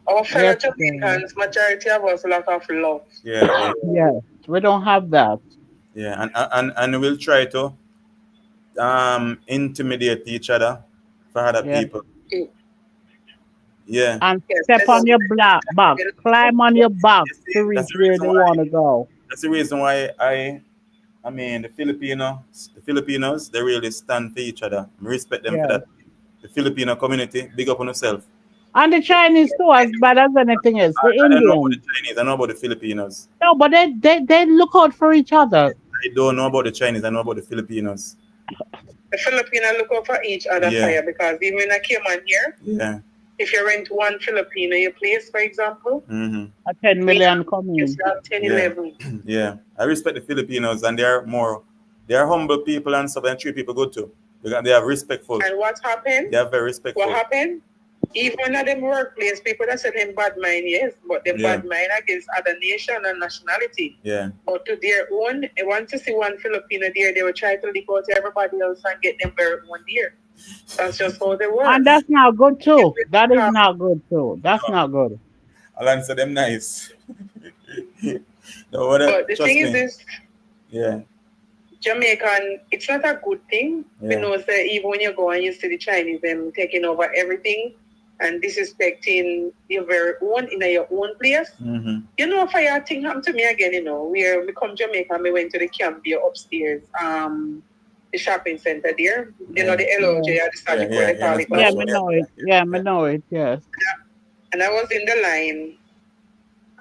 Our fellow yes, Joy. Jamaicans, majority of us lack of love. yeah, Yes. We don't have that. yeah. And we'll try to intimidate each other for other Yes. people. Mm. Yeah. And Yes, step let's on your back, climb on your back You to see, reach where they want to go. that's the reason why I mean the Filipinos they really stand for each other. I respect them for Yeah. that. The Filipino community, big up on yourself. And the Chinese too, as bad as anything else. The I don't know about the Indians. Chinese, I know about the Filipinos. No, but they look out for each other. I don't know about the Chinese, I know about the Filipinos. the Filipino look out for each other Yeah. fire because even when I came on here, Yeah. if you rent one Filipino your place, for example, Mm-hmm. A 10 we million have, come yes, in. we have 10, Yeah. 11. Yeah. I respect the Filipinos and they are humble people and stuff and treat people good too. They are respectful. And what happened? They are very respectful. What happened? Even at them workplace, people that say them bad mind, yes, but them Yeah. bad mind against other nation and nationality. Yeah. But to their own, they want to see one Filipino there, they will try to leak out to everybody else and get them very own there. That's just how they work. And that's not good too. That is not good too. That's not good. I'll answer them nice. No, whatever. But the Trust thing me. is this, Yeah. Jamaican, it's not a good thing. Yeah. You know, say even when you go and you see the Chinese, them taking over everything and disrespecting your very own in your own place. Mm-hmm. You know, if I thing happened to me again, where we come Jamaica, we went to the camp there upstairs, the shopping center there. You know, the LOJ or the static Yeah, where they yeah, call it. Yeah, That's me what- know it. Yeah, me know it. Yes. And I was in the line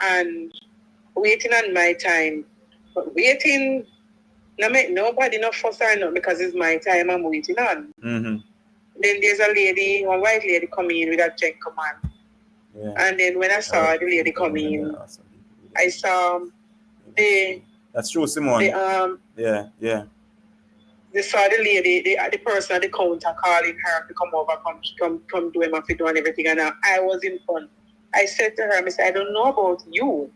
and waiting on my time. But waiting, no make nobody no fuss or not because it's my time I'm waiting on. Mm-hmm. Then there's a lady, a white lady coming in with a gentleman. Yeah. And then when I saw the lady coming in, I saw the That's true, Simone. the Yeah. they saw the lady, the person at the counter calling her to come over, come do him a fit and everything. And I was in front. I said to her, I said, I don't know about you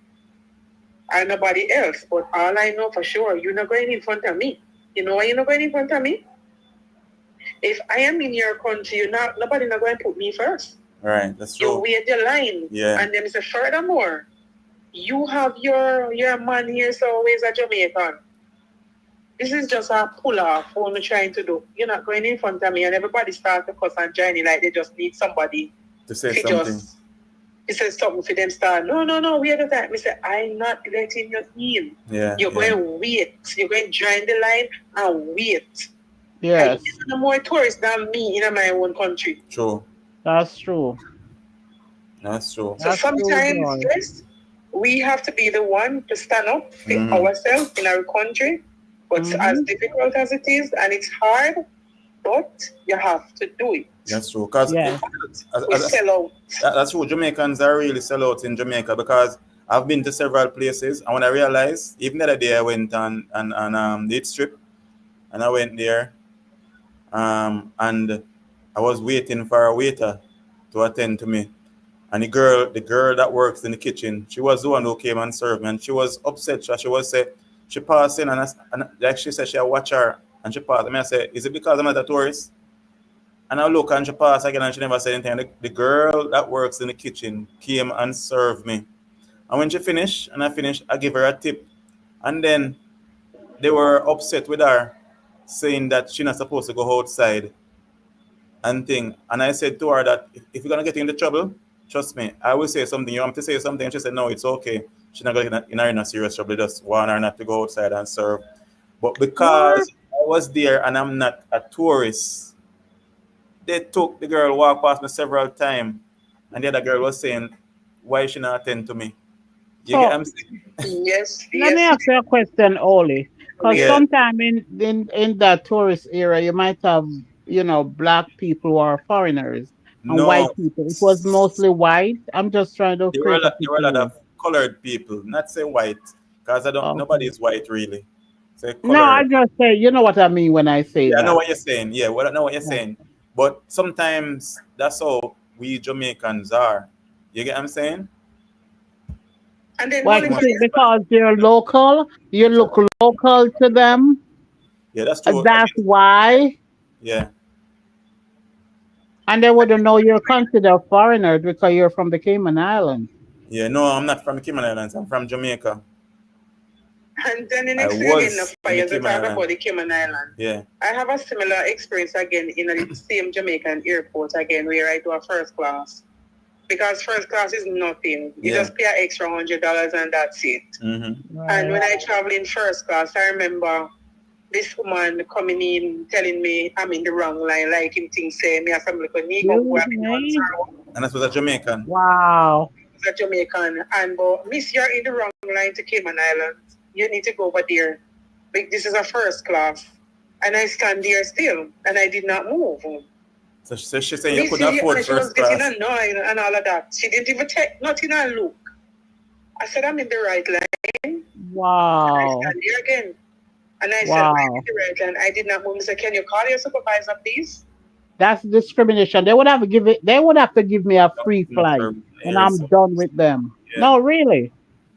or nobody else, but all I know for sure, you're not going in front of me. You know why you're not going in front of me? If I am in your country, nobody not going to put me first. Right. That's You true. wait your line. Yeah. And then say, furthermore, you have your man here, so always a Jamaican. This is just a pull off what I'm trying to do. You're not going in front of me and everybody starts to cuss and join like they just need somebody To say to something. just he says something for them start. No, wait a time. I say, I'm not letting you in. Yeah. You're yeah. going to wait. You're going to join the line and wait. Yes, There's no more tourists than me in my own country. True. that's true. That's true. So That's true, sometimes, boy. yes, we have to be the one to stand up for Mhm. ourselves in our country. But as difficult as it is, and it's hard, but you have to do it. That's true. Because Yes. We sell out. that's true. Jamaicans are really sellouts in Jamaica because I've been to several places, and when I realized, even the other day I went on the Eat Strip, and I went there, and I was waiting for a waiter to attend to me, and the girl that works in the kitchen, she was the one who came and served me, and she was upset. She was say she passed in, and like she said, she watch her, and she passed. I said, is it because I'm not a tourist? And I look and she passed again and she never said anything. The girl that works in the kitchen came and served me. And when she finished, and I finished, I give her a tip. And then they were upset with her, saying that she's not supposed to go outside and thing. And I said to her that if you're going to get into trouble, trust me, I will say something. You want me to say something? And she said, no, it's okay. She's not going to get in a serious trouble. They just want her not to go outside and serve. But because I was there and I'm not a tourist, they took the girl walk past me several times, and the other girl was saying, "Why she not attend to me?" You So get what I'm saying? Yes, let me yes. ask you a question, Oli. Because Yeah. sometime in that tourist area, you might have, black people who are foreigners and white No, people. It was mostly white. I'm just trying to create a there were a lot picture. of colored people, not say white, because I don't. Nobody Okay. is white really. Say No, I colored. just say, you know what I mean when I say Yeah, I know that. what you're saying. Yeah, well, I know what you're Yeah. saying. But sometimes that's how we Jamaicans are. You get what I'm saying? And then What Holy is Someone, it? Spirit, Because you're local, you look local to them. yeah, that's true. That's why. Yeah, And they wouldn't know you're considered foreigner because you're from the Cayman Islands. yeah. No, I'm not from the Cayman Islands. I'm from Jamaica. and then the I next thing again, was for in the years, we Cayman talk about Islands. the Cayman Island. Yeah. I have a similar experience again in the same Jamaican airport again, where I do a first class. Because first class is nothing. You Yeah. just pay an extra $100 and that's it. Mm-hmm. And when I travel in first class, I remember this woman coming in telling me I'm in the wrong line, like him thing say me as I'm like a Negro who Excuse have been me? And that was a Jamaican. Wow. a Jamaican, and but miss, you're in the wrong line to Cayman Islands. You need to go over there. Like this is a first class. And I stand there still, and I did not move. So she's saying you Miss, couldn't afford and she was first getting class. annoyed and all of that. She didn't even take nothing and look. I said, I'm in the right line. I Wow. stand there again. And I said, I'm Wow. in the right line. I did not move. I said, can you call your supervisor, please? That's discrimination. They would have to give me a free flight and I'm done with them. Yeah. No, really.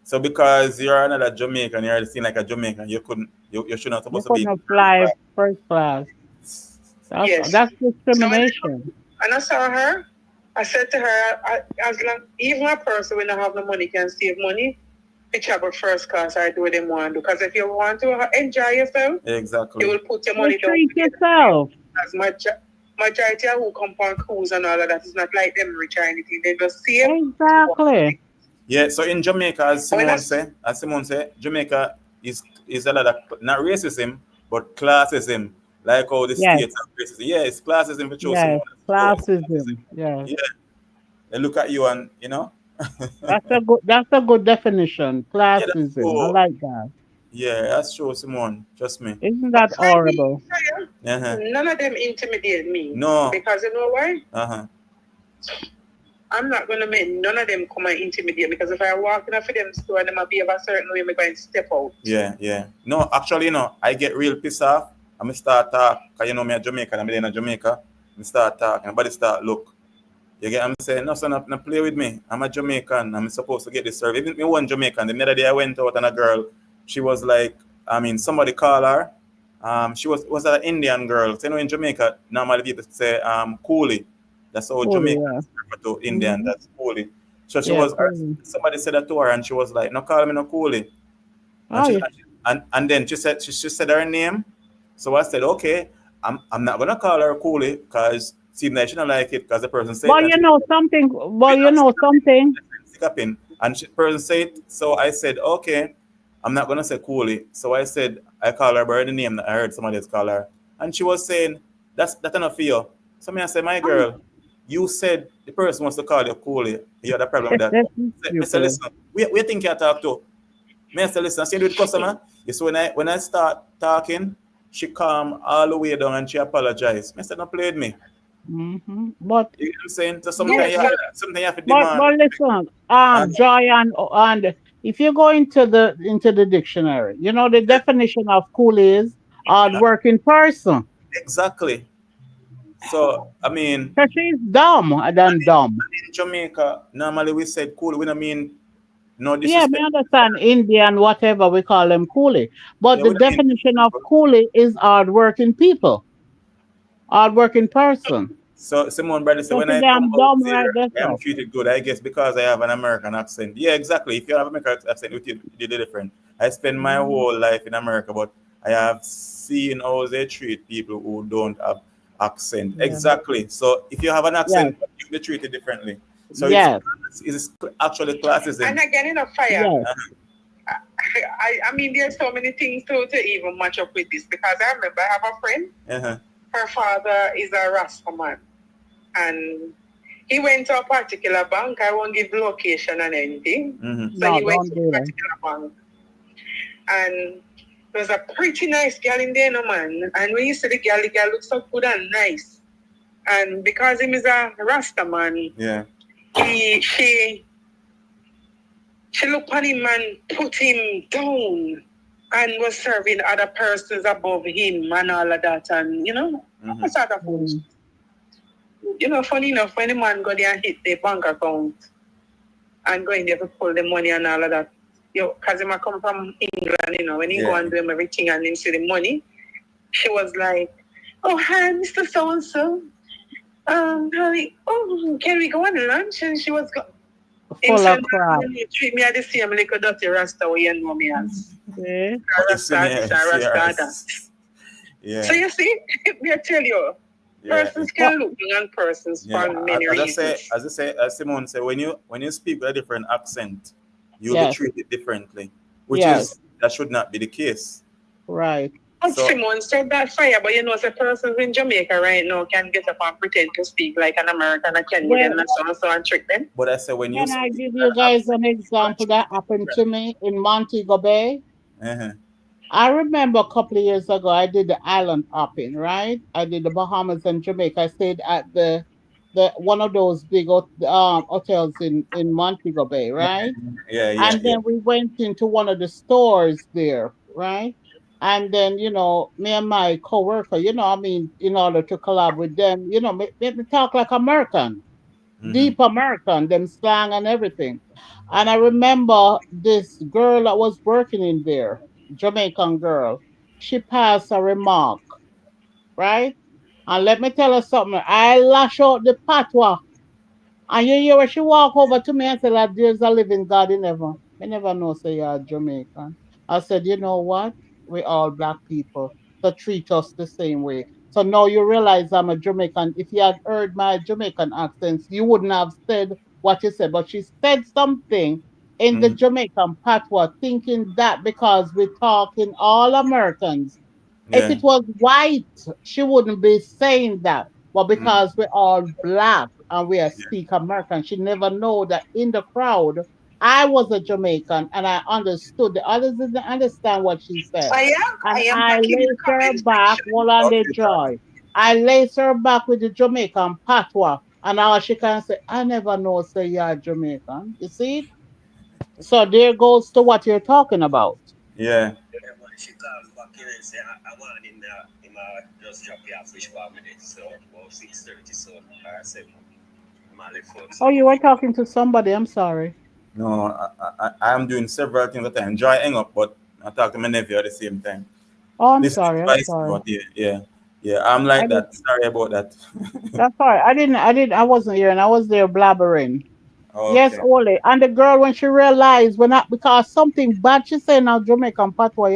So because you're another Jamaican, you're seen like a Jamaican, you should not You supposed to be. couldn't fly first class. Yes. That's discrimination. And I saw her. I said to her, as long even a person when I have no money can save money, to travel first class or do what they want to. Because if you want to enjoy yourself, Exactly. you will put your You money down. treat yourself. As majority of who come on cruise and all of that is not like them rich or anything. They just save. Exactly. Yeah, so in Jamaica, as When Simone say, Jamaica is a lot of not racism, but classism. Like how the Yes. states have racism. Yeah, it's classism for sure. Yes. Simone. Classism. Yes. Yeah. They look at you and That's a good definition. Yeah, that's Classism. I true. like that. Yeah, that's true, Simone. Trust me. Isn't that horrible? Uh-huh. None of them intimidate me. No. Because you know why? Uh-huh. I'm not going to make none of them come and intimidate me because if I walk in a for them store and them a behave a certain way, I'm going to step out. Yeah, yeah. No, actually, I get real pissed off. I'm start talk, because me a Jamaican, I'm in Jamaica. I start talking, everybody start look. You get what I'm saying? No, son, no play with me. I'm a Jamaican. I'm supposed to get this service. Even me one Jamaican. The other day I went out and a girl, she was like, somebody call her. She was an Indian girl. So, in Jamaica, normally people say coolie. That's how Coolie, Jamaicans refer to Indian. Mhm. That's coolie. So she Yeah, was, coolie. somebody said that to her, and she was like, "No, call me no coolie." And Oh, she yeah. and then she said her name. So I said, "Okay, I'm not gonna call her coolie because seems like she don't like it because the person said it, But and you she know something. But been you know something. sick up in, and she person said it. So I said, okay, I'm not gonna say coolie. So I said I call her by the name that I heard somebody else call her, and she was saying that's enough for you. So me I said, my Oh, girl, you said the person wants to call you coolie. You had a problem with that. I said, stupid. listen, we think you talk to. Me I say, listen, I see you with the customer. You see when I start talking, she calm all the way down and she apologized. Me said, no play with me. But You know what I'm saying? So yeah, sometimes you have to but demand. but listen, And Joy and if you go into the dictionary, you know the definition of cool is hard working person. exactly. So I mean, So she's dumb than dumb. in Jamaica, normally we said cool. We don't mean no Yeah, me disrespect. understand Indian, whatever we call them coolie. But Yeah, the we don't mean definition of disrespect. coolie is hardworking people, hardworking person. So Simone Bradley said, So when she I come damn out dumb right here, there. I am So. treated good. I guess because I have an American accent. Yeah, exactly. If you have an American accent, you did different. I spend my Mhm. whole life in America, but I have seen how they treat people who don't have accent. Yeah. Exactly. So if you have an Yes. accent, you be treated differently. So Yes. it's actually classism. And again, in a fire, Yes. I mean, there's so many things to even match up with this because I remember I have a friend. Uh-huh. Her father is a Rasta man, and he went to a particular bank. I won't give location and anything. Mm-hmm. So No, he went don't to do a that. particular bank, and there was a pretty nice girl in there, no man. And when you see the girl looks so good and nice. And because him is a Rasta man, Yeah. she looked on him and put him down and was serving other persons above him and all of that. And, you know, Mm-hmm. sort of fools. You know, funny enough, when the man go there and hit the bank account and go in there to pull the money and all of that, because he might come from England, you know, when he go and do him everything and then see the money, she was like, oh, hi, Mr. So-and-so. Honey, oh, can we go on lunch? And she was Full of crap. you treat me at the same little dirty Rasta way you know me as. Okay. Rasta this, Rasta that. Yeah. So you see, me I tell you, Yeah. persons can look young persons Yeah, for many reasons. as Simone said, when you speak with a different accent, you'll Yes. be treated differently, which Yes. is that should not be the case. Right. But So- Simone said that fire, but you know, the persons in Jamaica right now can get up and pretend to speak like an American and can Well- and so and trick them. But I said when you Can I speak give with you an guys accent, an example that happened to me in Montego Bay? uh-huh. I remember a couple of years ago, I did the island hopping, right? I did the Bahamas and Jamaica. I stayed at the one of those big hotels in Montego Bay, right? Yeah, And then we went into one of the stores there, right? And then, you know, me and my coworker, you know, I mean, in order to collab with them, you know, make me talk like American, deep American, them slang and everything. And I remember this girl that was working in there, Jamaican girl, she passed a remark, right? And let me tell her something. I lash out the patois. And you hear when she walk over to me and say that there's a living God in heaven. I never know say you're Jamaican. I said, you know what? We all black people. So treat us the same way. So now you realize I'm a Jamaican. If you had heard my Jamaican accents, you wouldn't have said what you said. But she said something in the Jamaican patois, thinking that because we talk in all Americans, if Yeah. it was white, she wouldn't be saying that. But because we're all black and we are speak American, she never know that in the crowd, I was a Jamaican and I understood. The others didn't understand what she said. I And am I back in the laced her comment back, section. while on the Okay, joy. I laced her back with the Jamaican patois. And now she can say, I never know say you're Jamaican. You see? So there goes to what you're talking about. Yeah. She calls back in and say, I want him just drop your fish for a minute. So about 6:30, so I said, I'm left for Oh, you were talking to somebody. I'm sorry. No, I'm doing several things at the time. Joy hang up, but I talk to my nephew at the same time. Oh, I'm This is sorry. I'm vice, sorry. but yeah. I'm like I that. Sorry about that. That's all right. I wasn't here and I was there blabbering. Yes, Okay. Ole. And the girl, when she realized, when I, because something bad she said now, Jamaican patois,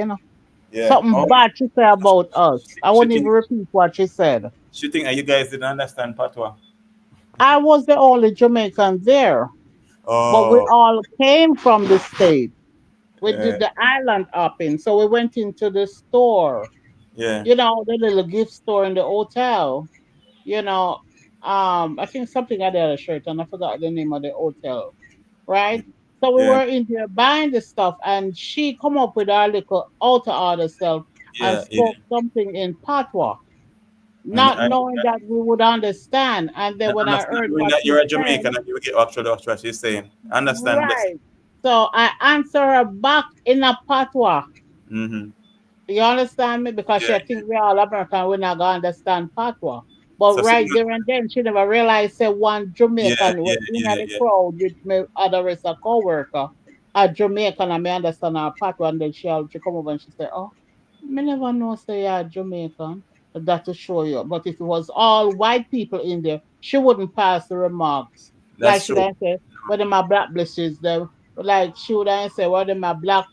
Yeah. something Oh, bad she said about us. I she wouldn't even think repeat what she said. you guys didn't understand patois. I was the only Jamaican there, but we Oh, all came from the state. We yeah, did the island hopping, so we went into the store, yeah, the little gift store in the hotel. You know, I think something had the other shirt, and I forgot the name of the hotel. Right? So we yeah, were in there buying the stuff, and she come up with our little outer order self and yeah, yeah. spoke something in patois, And not knowing that we would understand. And I then when I understand heard knowing what that she you're a said, Jamaican and you get actually what she's saying. I understand this. right. So I answer her back in a patois. Mm-hmm. You understand me? Because Yeah. she think we all American, we're not gonna understand patois. But So right Simon, there and then, she never realized that one yeah, Jamaican yeah, was in yeah, the yeah. crowd with me other rest of co-worker, a Jamaican, and me understand her patois, and then she come over and she said, "Oh, me never know say you're Jamaican." That to show you. But if it was all white people in there, she wouldn't pass the remarks. Like That's she true. didn't say, "Whether my black bitches them," like she would say, "Whether my black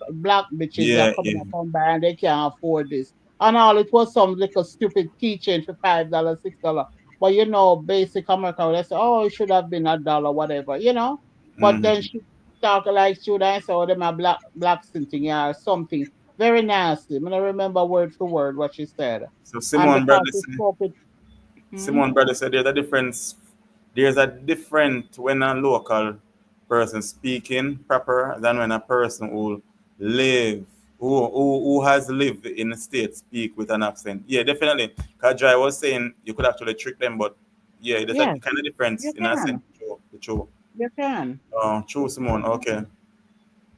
bitches are Yeah, coming yeah. up on by and they can't afford this." And all it was some little stupid keychain for $5, $6. But basic American, they say, "Oh, it should have been $1, whatever." But then Mm-hmm. she talk like she would answer, "Oh, them a black something or something." Very nasty. I don't remember word for word what she said. So And Simone because brother she said, spoke it, hmm? Simone brother said there's a difference. There's a different when a local person speaking proper than when a person live who has lived in the state speak with an accent. Yeah, definitely. Because I was saying you could actually trick them, but yeah, there's a Yes, kind of difference you in a sense. can. True, true. You can. True, Simone. Okay.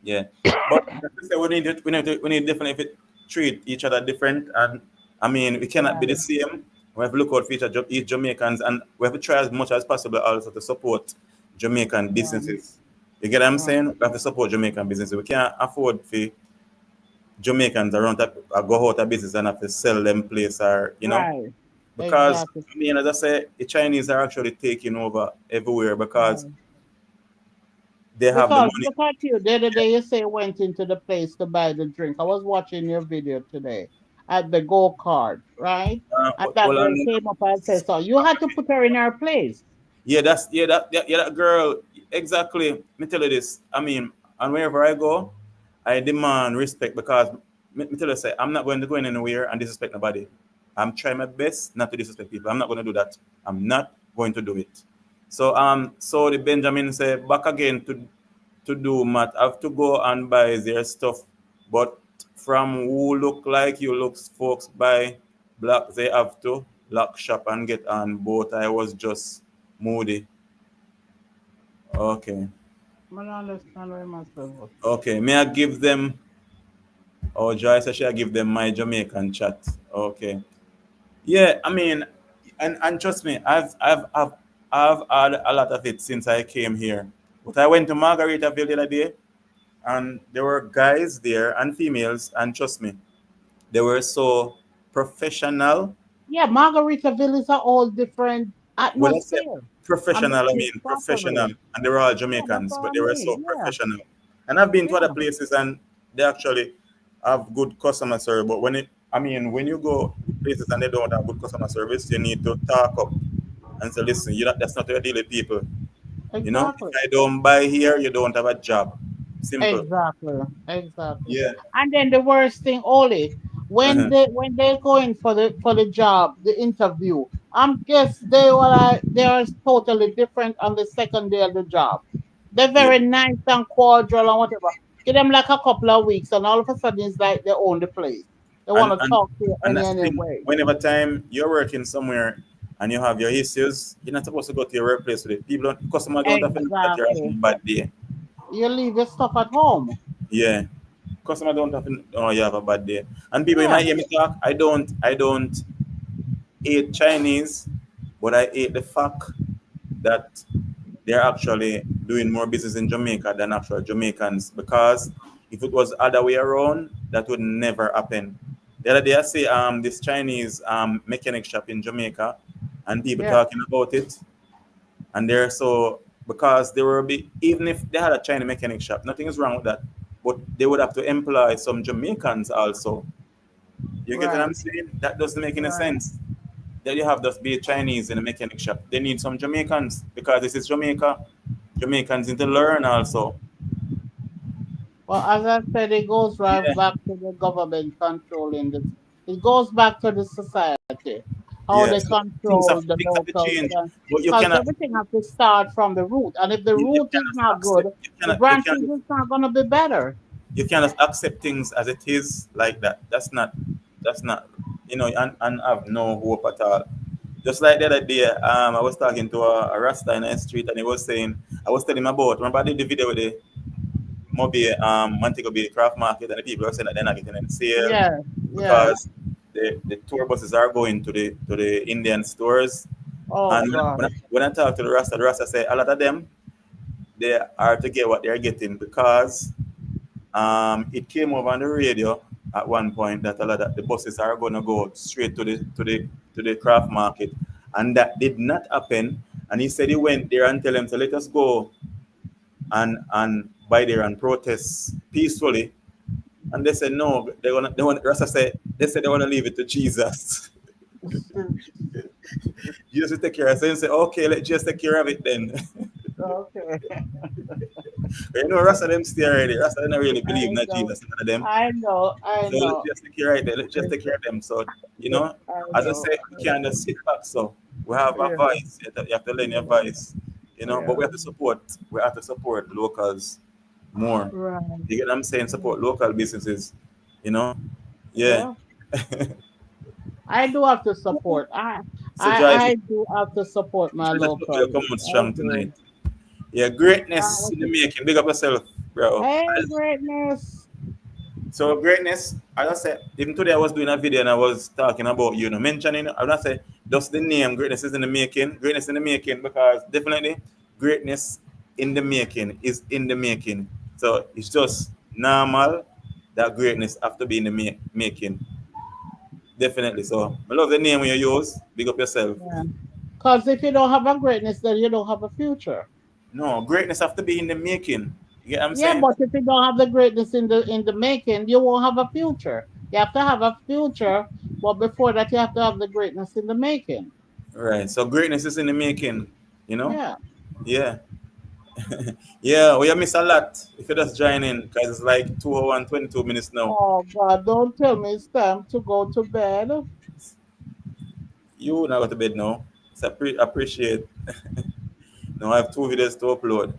Yeah, but like I say, we need definitely treat each other different, and I mean we cannot be the Right. same. We have to look out for each Jamaicans, and we have to try as much as possible also to support Jamaican Right. businesses. You get what I'm Right. saying? We have to support Jamaican businesses. We can't afford for Jamaicans around that go out of business and have to sell them place or Right. because Exactly. I mean as I say, the Chinese are actually taking over everywhere because Right. they have the Because money. look at you. The other day you say you went into the place to buy the drink. I was watching your video today at the go kart, right? And that Well, girl came up and said, "So you had to put her in her place." yeah, that girl exactly. Me tell you this. I mean, and wherever I go, I demand respect because me tell you say I'm not going to go in anywhere and disrespect nobody. I'm trying my best not to disrespect people. I'm not going to do that. I'm not going to do it. So the Benjamin say back again to do Matt have to go and buy their stuff, but from who look like you looks folks buy black they have to lock shop and get on boat. I was just moody. Okay. I don't understand very much. Okay. May I give them oh Joyce I should I give them my Jamaican chat. Okay. Yeah, I mean and trust me, I've had a lot of it since I came here. But I went to Margaritaville the other day and there were guys there and females and trust me, they were so professional. Yeah, Margaritaville is a whole different When I say atmosphere. I'm professional, I looking mean professional, properly. and they were all Yeah, that's Jamaicans, what but I they were so mean. Yeah, professional. And I've been to other yeah. places, and they actually have good customer service. But I mean, when you go places and they don't have good customer service, you need to talk up and say, listen, that's not your deal with people. If Exactly. I don't buy here, you don't have a job. Simple. Exactly, exactly. Yeah. And then the worst thing, Oli, when Uh-huh. they go in for the job, the interview, guess they are totally different on the second day of the job. They're Yeah. very nice and cordial and whatever. Give them like a couple of weeks, and all of a sudden it's like they own the place. They and want to and talk to you and any that's the any thing. way. Whenever time you're working somewhere and you have your issues, you're not supposed to go to your workplace with it. Customer don't have to know that you're having Exactly. a bad day. You leave your stuff at home. Yeah, customer don't have to know you have a bad day. And people, you Yeah. might hear me talk. I don't hate Chinese, but I hate the fact that they're actually doing more business in Jamaica than actual Jamaicans. Because if it was other way around, that would never happen. The other day I see this Chinese mechanic shop in Jamaica, and people Yeah. talking about it, and they're so because they were big, even if they had a China mechanic shop, nothing is wrong with that. But they would have to employ some Jamaicans also. You get what I'm Right, saying? That doesn't make any right. sense. That you have just be Chinese in a mechanic shop. They need some Jamaicans because this is Jamaica. Jamaicans need to learn also. Well, as I said, it goes right Yeah, back to the government controlling this. It goes back to the society, how yeah. they So control the things have to locals. change. But you Because cannot everything has to start from the root. And if the you root is cannot not good, accept the you cannot branches is not going to be better. you cannot accept things as it is like that. That's not and have no hope at all. Just like the other day, I was talking to a Rasta in the street and he was saying I was telling him about remember I did the video with the Moby Montego Bay Craft Market and the people are saying that they're not getting any sale Yeah, yeah. because the tour buses are going to the Indian stores. Oh, And God. when I talk to the Rasta say a lot of them they are to get what they're getting because it came over on the radio at one point that a lot of the buses are going to go straight to the craft market, and that did not happen. And he said he went there and tell them to let us go and buy there and protest peacefully. And they said no, they want Rasta said they said they want to leave it to Jesus. Jesus will take care of it. So he said, okay, let's just take care of it then. Okay. But Rasta them stay already. Rasta they don't really believe I in know. Jesus, none of them. I know. I So let's know. just take care of it. Let's just take care of them. So, I as I know. said, we can't just sit back. So we have a Yeah, voice. You have to learn your voice. But yeah. we have to support locals more. Right. You get what I'm saying? Support local businesses. You know? Yeah. Yeah. I do have to support. I So I Joyce, I do have to support my just hope you locals. come out I strong tonight. do. Yeah, Uh, greatness what in the you- making. Big up yourself, bro. hey, greatness. So greatness, as I said, even today I was doing a video and I was talking about mentioning. I don't say just the name greatness is in the making, greatness in the making because definitely greatness in the making is in the making. So it's just normal that greatness have to be in the making. Definitely. So I love the name when you use. Big up yourself. Yeah. Because if you don't have a greatness, then you don't have a future. No, greatness have to be in the making. You get what I'm Yeah, saying? but if you don't have the greatness in the making, you won't have a future. You have to have a future, but before that, you have to have the greatness in the making. Right. So greatness is in the making. You know? Yeah. Yeah. Yeah, we have missed a lot if you just join in because it's like 2 hours and 22 minutes now. Oh God, don't tell me it's time to go to bed. You now go to bed now. So appreciate. Now I have 2 videos to upload.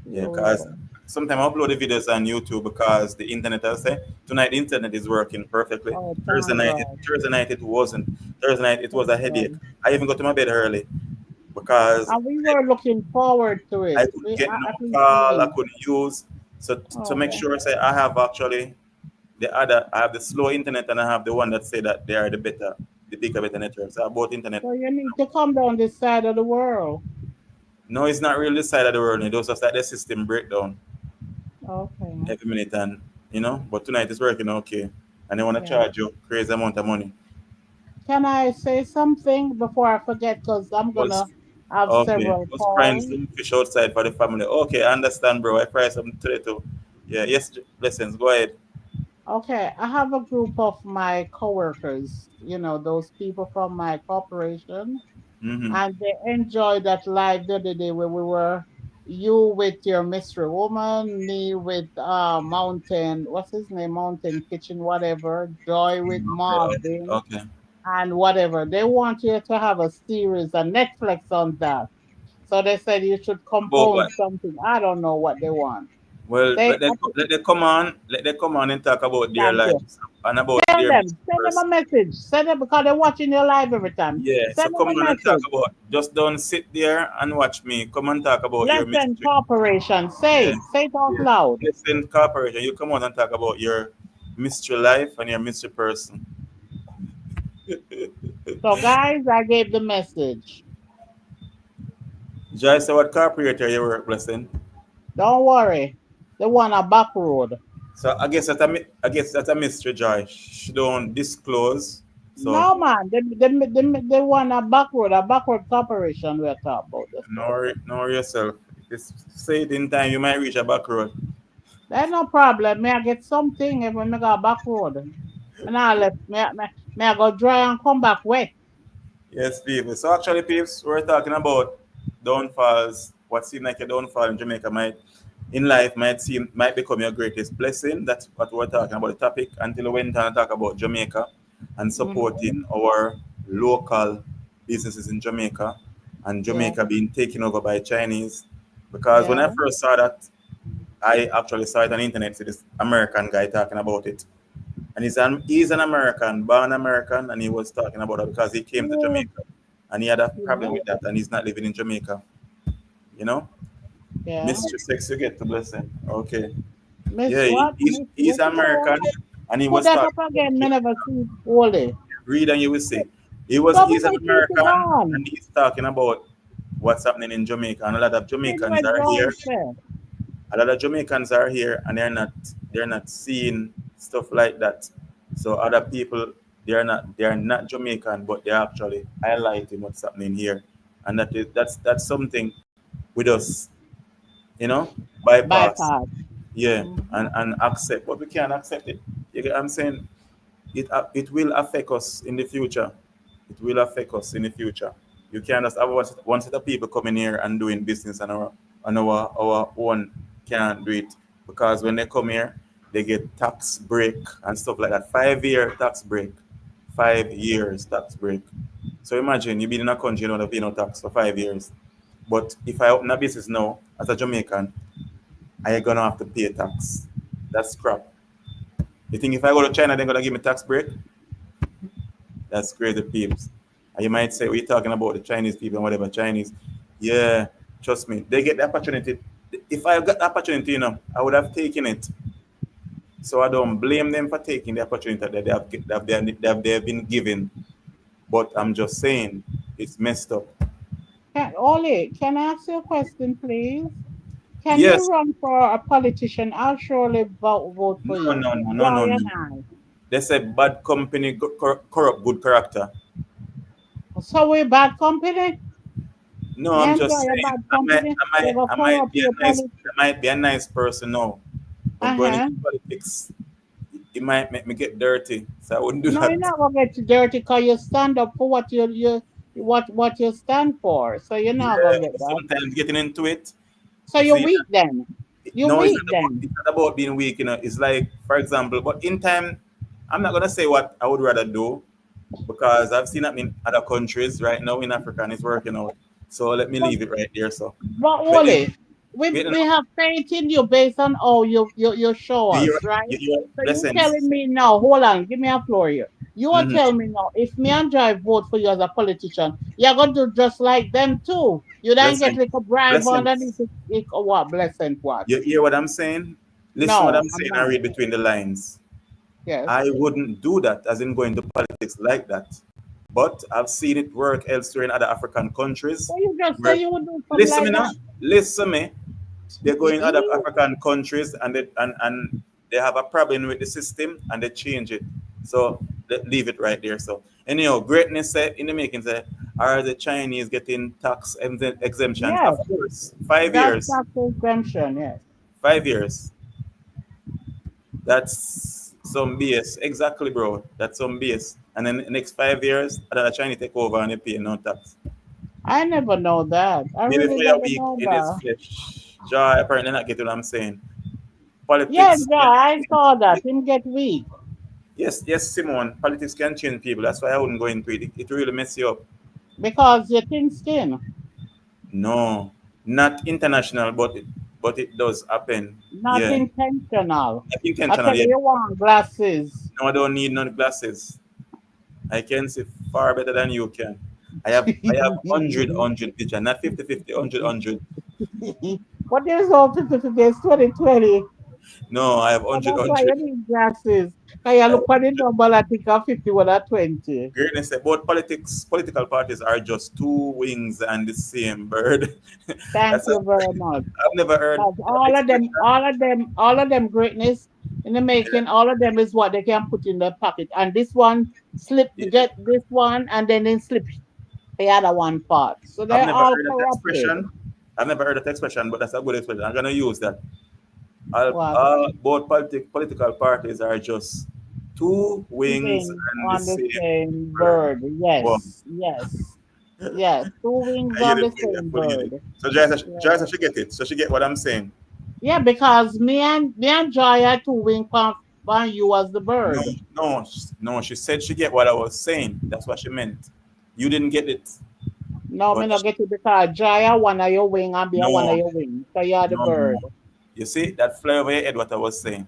Yeah, because Oh, sometimes I upload the videos on YouTube because the internet, I say, tonight the internet is working perfectly. oh, Thursday thank night, God. Thursday night it wasn't. Thursday night it was a Thank headache. God. I even got to my bed early because And we were looking forward to I it. couldn't get no At least call, I me. couldn't use. So to make Oh, sure, say I have actually I have the slow internet and I have the one that say that they are the bigger better network. So I bought internet. so you need to come down this side of the world. No, it's not really the side of the world. It was just like the system breakdown Okay. every minute and but tonight it's working okay. And they want to Yeah. charge you crazy amount of money. Can I say something before I forget? Because I'm Was gonna have okay. several Was frying calls. some fish outside for the family. Okay, I understand, bro. I fry something today too. Yeah, yes, blessings. Go ahead. Okay, I have a group of my coworkers, those people from my corporation, Mm-hmm. and they enjoyed that live the other day where we were you with your mystery woman, me with Mountain, what's his name, Mountain Kitchen, whatever, Joy with Okay, okay, Marvin, okay. and whatever. They want you to have a series, a Netflix on that. So they said you should About compose what? something. I don't know what they want. Well, They let them come on and talk about their thank you. lives and about Tell their them, missing send them a person. message. Send them because they're watching your live every time. Yeah, so Send them come a on and talk message. about. Just don't sit there and watch me. Come and talk about your Lesson mystery. Corporation. Say Yeah, it. Say it out yeah. loud. Listen, corporation, you come on and talk about your mystery life and your mystery person. So, guys, I gave the message. Joyce, so what corporator you work, blessing? Don't worry. They want a back road. So I guess that's a mystery, Joy. She don't disclose So No, man. They want a backward corporation we're talking about. This stuff. know yourself. If you say it in time, you might reach a back road. There's no problem. May I get something if I got a back road? And I let may I go dry and come back wet. Yes, people. So actually, peeps, we're talking about downfalls. What seemed like a downfall in Jamaica in life might become your greatest blessing. That's what we're talking about. The topic until we went on and talk about Jamaica and Mm-hmm. supporting our local businesses in Jamaica and Yeah, Jamaica being taken over by Chinese. Because when I yeah. first saw that, I actually saw it on the internet. So this American guy talking about it, and he's an American, born American, and he was talking about it because he came to Yeah, Jamaica and he had a problem yeah, with that, and he's not living in Jamaica. You know, yeah. Mr. Sex, you get the blessing. Okay, Miss yeah, what? he's Miss American, what? and he Put was that talking up about again. Me never see Holy. read and you will see. So we He's an can keep it American, on. and he's talking about what's happening in Jamaica, and a lot of Read Jamaicans what are John here. said. A lot of Jamaicans are here and they're not seeing stuff like that. So other people they're not Jamaican, but they're actually highlighting what's happening here. And that's something with us, you know, bypass. Bypass. Yeah, Mm-hmm. and accept. But we can't accept it. You get what I'm saying? It will affect us in the future. It will affect us in the future. You can't just have one set of people coming here and doing business on our own can't do it because when they come here, they get tax break and stuff like that. 5 year tax break, 5 years tax break. So imagine you been in a country you don't have to pay no tax for 5 years. But if I open a business now as a Jamaican, I ain't gonna have to pay tax. That's crap. You think if I go to China, they're gonna give me tax break? That's crazy, peeps. And you might say, we're talking about the Chinese people and whatever Chinese. Yeah, trust me, they get the opportunity. If I got the opportunity, I would have taken it. So I don't blame them for taking the opportunity that they have been given. But I'm just saying, it's messed up. Oli, can I ask you a question, please? Can you Yes, run for a politician? I'll surely vote for no, you. no, no, no, Joy no, and no. I. They say bad company corrupt good character. So we bad company? No, Me I'm just enjoy a saying, bad company. They go I might corrupt be your a nice, policy. person now, but going Uh-huh. into politics, it might make me get dirty. So I wouldn't do No, you're that. not gonna get dirty because you stand up for what what you stand for. So you're not Yeah, gonna get but that. sometimes getting into it, So you you're see, weak then. You're no, weak then. it's not about being weak. It's like, for example, but in time, I'm not gonna say what I would rather do because I've seen that in other countries right now in Africa and it's working out. So let me But leave it right there. So, but but then, Oli, wait, no, we have faith in you based on all you show you're, us, right? you're So you telling blessings. me now, hold on, give me a floor here. You are Hmm. telling me now, if me and Joy vote for you as a politician, you're gonna do just like them too. You don't get Blessings. like a bribe underneath Blessings. what blessing what? You hear what I'm saying? Listen what No, I'm I'm saying and not. read between the lines. Yes. I wouldn't do that, as in go into politics like that. But I've seen it work elsewhere in other African countries. So you just say Where you would do something listen like me now, that. listen me. They go in other African countries and they have a problem with the system and they change it. So leave it right there. So anyhow, greatness in the making say, are the Chinese getting tax exemptions? Yes, Of course, 5 years. that's exemption, yes. 5 years. That's some BS. Exactly, bro. That's some BS. And then the next 5 years, they're trying to take over and they pay no tax. I never know that. I Maybe really for a never week know in his that. flesh. Joy apparently not getting what I'm saying. Yes, Politics yeah, can I saw change. that. Him get weak. Yes, yes, Simone. Politics can change people. That's why I wouldn't go into it. It really mess you up. Because you thin skin. No, not international, but it does happen. Not Yeah, intentional. not I intentional. tell Yeah. you, you want glasses. No, I don't need no glasses. I can see far better than you can. I have 100 picture, not 50, 50, 100. What is all 50 days 2020? No, I have So 100, that's why you need glasses. Can you I have look at the 100. number I think of 50 with a 20? Greatness said, both political parties are just two wings and the same bird. Thank That's a, you very much. I've never heard Because that expression. all of them greatness. In the making, all of them is what they can put in their pocket. And this one slip Yeah. get this one and then slip the other one part. So I've they're never all heard that corrupted. expression. I've never heard that expression, but that's a good expression. I'm gonna use that. What? Both political parties are just two wings Wings and the on the same same bird. bird. Wow. Yes, yes, yes. Two wings I on get the it, I same fully get it. bird. So Yeah. Joyce, she get it. So she get what I'm saying. Yeah, because me and Joy are two wing on you as the No, bird. no. She said she get what I was saying. That's what she meant. You didn't get it. No, me But not get it because Joy are one of your wing and be a one no, of your wing. So you're the no. bird. You see that fly over your head. What I was saying.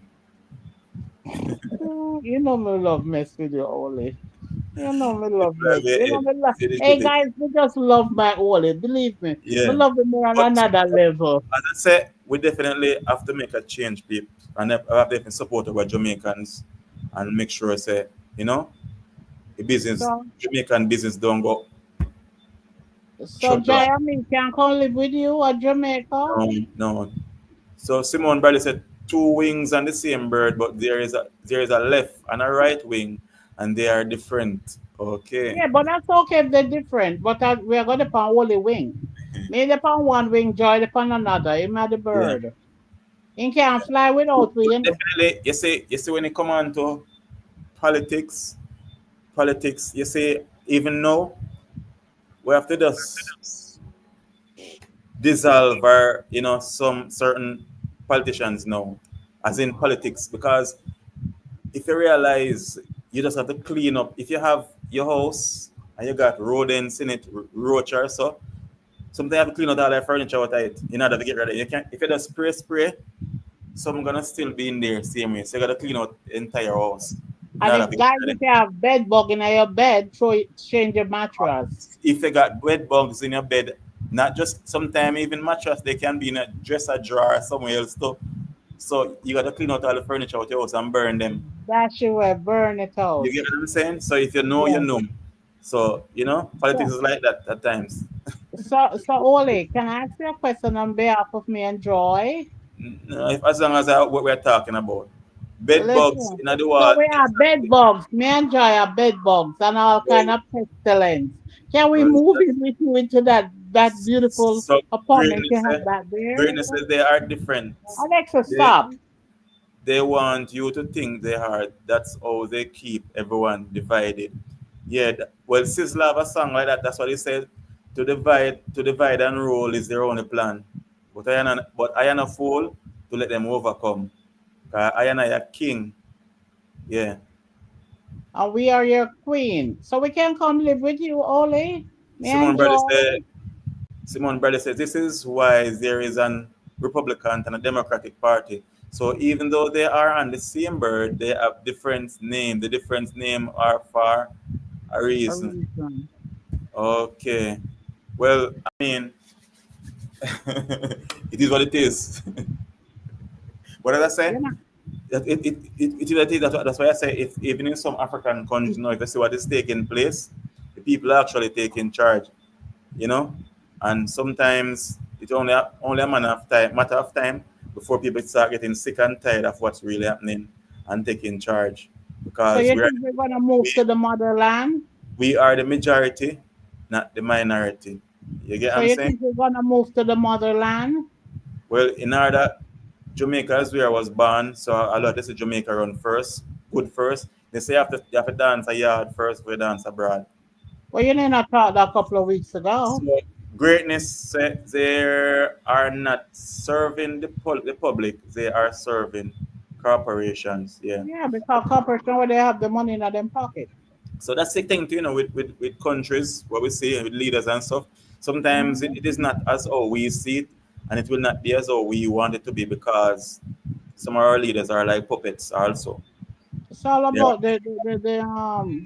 You know me love mess with you, Oli. You know me It love fly mess. over your You know head. me love. You didn't Hey get it. guys, me just love my Oli. Believe me, me Yeah. love him on But another level. as I said, we definitely have to make a change, people, and I have to support our Jamaicans and make sure, say, you know, the business, So, Jamaican business don't go so shut Joy down. and me can come live with you at Jamaica. No. So Simone Bradley said two wings on the same bird, but there is a left and a right wing, and they are different. Okay. Yeah, but that's okay if they're different. But we are going to pan only wing. Me upon one wing, Joy upon another. Him at the Yeah. bird. He can't fly without But wing. definitely, you see when it come on to politics, you see, even now we have to just dissolve our, some certain politicians now, as in politics, because if you realize you just have to clean up. If you have your house and you got rodents in it, roach or so, sometimes you have to clean out all that furniture out of it in order to get rid of it. You can't, if you just spray, some gonna still be in there same way. So you gotta clean out the entire house in And order if to get guys, rid of if it. you have bed bug in your bed, change your mattress. If you got bed bugs in your bed, not just sometimes even mattress, they can be in a dresser drawer or somewhere else too. So you gotta clean out all the furniture out your house and burn them. That you will burn it You out. get what I'm saying? So if you know, you Yes. know. So So, politics is like that at times. so Ole, can I ask you a question on behalf of me and Joy? As long as what we're talking about, bed bugs Listen. in the So wall. we have bed bugs. Me and Joy are bed bugs and all kind Well, of pestilence. Can we well, move in with you into that beautiful so apartment you have back there? greatness says they are different. Alexa, They stop. they want you to think they are. That's how they keep everyone divided. Yeah. Well, Sizzla have a song like that. That's what he said. To divide and rule is their only plan. But I am a fool to let them overcome. I am a king. Yeah. And we are your queen. So we can come live with you, Ole. Me Simone and Bradley Joy. said. Simone Bradley says this is why there is an Republican and a Democratic Party. So even though they are on the same bird, they have different name. The different name are for a A reason. reason. Okay. Well, I mean, it is what it is. What did I say? You know, It is what it is. That's why I say if even in some African countries, if you see what is taking place, the people are actually taking charge. you know. And sometimes it's only a matter of time before people start getting sick and tired of what's really happening and taking charge, so because you think we're gonna move we, to the motherland? we are the majority, not the minority. You get what So I'm you saying? think we're gonna move to the motherland? Well, in order, Jamaica is where I was born, so a lot of say Jamaica run first, good first. They say you have to dance a yard first before you dance abroad. Well, you didn't talk that a couple of weeks ago. So greatness, they are not serving the public; they are serving corporations. Yeah. Yeah, because corporation where they have the money in their pocket. So that's the thing, too, with countries, what we see with leaders and stuff. Sometimes Mhm. it is not as how we see it, and it will not be as how we want it to be, because some of our leaders are like puppets also. It's all They're about the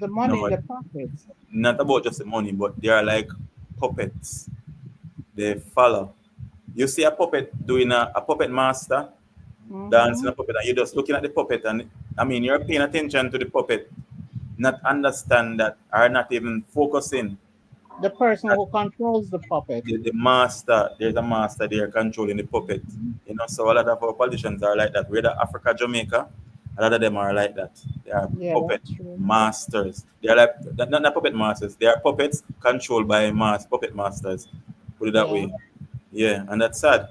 money in no, the pockets. not about just the money, but they are like puppets. They follow. You see a puppet doing a puppet master dancing Hmm. a puppet, and you're just looking at the puppet, and I mean you're paying attention to the puppet, not understand that, or not even focusing The person that who controls the puppet. the master, there's a master there controlling the puppet. Mhm. So a lot of our politicians are like that. Whether Africa, Jamaica, A lot of them are like that. They are Yeah, puppet that's true. masters. They are like not puppet masters. They are puppets controlled by puppet masters. Put it that Yeah. way. Yeah, and that's sad.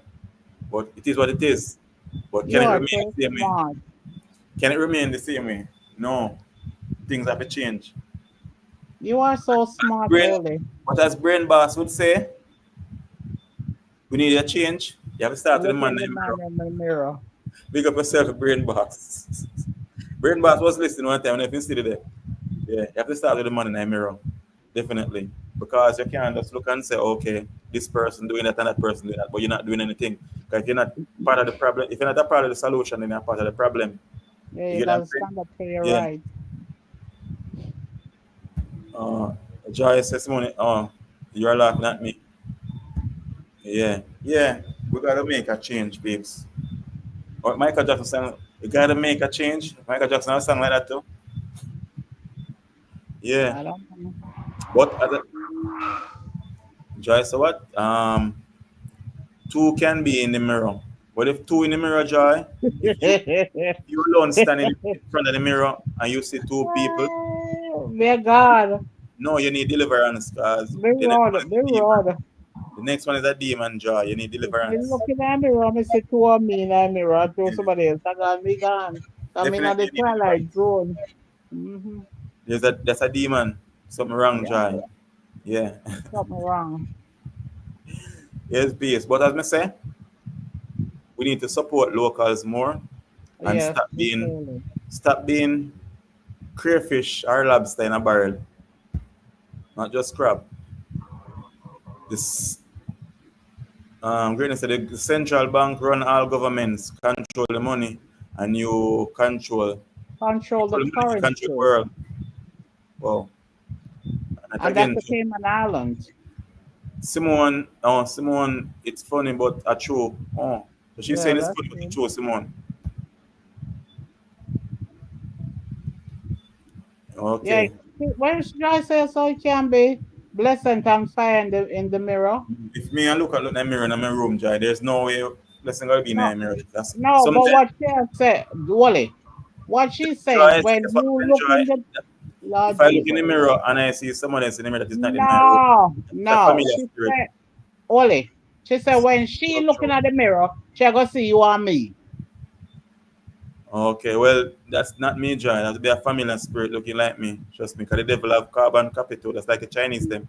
But it is what it is. But can You it are remain so the same way? smart. Can it remain the same way? No. Things have to change. You are so smart, Brain, Ole. but as Brain Boss would say, we need a change. You have to start with the Look man in the in the mirror. man in the mirror. Big up yourself, Brain Boss. Brain Boss was listening one time, and if you see there, yeah, you have to start with the man in the mirror. Definitely. Because you can't just look and say, okay, this person doing that and that person doing that, but you're not doing anything. Because if you're not part of the problem, if you're not a part of the solution, then you're part of the problem. Yeah, You you get what I'm gotta saying? stand up for your Yeah. right. Uh, Joy says, Simone, you're laughing at me. Yeah. Yeah. We got to make a change, babes. Or Michael Jackson sang, you got to make a change. Michael Jackson has a song like that too. Yeah. I don't know. But Joy, so what? Two can be in the mirror. But if two in the mirror, Joy, if you alone standing in front of the mirror and you see two people, Dear God, no, you need deliverance because be rod, be rod. the next one is a demon, Joy. You need If me deliverance. look in the mirror, me see two of me in the mirror, two Yeah. somebody else. I got me gone. I mean, Definitely the you need twilight deliverance. zone. Mm-hmm. That's a demon. Something wrong, Yeah, Joy. Yeah. something wrong. Yes, please. But as I say, we need to support locals more and Yes, sincerely. stop being crayfish or lobster in a barrel, not just crab. This greatness said the central bank run all governments, control the money, and you Control the control the money, you control the currency. world. Wow. And And that's again, the Cayman Island. Simone, it's funny, but a true. Oh, so she's Yeah, saying it's that's funny, but it's it. true, Simone. Yeah, Okay. when should I say so it can be pleasant and fire in the mirror? If me and look at the mirror in my room, Jai, there's no way blessing gonna be in No, the mirror. That's no, but sometimes what she has said, Wally, what she's saying, Joy when say you something, look in Joy. the If Lord I look in the Jesus. mirror and I see someone else in the mirror that is not in my room, No, it's a no. familiar She spirit. said, Wally, she said when she So looking true. at the mirror, she gonna see you and me. Okay, well, that's not me, Joy. That'll be a familiar spirit looking like me. Trust me, because the devil have carbon copy too. That's like the Chinese them.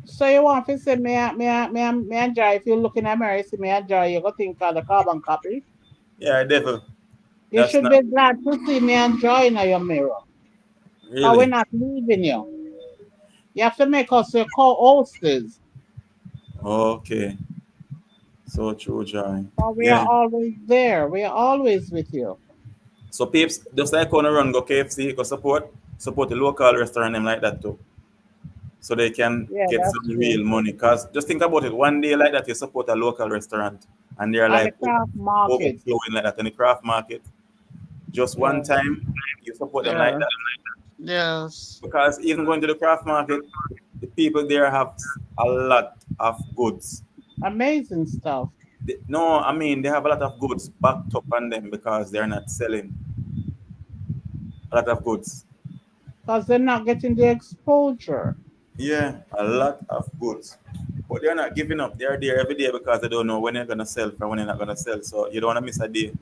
So you want to say me and Joy, if you looking at mirror, you see me and Joy, you gonna think of the carbon copy. Yeah, devil. You That's should not be glad to see me and Joy in your mirror. Because we're really. not leaving you. You have to make us your co-hosters. Okay. So true, Joy. But we are Yeah. always there. We are always with you. So peeps, just like on a run go KFC, go support the local restaurant them like that too. So they can Yeah, get that's some true. real money. Cause just think about it. One day like that, you support a local restaurant, and they're And the like craft market. overflowing like that in the craft market. Just one Yeah. time, you support them like Yeah. that. Yes. Because even going to the craft market, the people there have a lot of goods. Amazing stuff. No, I mean they have a lot of goods backed up on them because they're not selling a lot of goods. Because they're not getting the exposure. Yeah, a lot of goods. But they're not giving up. They're there every day because they don't know when they're gonna sell from when they're not gonna sell. So you don't wanna miss a day.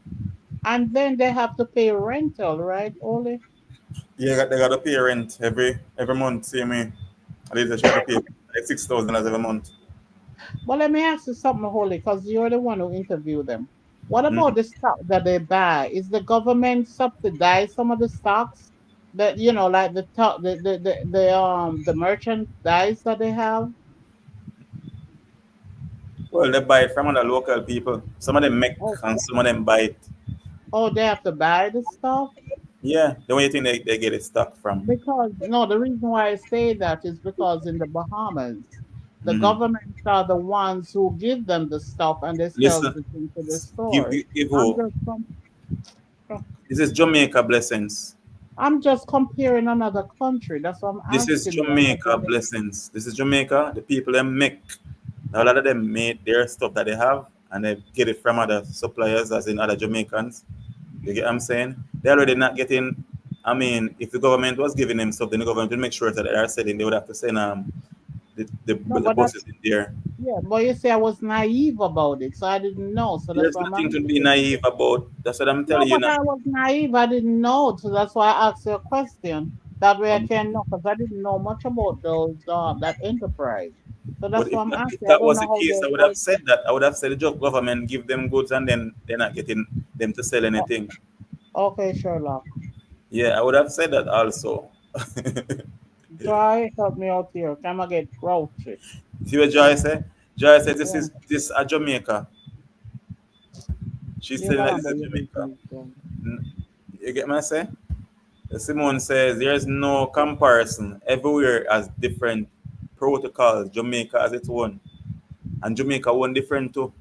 And then they have to pay rental, right, Oli? Yeah, they gotta pay rent every month, see me. At least they should have to pay like $6,000 every month. But let me ask you something, Holly, because you're the one who interviewed them. What Mhm. about the stock that they buy? Is the government subsidize some of the stocks that like the top, the merchandise that they have? Well, they buy it from other local people. Some of them make Oh, and some of them buy it. oh, they have to buy the stuff Yeah, the only thing they get it stock from. because no, the reason why I say that is because in the Bahamas, the Hmm. governments are the ones who give them the stuff and they sell Listen, it into the give, stores. give, give I'm who? just com- This is Jamaica blessings. I'm just comparing another country. That's what I'm This is asking you. I'm not Jamaica gonna- blessings. This is Jamaica. The people them make. A lot of them made their stuff that they have and they get it from other suppliers, as in other Jamaicans. You get what I'm saying? They're already not getting. I mean, if the government was giving them something, the government will make sure that they are selling. They would have to send No, the but buses that's in there. yeah. But you say I was naive about it, so I didn't know. So that's There's why I'm nothing to be asking. naive about. That's what I'm No, telling you but now. I was naive. I didn't know, so that's why I asked you a question. That way I Um, can know, because I didn't know much about those that enterprise. So but that's why I'm if asking. I that don't was know the how case, they I would have work. said that. I would have said the government give them goods and then they're not getting them to sell Oh, anything. okay, Sherlock. Yeah, I would have said that also. Joy, help me out here. Can I get grouchy? See what Joy said? Joy said Yeah, this a Jamaica. She's leave saying that this alone, but is you need Jamaica. to. You get me say? Simone says there is no comparison. Everywhere has different protocols. Jamaica has its own. And Jamaica one different too.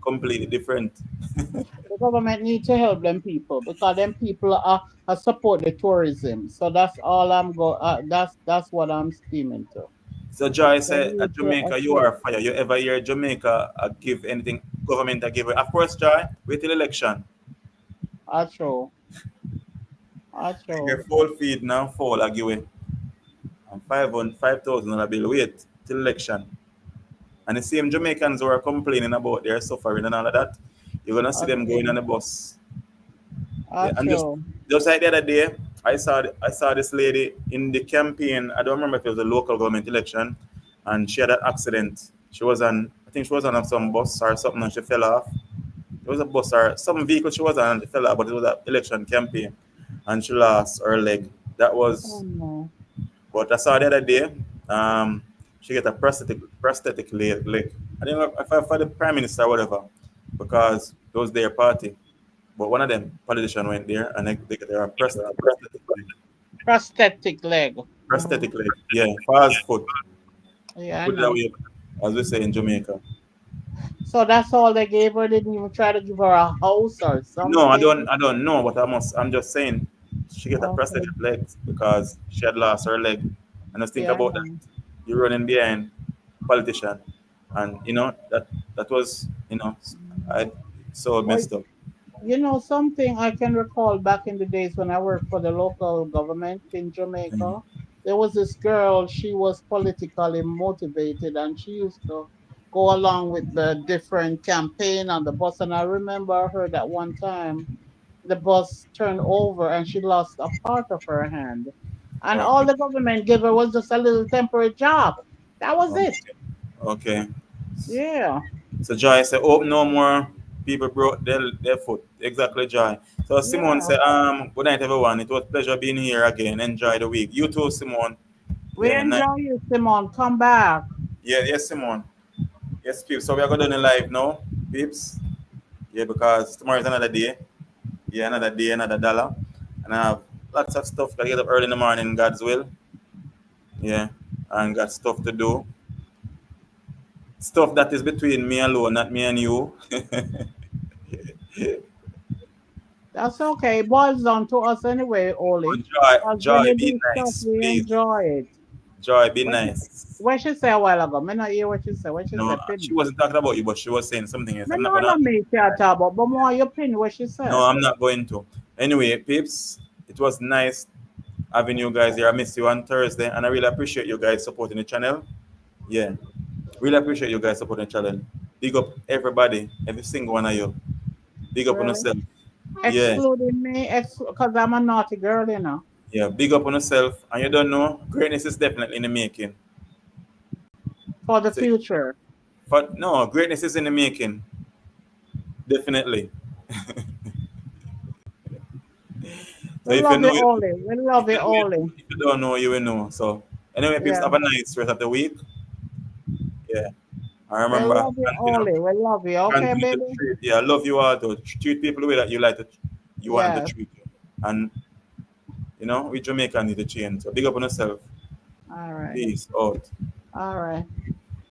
Completely different. The government need to help them people because them people are support the tourism. So that's all I'm go. That's what I'm steaming to. So Joy They said need at to Jamaica you assist. are fire. You ever hear Jamaica give anything government a give? Of course, Joy, wait till election. Actual, Your actual. full feed now fall I give away. And 5,000 bill. Wait till election. And the same Jamaicans who are complaining about their suffering and all of that, you're gonna see them going on Actual, the bus. Yeah, and actual. just like the other day, I saw this lady in the campaign. I don't remember if it was a local government election, and she had an accident. She was on, I think she was on some bus or something, and she fell off. It was a bus or some vehicle she was on, and she fell off, but it was an election campaign, and she lost her leg. That Oh was, no. but I saw the other day. She get a prosthetic leg. I don't know if I for the prime minister or whatever, because it was their party. But one of them politician went there and they get their Prosthetic leg. prosthetic leg. Yeah, fast foot. Yeah, I Put it that know. way, as we say in Jamaica. So that's all they gave her. Didn't even try to give her a house or No, something. I don't know, but I'm just saying she get a Okay. prosthetic leg because she had lost her leg. And just think Yeah, I about that. know. You're running behind politician, and that was I so Well, messed up. you know, something I can recall back in the days when I worked for the local government in Mm. Jamaica. There was this girl, she was politically motivated and she used to go along with the different campaign on the bus. And I remember her that one time the bus turned over and she lost a part of her hand. And all Okay. the government gave her was just a little temporary job. That was it. Okay. Okay. Yeah. So Joy said, "Oh, no more people broke their foot." Exactly, Joy. So Simone Yeah. said, "Good night, everyone. It was a pleasure being here again. Enjoy the week. You too, Simone. We Yeah, night. enjoy you, Simon. Come back. Yeah, yes, Simone. Yes, peeps. So we are going to do the live now, peeps. Yeah, because tomorrow is another day. Yeah, another day, another dollar, and I have lots of stuff. Gotta get up early in the morning, God's will. Yeah, and got stuff to do. Stuff that is between me alone, not me and you. That's okay. It boils down to us anyway, Oli. But Joy, Because when Joy, you be do stuff, nice, we please. enjoy it. Joy, be What she, nice. what she say a while ago? Me not hear what she said. What she No, said, pin she me. wasn't talking about you, but she was saying something else. Me I'm not no gonna. no me say at all, but more you pin what she No, said. I'm not going to. Anyway, peeps, it was nice having you guys here. I missed you on Thursday, and I really appreciate you guys supporting the channel. Yeah, really appreciate you guys supporting the channel. Big up everybody, every single one of you. Big up on Really? yourself. Yeah, Excluding me, because I'm a naughty girl, you know. yeah. Big up on yourself, and you don't know, greatness is definitely in the making. For the So, future. but no, greatness is in the making, definitely. So We if you love know, you, if Oli. We love you, Oli. you don't know, you will know. So anyway, peeps, Yeah. have a nice rest of the week. Yeah. I We remember, love you, Oli. We love you. Okay, continue to baby? treat. Yeah, I love you all to treat people the way that you like to, you want them Yes. to treat you. And we Jamaican need to change. So big up on yourself. All right. Peace out. All right.